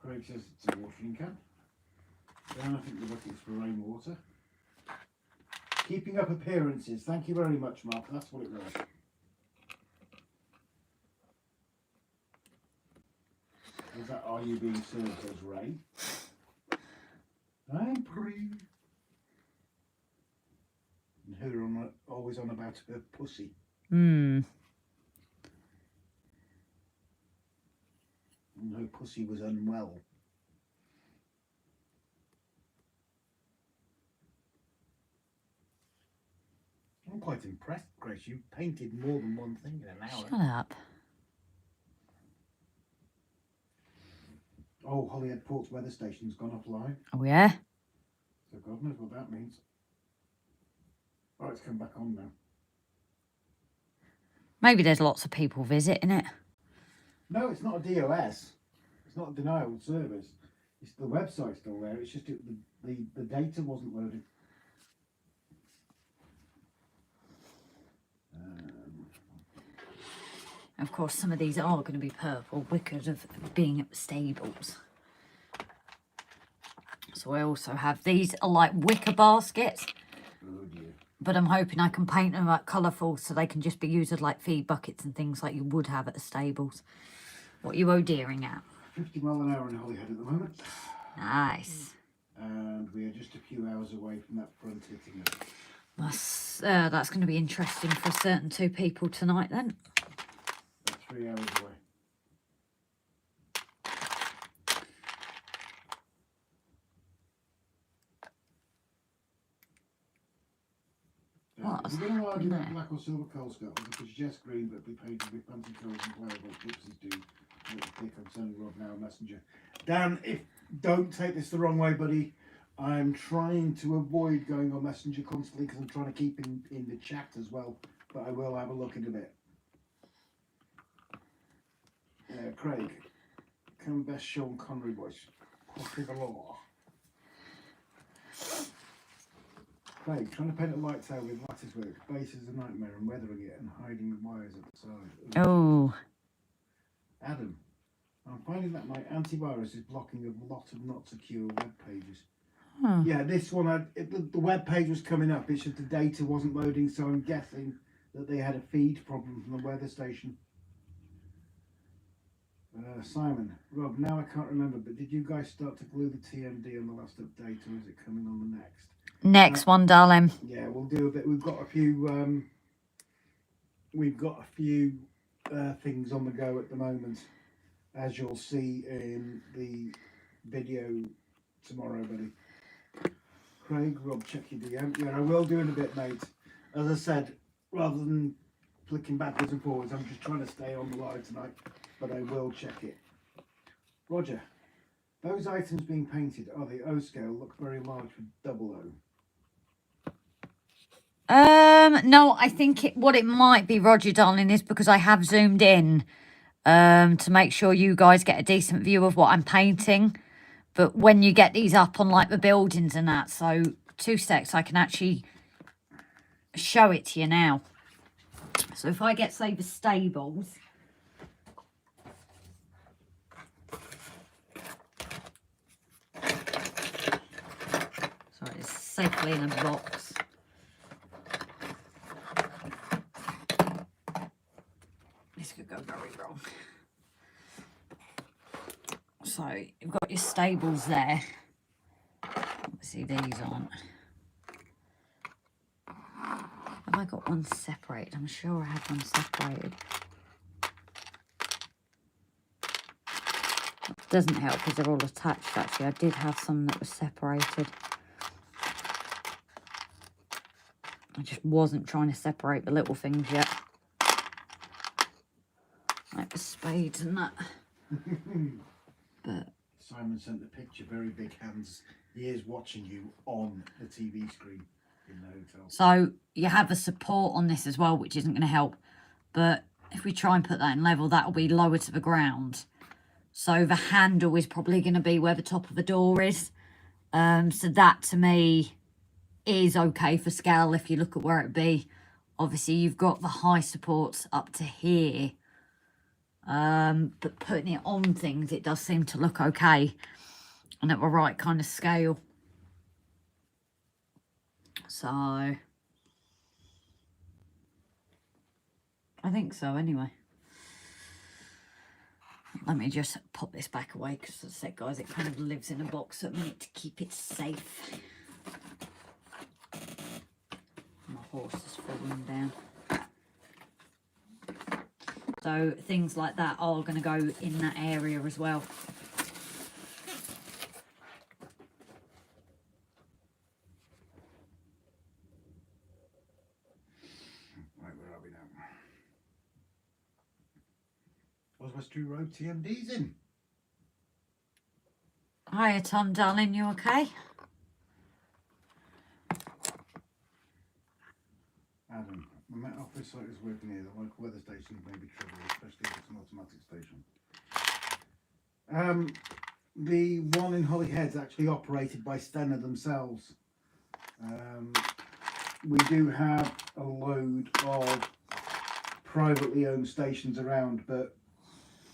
Craig says it's a watering can. Then I think the bucket's for rainwater. Keeping up appearances. Thank you very much, Mark. That's what it was. Is that are you being served as Ray? I'm free. And her always on about her pussy. Hmm. And her pussy was unwell. I'm quite impressed, Grace. You painted more than one thing in an hour. Shut up. Oh, Holyhead Port's weather station's gone offline. Oh, yeah? So God knows what that means. Oh, it's come back on now. Maybe there's lots of people visiting it. No, it's not a DOS. It's not a denial of service. It's the website's still there. It's just the data wasn't loaded. Of course, some of these are going to be purple because of being at the stables. So I also have, these are like wicker baskets. Oh dear. But I'm hoping I can paint them like colourful so they can just be used as like feed buckets and things like you would have at the stables. What are you oh-dearing at? 50 mile an hour in Holyhead at the moment. Nice. And we are just a few hours away from that front hitting us. That's going to be interesting for certain two people tonight then. About 3 hours away. What? We're going to argue No. that black or silver coal scuttle because just green but be painted with fancy colours and playable Gibsons do. Make the pick on Son Rob now Messenger. Dan, don't take this the wrong way, buddy. I'm trying to avoid going on Messenger constantly because I'm trying to keep in the chat as well. But I will have a look in a bit. Craig, can best Sean Connery voice? Coffee the law. Craig, trying to paint a light tail with lattice work. Base is a nightmare and weathering it and hiding the wires at the side. Oh. Adam, I'm finding that my antivirus is blocking a lot of not secure web pages. Hmm. Yeah, this one, the web page was coming up, it's just the data wasn't loading, so I'm guessing that they had a feed problem from the weather station. Simon, Rob, now I can't remember, but did you guys start to glue the TMD on the last update, or is it coming on the next? Next one, darling. Yeah, we'll do a bit. We've got a few things on the go at the moment, as you'll see in the video tomorrow, buddy. Craig, Rob, check your DM. Yeah, I will do in a bit, mate. As I said, rather than flicking backwards and forwards, I'm just trying to stay on the live tonight, but I will check it. Roger, those items being painted, are they O scale? Look very large for double O. No, I think what it might be, Roger, darling, is because I have zoomed in to make sure you guys get a decent view of what I'm painting. But when you get these up on like the buildings and that, so 2 secs, I can actually show it to you now. So if I get, say, the stables, so it's safely in a box. This could go very wrong. So you've got your stables there. Obviously these aren't. Have I got one separated? I'm sure I had one separated. It doesn't help because they're all attached actually. I did have some that was separated. I just wasn't trying to separate the little things yet. Like the spades and that. But Simon sent the picture, very big hands. He is watching you on the TV screen in the hotel. so you have the support on this as well, which isn't going to help. But if we try and put that in level, that will be lower to the ground. So the handle is probably going to be where the top of the door is. So that to me is okay for scale if you look at where it be. Obviously you've got the high supports up to here. But putting it on things, it does seem to look okay and at the right kind of scale. So I think so anyway. Let me just pop this back away because as I said guys, it kind of lives in a box at the minute to keep it safe. My horse is falling down. So things like that are going to go in that area as well. Right, where are we now? Was West Drew Road TMD's in? Hiya Tom, darling, you okay? Adam, the Met Office site is working here. The local weather stations may be trouble, especially if it's an automatic station. The one in Holyhead's actually operated by Stena themselves. We do have a load of privately owned stations around, but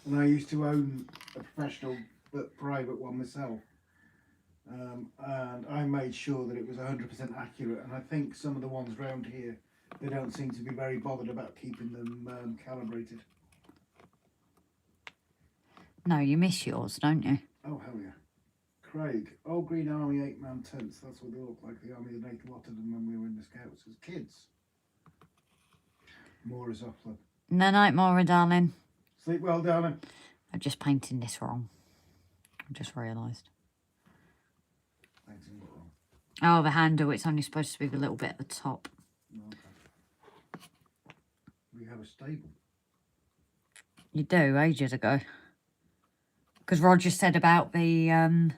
and I used to own a professional but private one myself. And I made sure that it was 100% accurate, and I think some of the ones around here, they don't seem to be very bothered about keeping them calibrated. No, you miss yours, don't you? Oh, hell yeah. Craig, old Green Army 8-man tents, that's what they look like, the army that made a lot of them when we were in the Scouts as kids. Maura's offline. No night, Maura, darling. Sleep well, darling. I'm just painting this wrong. I just realised. Thanks, what wrong? Oh, the handle, it's only supposed to be the little bit at the top. Okay. We have a stable. You do, ages ago. Because Roger said about the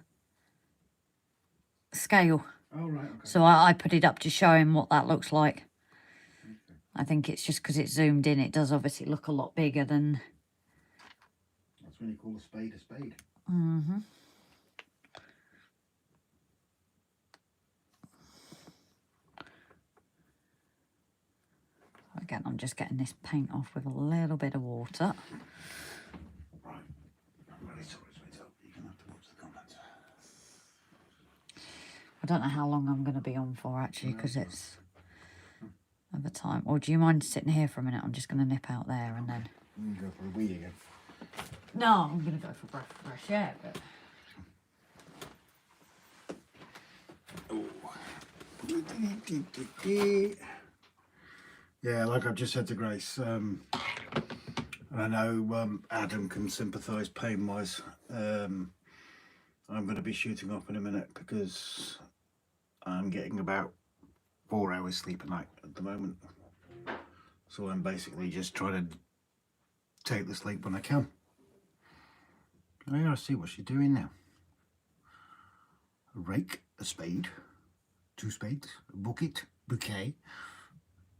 scale. Oh, right, okay. So I put it up to show him what that looks like. Okay. I think it's just because it's zoomed in, it does obviously look a lot bigger than... That's when you call a spade a spade. Mm-hmm. Again, I'm just getting this paint off with a little bit of water. Right. I'm really sorry to interrupt. You're going to have to watch the comments. I don't know how long I'm going to be on for actually, because it's at the time. Or do you mind sitting here for a minute? I'm just going to nip out there and then... You can go for a wee again. No, I'm going to go for fresh air, but... Yeah, like I've just said to Grace, I know Adam can sympathise pain-wise. I'm going to be shooting up in a minute because I'm getting about 4 hours sleep a night at the moment. So I'm basically just trying to take the sleep when I can. I gotta see what she's doing now. A rake, a spade, 2 spades, a bucket, bouquet.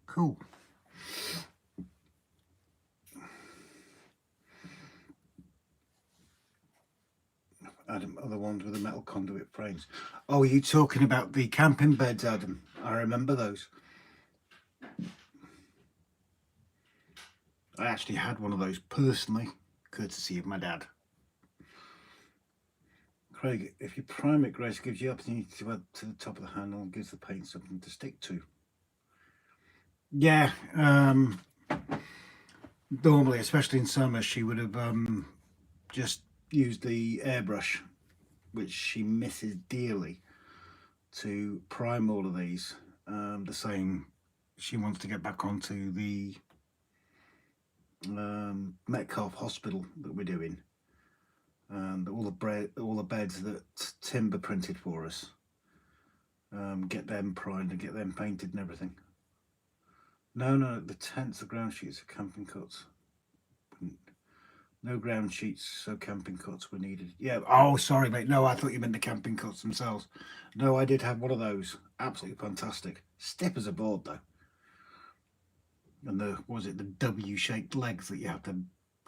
Cool. Adam, other ones with the metal conduit frames. Oh, are you talking about the camping beds, Adam? I remember those. I actually had one of those personally, courtesy of my dad. Craig, if you prime it, Grace gives you opportunity to add to the top of the handle and gives the paint something to stick to. Yeah, normally, especially in summer, she would have just used the airbrush, which she misses dearly, to prime all of these. The same, she wants to get back onto the Metcalfe Hospital that we're doing. All the beds that Timber printed for us, get them primed and get them painted and everything. No, the tents, the ground sheets are camping cots. No ground sheets, so camping cots were needed. Yeah, oh, sorry, mate. No, I thought you meant the camping cots themselves. No, I did have one of those. Absolutely fantastic. Stiff as a board, though. And the, what was it, the W-shaped legs that you have to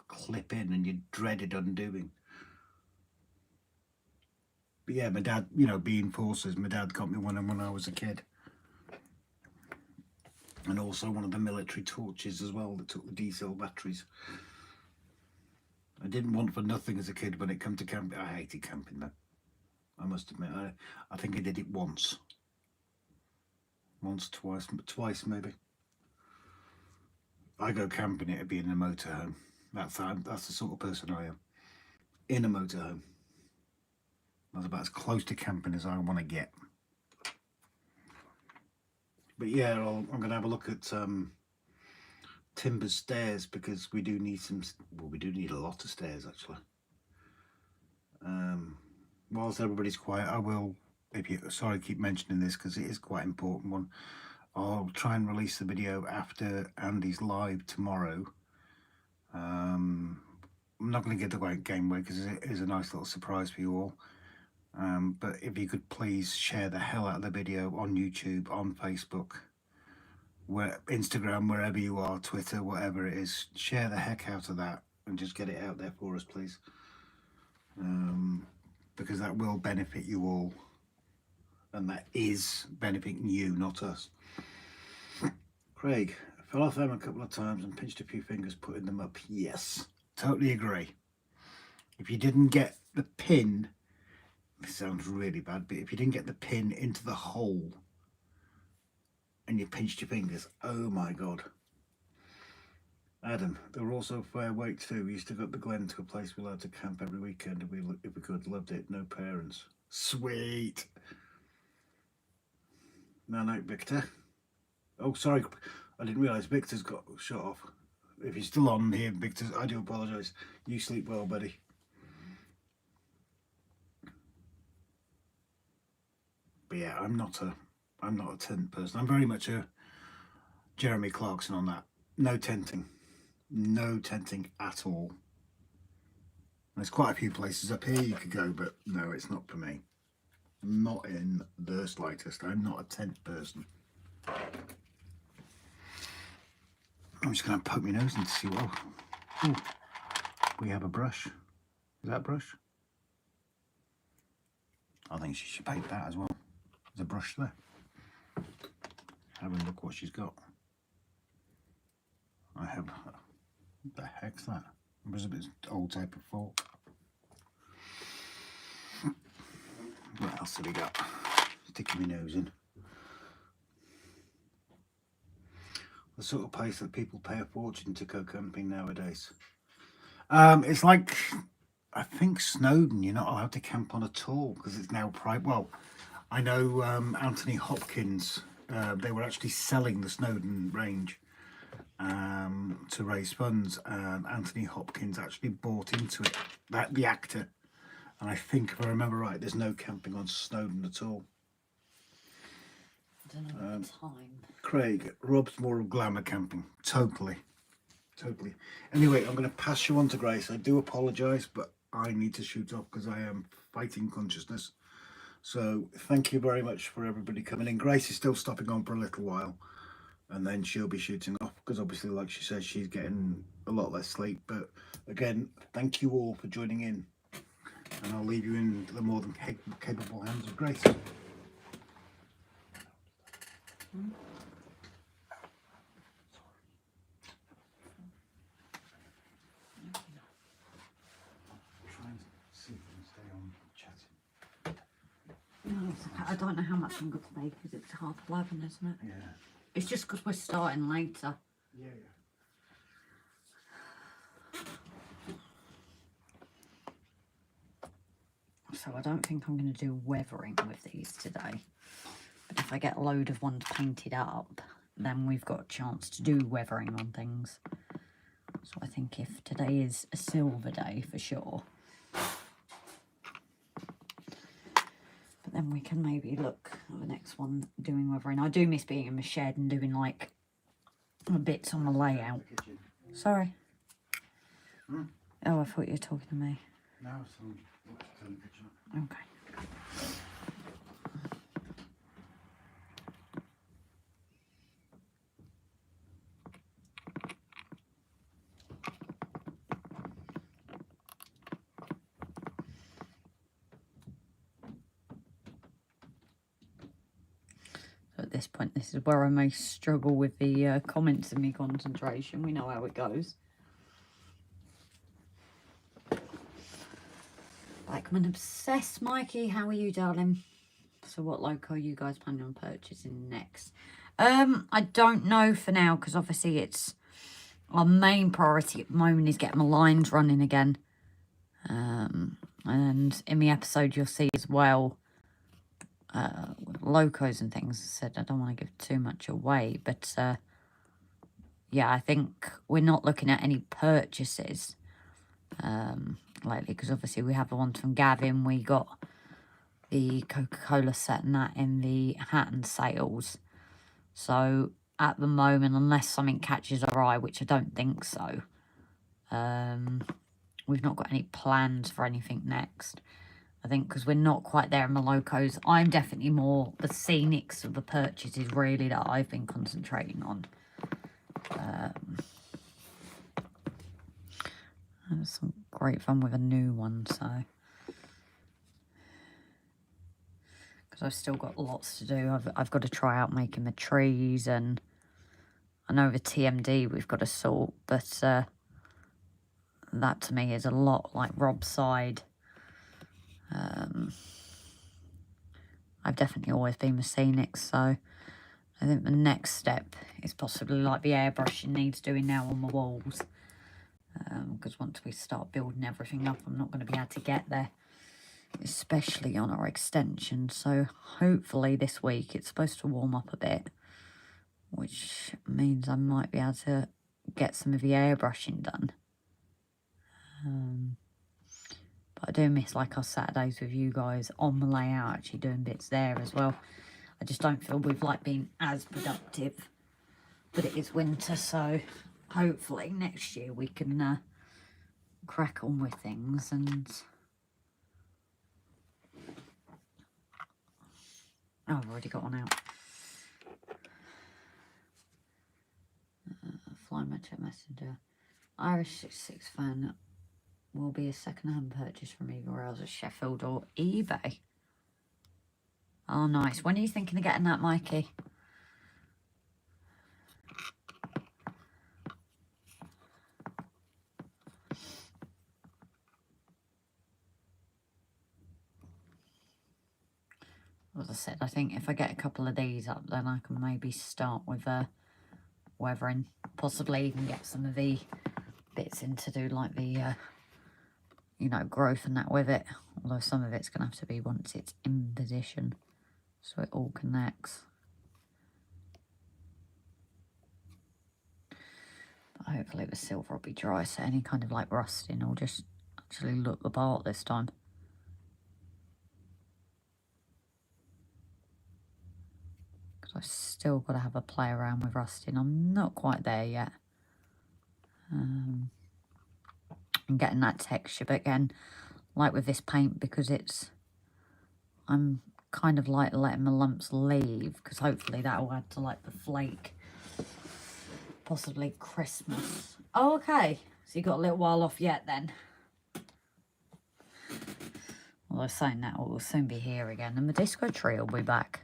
clip in and you dreaded undoing. But yeah, my dad, you know, being forces, my dad got me one when I was a kid. And also one of the military torches as well that took the D-cell batteries. I didn't want for nothing as a kid when it came to camping. I hated camping though. I must admit, I think I did it once. Once, twice maybe. I go camping, it'd be in a motorhome. That's the sort of person I am. In a motorhome. That's about as close to camping as I want to get. But yeah, I'm going to have a look at Timber's stairs, because we do need some, well, we do need a lot of stairs actually. Whilst everybody's quiet, I will, if you, sorry, I keep mentioning this because it is quite an important one. I'll try and release the video after Andy's live tomorrow. I'm not going to give the game away because it is a nice little surprise for you all. But if you could please share the hell out of the video on YouTube, on Facebook, Instagram, wherever you are, Twitter, whatever it is, share the heck out of that and just get it out there for us, please. Because that will benefit you all, and that is benefiting you, not us. Craig, I fell off them a couple of times and pinched a few fingers putting them up. Yes, totally agree. If you didn't get the pin, this sounds really bad, but if you didn't get the pin into the hole and you pinched your fingers, oh my god. Adam, they were also fair weight too. We used to go up the Glen to a place we allowed to camp every weekend if we could. Loved it. No parents. Sweet. No, Victor. Oh, sorry. I didn't realise Victor's got shut off. If you're still on here, Victor, I do apologise. You sleep well, buddy. But yeah, I'm not a tent person. I'm very much a Jeremy Clarkson on that. No tenting. No tenting at all. There's quite a few places up here you could go, but no, it's not for me. Not in the slightest. I'm not a tent person. I'm just going to poke my nose in to see what... Oh, we have a brush. Is that a brush? I think she should paint that as well. There's a brush there. Have a look what she's got. I have... What the heck's that? It was a bit old type of fork. What else have we got? Sticking my nose in. The sort of place that people pay a fortune to go camping nowadays. It's like, I think Snowdon, you're not allowed to camp on at all because it's now private. Well, I know Anthony Hopkins, they were actually selling the Snowdon range to raise funds, and Anthony Hopkins actually bought into it, the actor. And I think, if I remember right, there's no camping on Snowdon at all. I don't know what time. Craig, Rob's more of glamour camping. Totally. Anyway, I'm going to pass you on to Grace. I do apologise, but I need to shoot off because I am fighting consciousness. So thank you very much for everybody coming in. Grace is still stopping on for a little while, and then she'll be shooting off because obviously, like she says, she's getting a lot less sleep. But again, thank you all for joining in, and I'll leave you in the more than capable hands of Grace. I don't know how much I'm going to make because it's 11:30, isn't it? Yeah. It's just because we're starting later. Yeah. So I don't think I'm going to do weathering with these today. But if I get a load of ones painted up, then we've got a chance to do weathering on things. So I think if today is a silver day for sure. But then we can maybe look at the next one doing weathering. I do miss being in my shed and doing like bits on the layout. Sorry. Hmm? Oh, I thought you were talking to me. No, some turn the kitchen up. Okay. So at this point, this is where I may struggle with the comments and my concentration. We know how it goes. Blackman Obsessed. Mikey, how are you, darling? So what loco are you guys planning on purchasing next? I don't know for now, because obviously it's our main priority at the moment is getting my lines running again. And in the episode you'll see as well, locos and things. I said I don't want to give too much away, but yeah, I think we're not looking at any purchases lately, because obviously we have the ones from Gavin. We got the Coca-Cola set and that in the Hatton sales. So at the moment, unless something catches our eye, which I don't think so, we've not got any plans for anything next. I think because we're not quite there in the locos. I'm definitely more the scenics of the purchases really that I've been concentrating on. There's some great fun with a new one, so. Because I've still got lots to do. I've got to try out making the trees, and I know the TMD we've got to sort, but that to me is a lot like Rob's side. I've definitely always been with scenics, so I think the next step is possibly like the airbrushing needs doing now on the walls. Because once we start building everything up, I'm not going to be able to get there, especially on our extension. So hopefully this week it's supposed to warm up a bit, which means I might be able to get some of the airbrushing done. But I do miss like our Saturdays with you guys on the layout, actually doing bits there as well. I just don't feel we've like been as productive, but it is winter, so hopefully next year we can crack on with things. And oh, I've already got one out. Fly Metro Messenger. Irish 66 fan will be a second-hand purchase from either Rails at Sheffield or eBay. Oh, nice. When are you thinking of getting that, Mikey? As I said, I think if I get a couple of these up, then I can maybe start with weathering. Possibly even get some of the bits in to do like the, you know, growth and that with it. Although some of it's going to have to be once it's in position, so it all connects. But hopefully the silver will be dry, so any kind of like rusting will just actually look the part this time. I've still got to have a play around with rusting. I'm not quite there yet. I'm getting that texture, but again, like with this paint, because it's, I'm kind of like letting the lumps leave, because hopefully that will add to like the flake. Possibly Christmas. Oh, okay. So you got a little while off yet then. Although saying that, we'll soon be here again, and the disco tree will be back.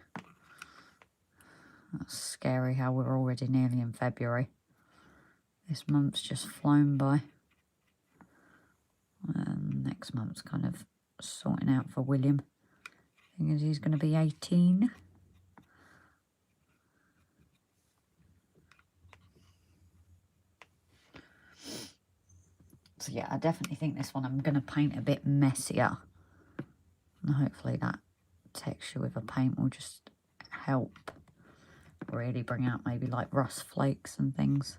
That's scary how we're already nearly in February. This month's just flown by. Next month's kind of sorting out for William. Seeing as he's going to be 18. So yeah, I definitely think this one I'm going to paint a bit messier. And hopefully that texture with a paint will just help really bring out maybe like rust flakes and things.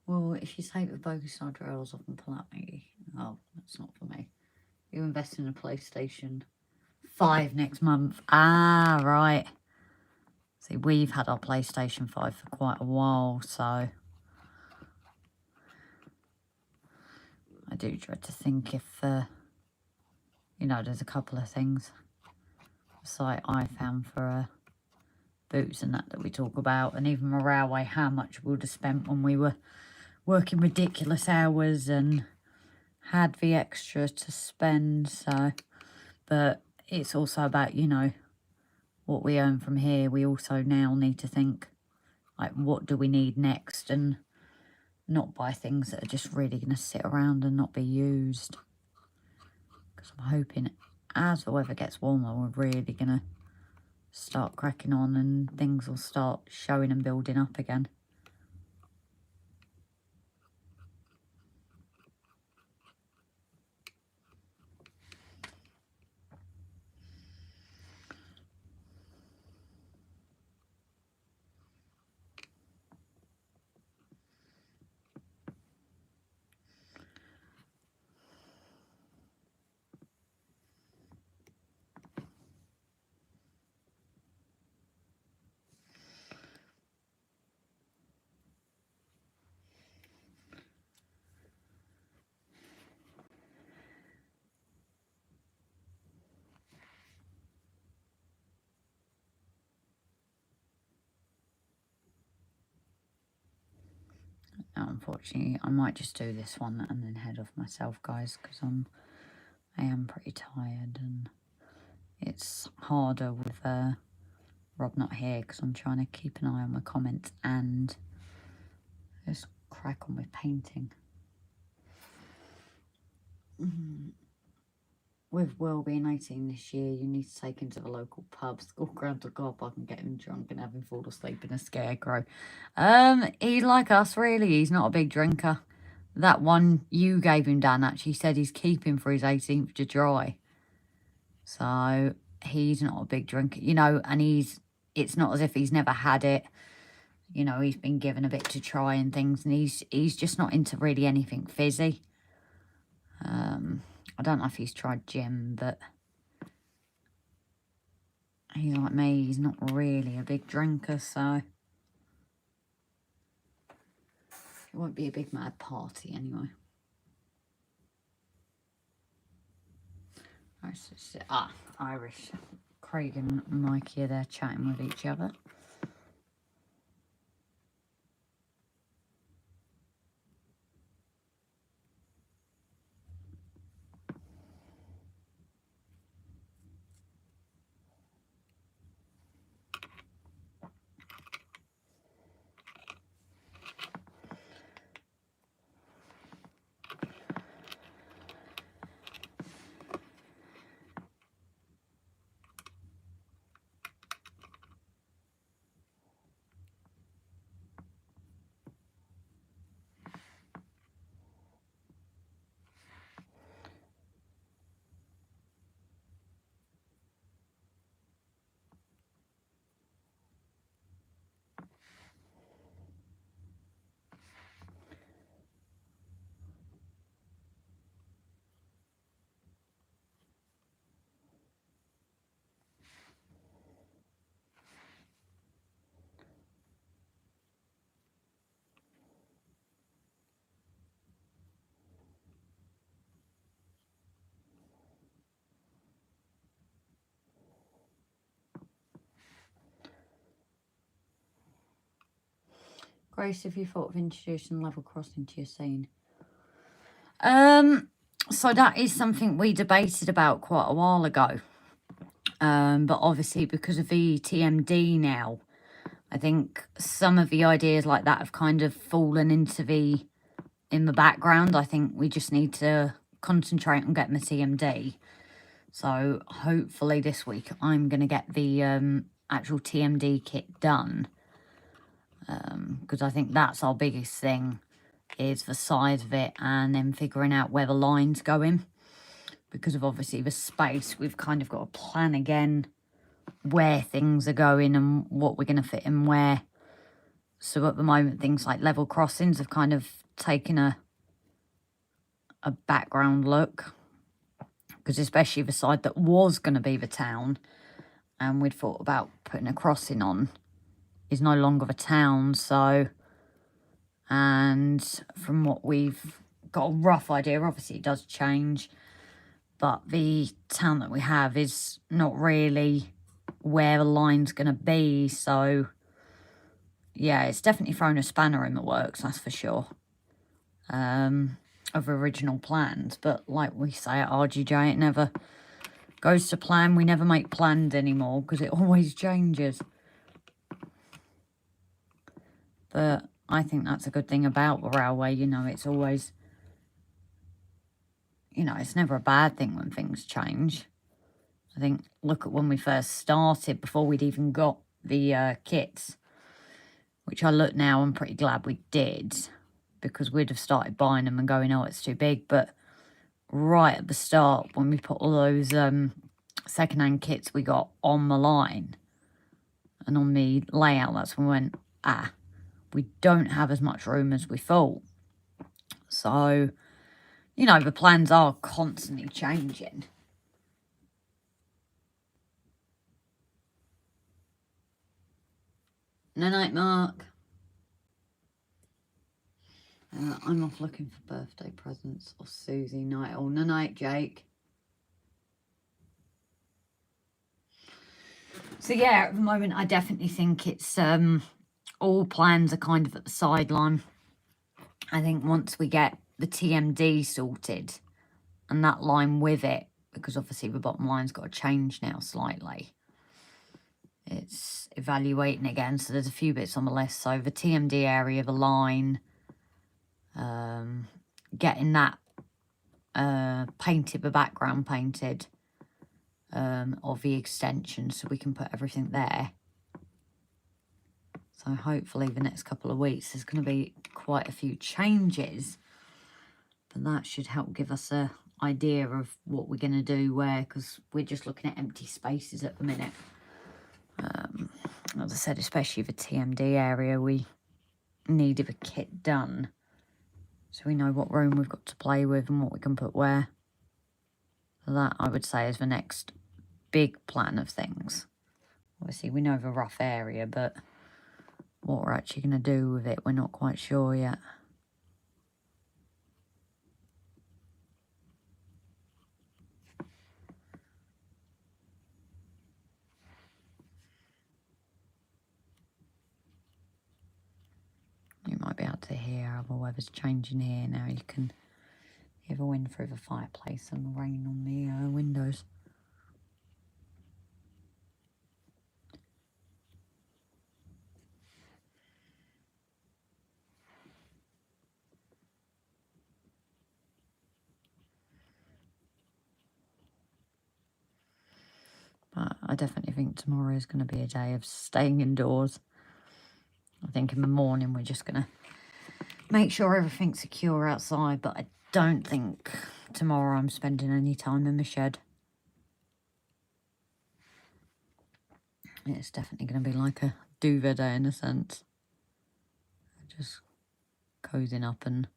Well, if you take the focus side rails off and pull out me, oh, that's not for me. You invest in a PlayStation 5 next month. Ah, right. See, we've had our PlayStation 5 for quite a while, so I do dread to think if, you know, there's a couple of things. The site I found for boots and that we talk about, and even a railway, how much we would have spent when we were working ridiculous hours and had the extra to spend. So, but it's also about, you know, what we earn from here. We also now need to think, like, what do we need next, and not buy things that are just really going to sit around and not be used. Because I'm hoping as the weather gets warmer, we're really going to start cracking on and things will start showing and building up again. Now, unfortunately, I might just do this one and then head off myself, guys, because I am pretty tired and it's harder with Rob not here because I'm trying to keep an eye on my comments and just crack on with painting. With Will being 18 this year, you need to take him to the local pubs, go grab the car park and get him drunk and have him fall asleep in a scarecrow. He's like us, really. He's not a big drinker. That one you gave him, Dan, actually said he's keeping for his 18th to dry. So he's not a big drinker, you know, and it's not as if he's never had it. You know, he's been given a bit to try and things, and he's just not into really anything fizzy. I don't know if he's tried gin, but he's like me, he's not really a big drinker, so it won't be a big mad party anyway. Right, so Irish. Craig and Mikey are there chatting with each other. Grace, have you thought of introducing level crossing to your scene? So that is something we debated about quite a while ago. But obviously because of the TMD now, I think some of the ideas like that have kind of fallen in the background. I think we just need to concentrate on getting the TMD. So hopefully this week I'm going to get the actual TMD kit done. Because I think that's our biggest thing, is the size of it and then figuring out where the line's going. Because of obviously the space, we've kind of got to plan again where things are going and what we're going to fit in where. So at the moment, things like level crossings have kind of taken a background look. Because especially the side that was going to be the town and we'd thought about putting a crossing on is no longer the town. So, and from what we've got a rough idea, obviously it does change, but the town that we have is not really where the line's going to be. So yeah, it's definitely thrown a spanner in the works, that's for sure, of original plans. But like we say at RGJ, it never goes to plan. We never make plans anymore because it always changes. But I think that's a good thing about the railway, you know, it's always, you know, it's never a bad thing when things change. I think, look at when we first started, before we'd even got the kits, which I look now, I'm pretty glad we did, because we'd have started buying them and going, oh, it's too big. But right at the start, when we put all those second-hand kits we got on the line and on the layout, that's when we went, we don't have as much room as we thought. So, you know, the plans are constantly changing. No night, Mark. I'm off looking for birthday presents or Susie night. Oh, no night, Jake. So yeah, at the moment, I definitely think it's all plans are kind of at the sideline. I think once we get the TMD sorted and that line with it, because obviously the bottom line's got to change now slightly. It's evaluating again, so there's a few bits on the list. So the TMD area, the line, getting that painted, the background painted, of the extension, so we can put everything there. So hopefully the next couple of weeks there's going to be quite a few changes, but that should help give us a idea of what we're going to do where, because we're just looking at empty spaces at the minute. As I said, especially the TMD area, we needed a kit done so we know what room we've got to play with and what we can put where. So that, I would say, is the next big plan of things. Obviously we know the rough area, but what we're actually going to do with it, we're not quite sure yet. You might be able to hear how the weather's changing here now. You can hear the wind through the fireplace and the rain on the windows. But I definitely think tomorrow is going to be a day of staying indoors. I think in the morning we're just going to make sure everything's secure outside, but I don't think tomorrow I'm spending any time in the shed. It's definitely going to be like a duvet day in a sense. Just cozying up and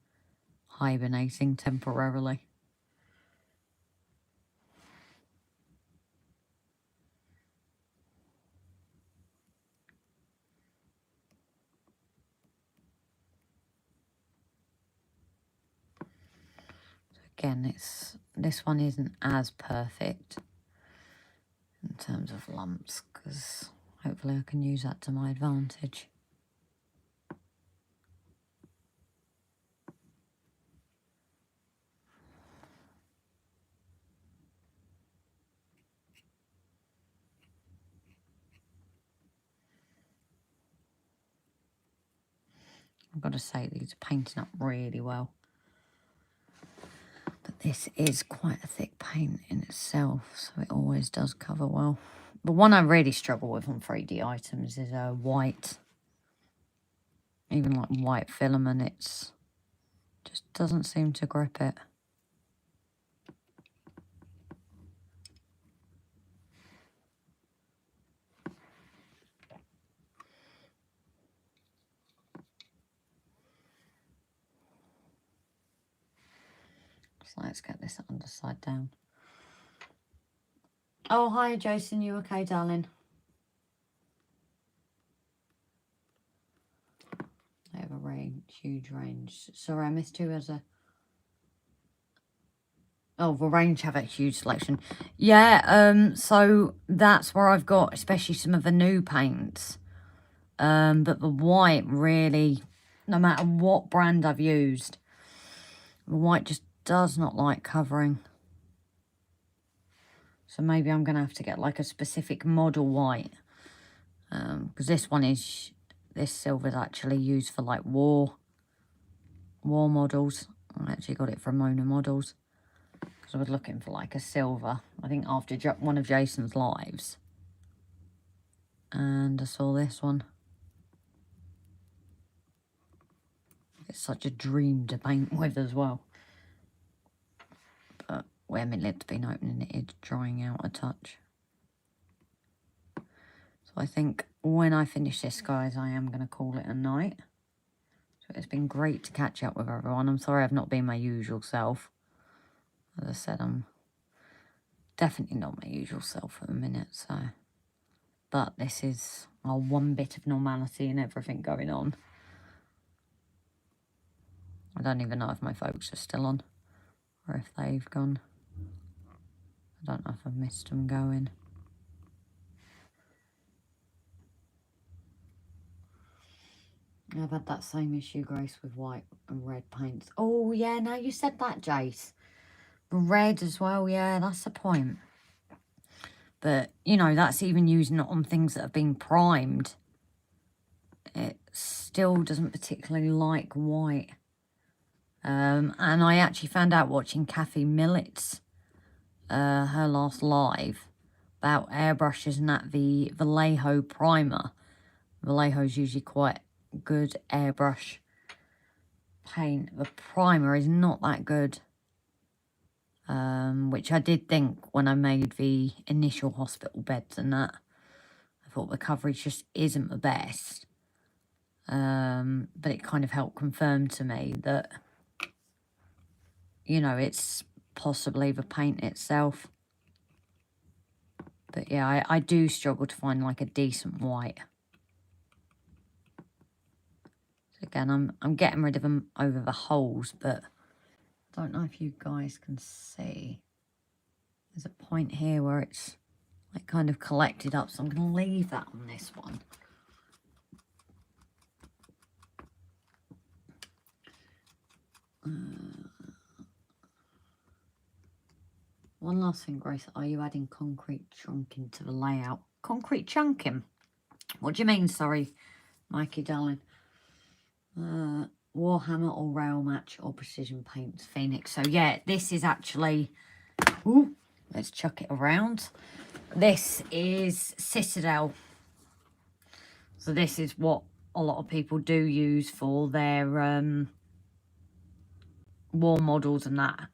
hibernating temporarily. Again, this one isn't as perfect in terms of lumps, because hopefully I can use that to my advantage. I've got to say, these are painting up really well. But this is quite a thick paint in itself, so it always does cover well. The one I really struggle with on 3D items is white. Even like white filament, it's just doesn't seem to grip it. So let's get this underside down. Oh, hi, Jason. You okay, darling? They have a range, huge range. Sorry, I missed who has a... Oh, the range have a huge selection. Yeah, so that's where I've got, especially some of the new paints. But the white really, no matter what brand I've used, the white just does not like covering. So maybe I'm going to have to get like a specific model white. Because this one is, this silver is actually used for like war models. I actually got it from Mona Models. Because I was looking for like a silver, I think after one of Jason's lives. And I saw this one. It's such a dream to paint with as well. But where my lid's been opening, it is drying out a touch. So I think when I finish this, guys, I am going to call it a night. So it's been great to catch up with everyone. I'm sorry I've not been my usual self. As I said, I'm definitely not my usual self at the minute, so... But this is our one bit of normality and everything going on. I don't even know if my folks are still on, or if they've gone. I don't know if I've missed them going. I've had that same issue, Grace, with white and red paints. Oh, yeah, now you said that, Jace. Red as well, yeah, that's the point. But, you know, that's even using it on things that have been primed. It still doesn't particularly like white. And I actually found out watching Kathy Millett's, her last live, about airbrushes and that, the Vallejo primer. Vallejo's usually quite good airbrush paint. The primer is not that good. Which I did think when I made the initial hospital beds and that. I thought the coverage just isn't the best. But it kind of helped confirm to me that, you know, it's possibly the paint itself. But yeah, I do struggle to find like a decent white. So again, I'm getting rid of them over the holes, but I don't know if you guys can see. There's a point here where it's like kind of collected up, so I'm going to leave that on this one. One last thing, Grace. Are you adding concrete chunking to the layout? Concrete chunking? What do you mean, sorry, Mikey, darling? Warhammer or rail match or precision paints, Phoenix. So yeah, this is actually... Ooh, let's chuck it around. This is Citadel. So this is what a lot of people do use for their war models and that.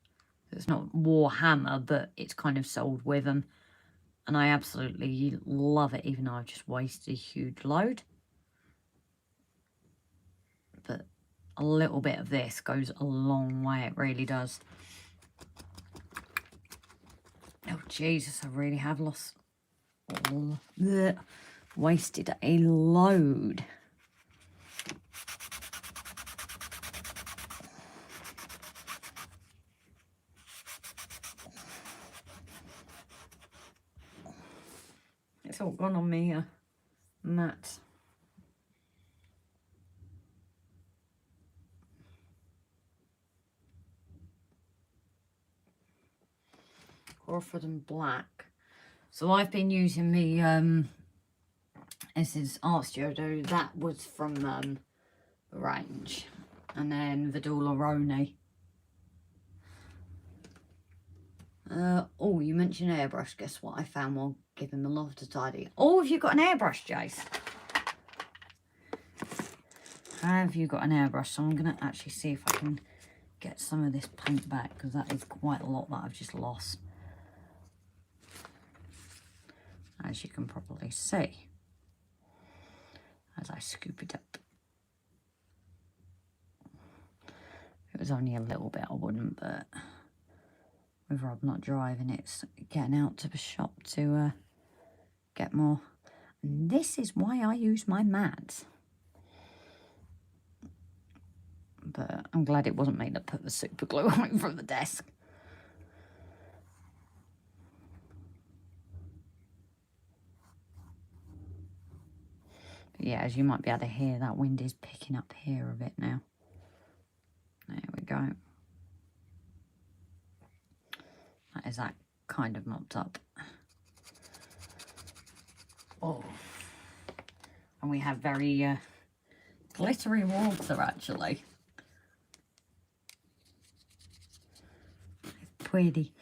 It's not Warhammer, but it's kind of sold with them. And I absolutely love it, even though I've just wasted a huge load. But a little bit of this goes a long way, it really does. Oh, Jesus, I really have lost... wasted a load. It's all gone on me, mat. Crawford and black. So I've been using the this is Art Studio. That was from range. And then Vidula Roni. Oh, you mentioned airbrush. Guess what I found while giving the loft a tidy? Oh, have you got an airbrush, Jace? Have you got an airbrush? So I'm going to actually see if I can get some of this paint back, because that is quite a lot that I've just lost. As you can probably see, as I scoop it up. If it was only a little bit, I wouldn't, but with Rob not driving, it's getting out to the shop to get more. And this is why I use my mats. But I'm glad it wasn't me that put the super glue on it from the desk. But yeah, as you might be able to hear, that wind is picking up here a bit now. There we go. That is that kind of mopped up. Oh. And we have very glittery water, actually. It's pretty.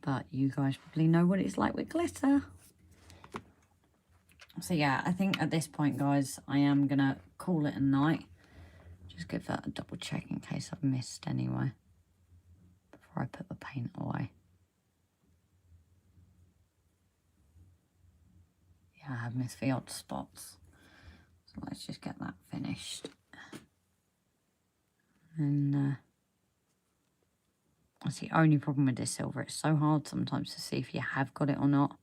But you guys probably know what it's like with glitter. So yeah, I think at this point, guys, I am going to call it a night. Just give that a double check in case I've missed anyway. Before I put the paint away. Yeah, I have missed the odd spots. So let's just get that finished. And that's the only problem with this silver. It's so hard sometimes to see if you have got it or not.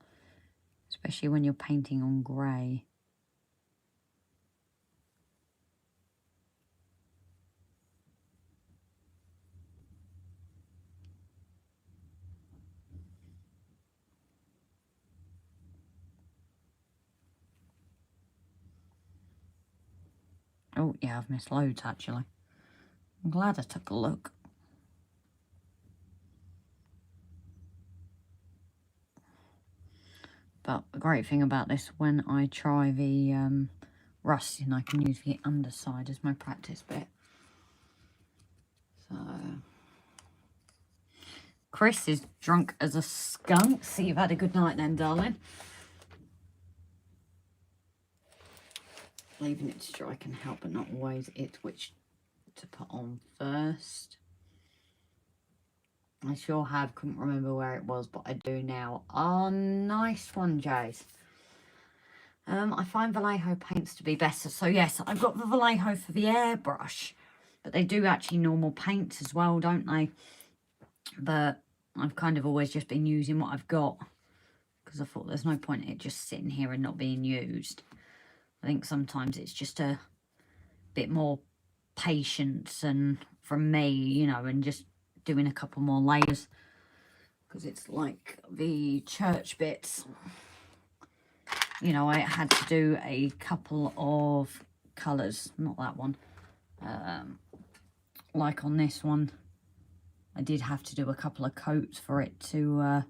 Especially when you're painting on grey. Oh, yeah, I've missed loads, actually. I'm glad I took a look. But the great thing about this, when I try the rusting, I can use the underside as my practice bit. So, Chris is drunk as a skunk. So you've had a good night then, darling. Leaving it to dry can help, but not always. It's which to put on first. I sure have, couldn't remember where it was, but I do now. Oh, nice one, Jace. I find Vallejo paints to be better. So yes, I've got the Vallejo for the airbrush, but they do actually normal paints as well, don't they? But I've kind of always just been using what I've got, because I thought there's no point in it just sitting here and not being used. I think sometimes it's just a bit more patience and from me, you know, and just doing a couple more layers, because it's like the church bits, you know, I had to do a couple of colours, not that one, like on this one I did have to do a couple of coats for it to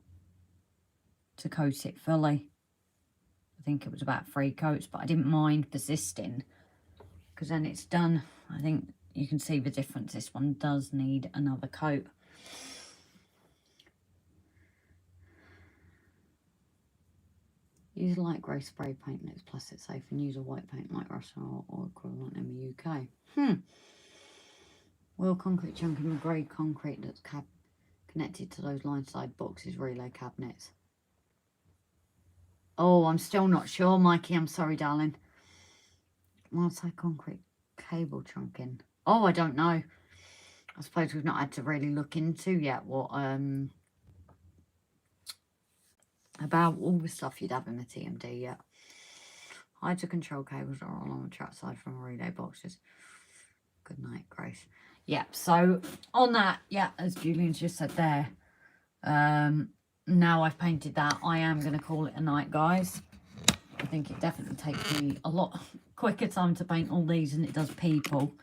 coat it fully. I think it was about 3 coats, but I didn't mind persisting because then it's done. I think you can see the difference. This one does need another coat. Use light grey spray paint and it's plastic safe, and use a white paint like Russell or equivalent in the UK. Well, concrete chunk in the grey concrete that's connected to those line side boxes relay cabinets. Oh, I'm still not sure, Mikey. I'm sorry, darling. Line side concrete cable trunking. Oh, I don't know. I suppose we've not had to really look into yet what about all the stuff you'd have in the TMD yet. Hydro control cables are all on the track side from relay boxes. Good night, Grace. Yeah, so on that, yeah, as Julian's just said there, now I've painted that, I am going to call it a night, guys. I think it definitely takes me a lot quicker time to paint all these than it does people.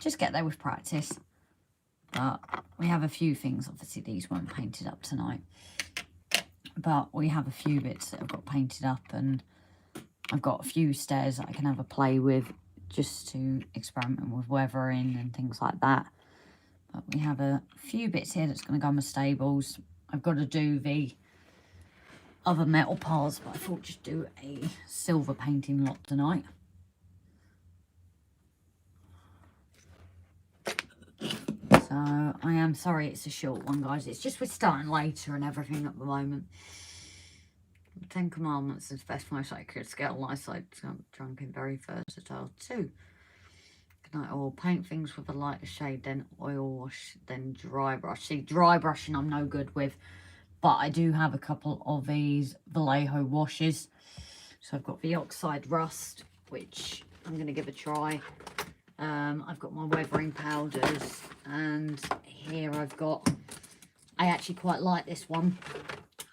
Just get there with practice. But we have a few things, obviously these weren't painted up tonight. But we have a few bits that have got painted up, and I've got a few stairs that I can have a play with just to experiment with weathering and things like that. But we have a few bits here that's going to go in my stables. I've got to do the other metal piles, but I thought just do a silver painting lot tonight. So I am sorry it's a short one, guys. It's just we're starting later and everything at the moment. 10 Commandments is best, most sacred, scale, light side, drunk and very versatile too. Good night all. Paint things with a lighter shade, then oil wash, then dry brush. See, dry brushing I'm no good with, but I do have a couple of these Vallejo washes. So I've got the oxide rust, which I'm going to give a try. I've got my weathering powders, and here I've got, I actually quite like this one.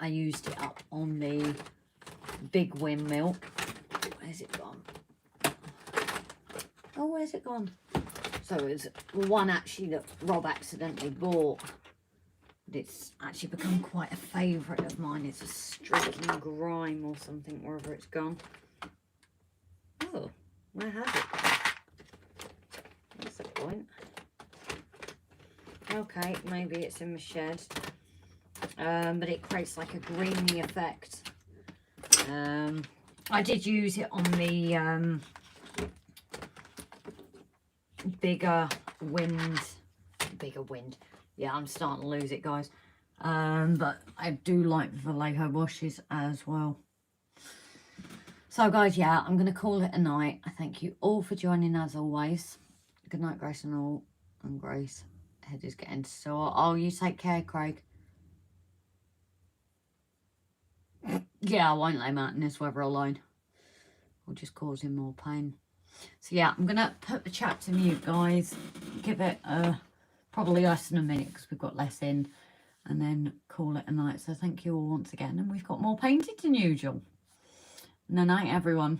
I used it up on the big windmill. Where's it gone? Oh, where's it gone? So it's one actually that Rob accidentally bought. But it's actually become quite a favourite of mine. It's a streaking grime or something, wherever it's gone. Oh, where has it gone? That's the point. Okay, maybe it's in the shed. But it creates like a greeny effect. I did use it on the bigger wind. Yeah, I'm starting to lose it, guys. But I do like the Vallejo washes as well. So, guys, yeah, I'm going to call it a night. I thank you all for joining as always. Good night, Grace and all. And Grace, head is getting sore. Oh, you take care, Craig. Yeah, I won't lay him out in this weather alone. We'll just cause him more pain. So yeah, I'm going to put the chat to mute, guys. Give it probably less than a minute because we've got less in. And then call it a night. So thank you all once again. And we've got more painted than usual. And good night, everyone.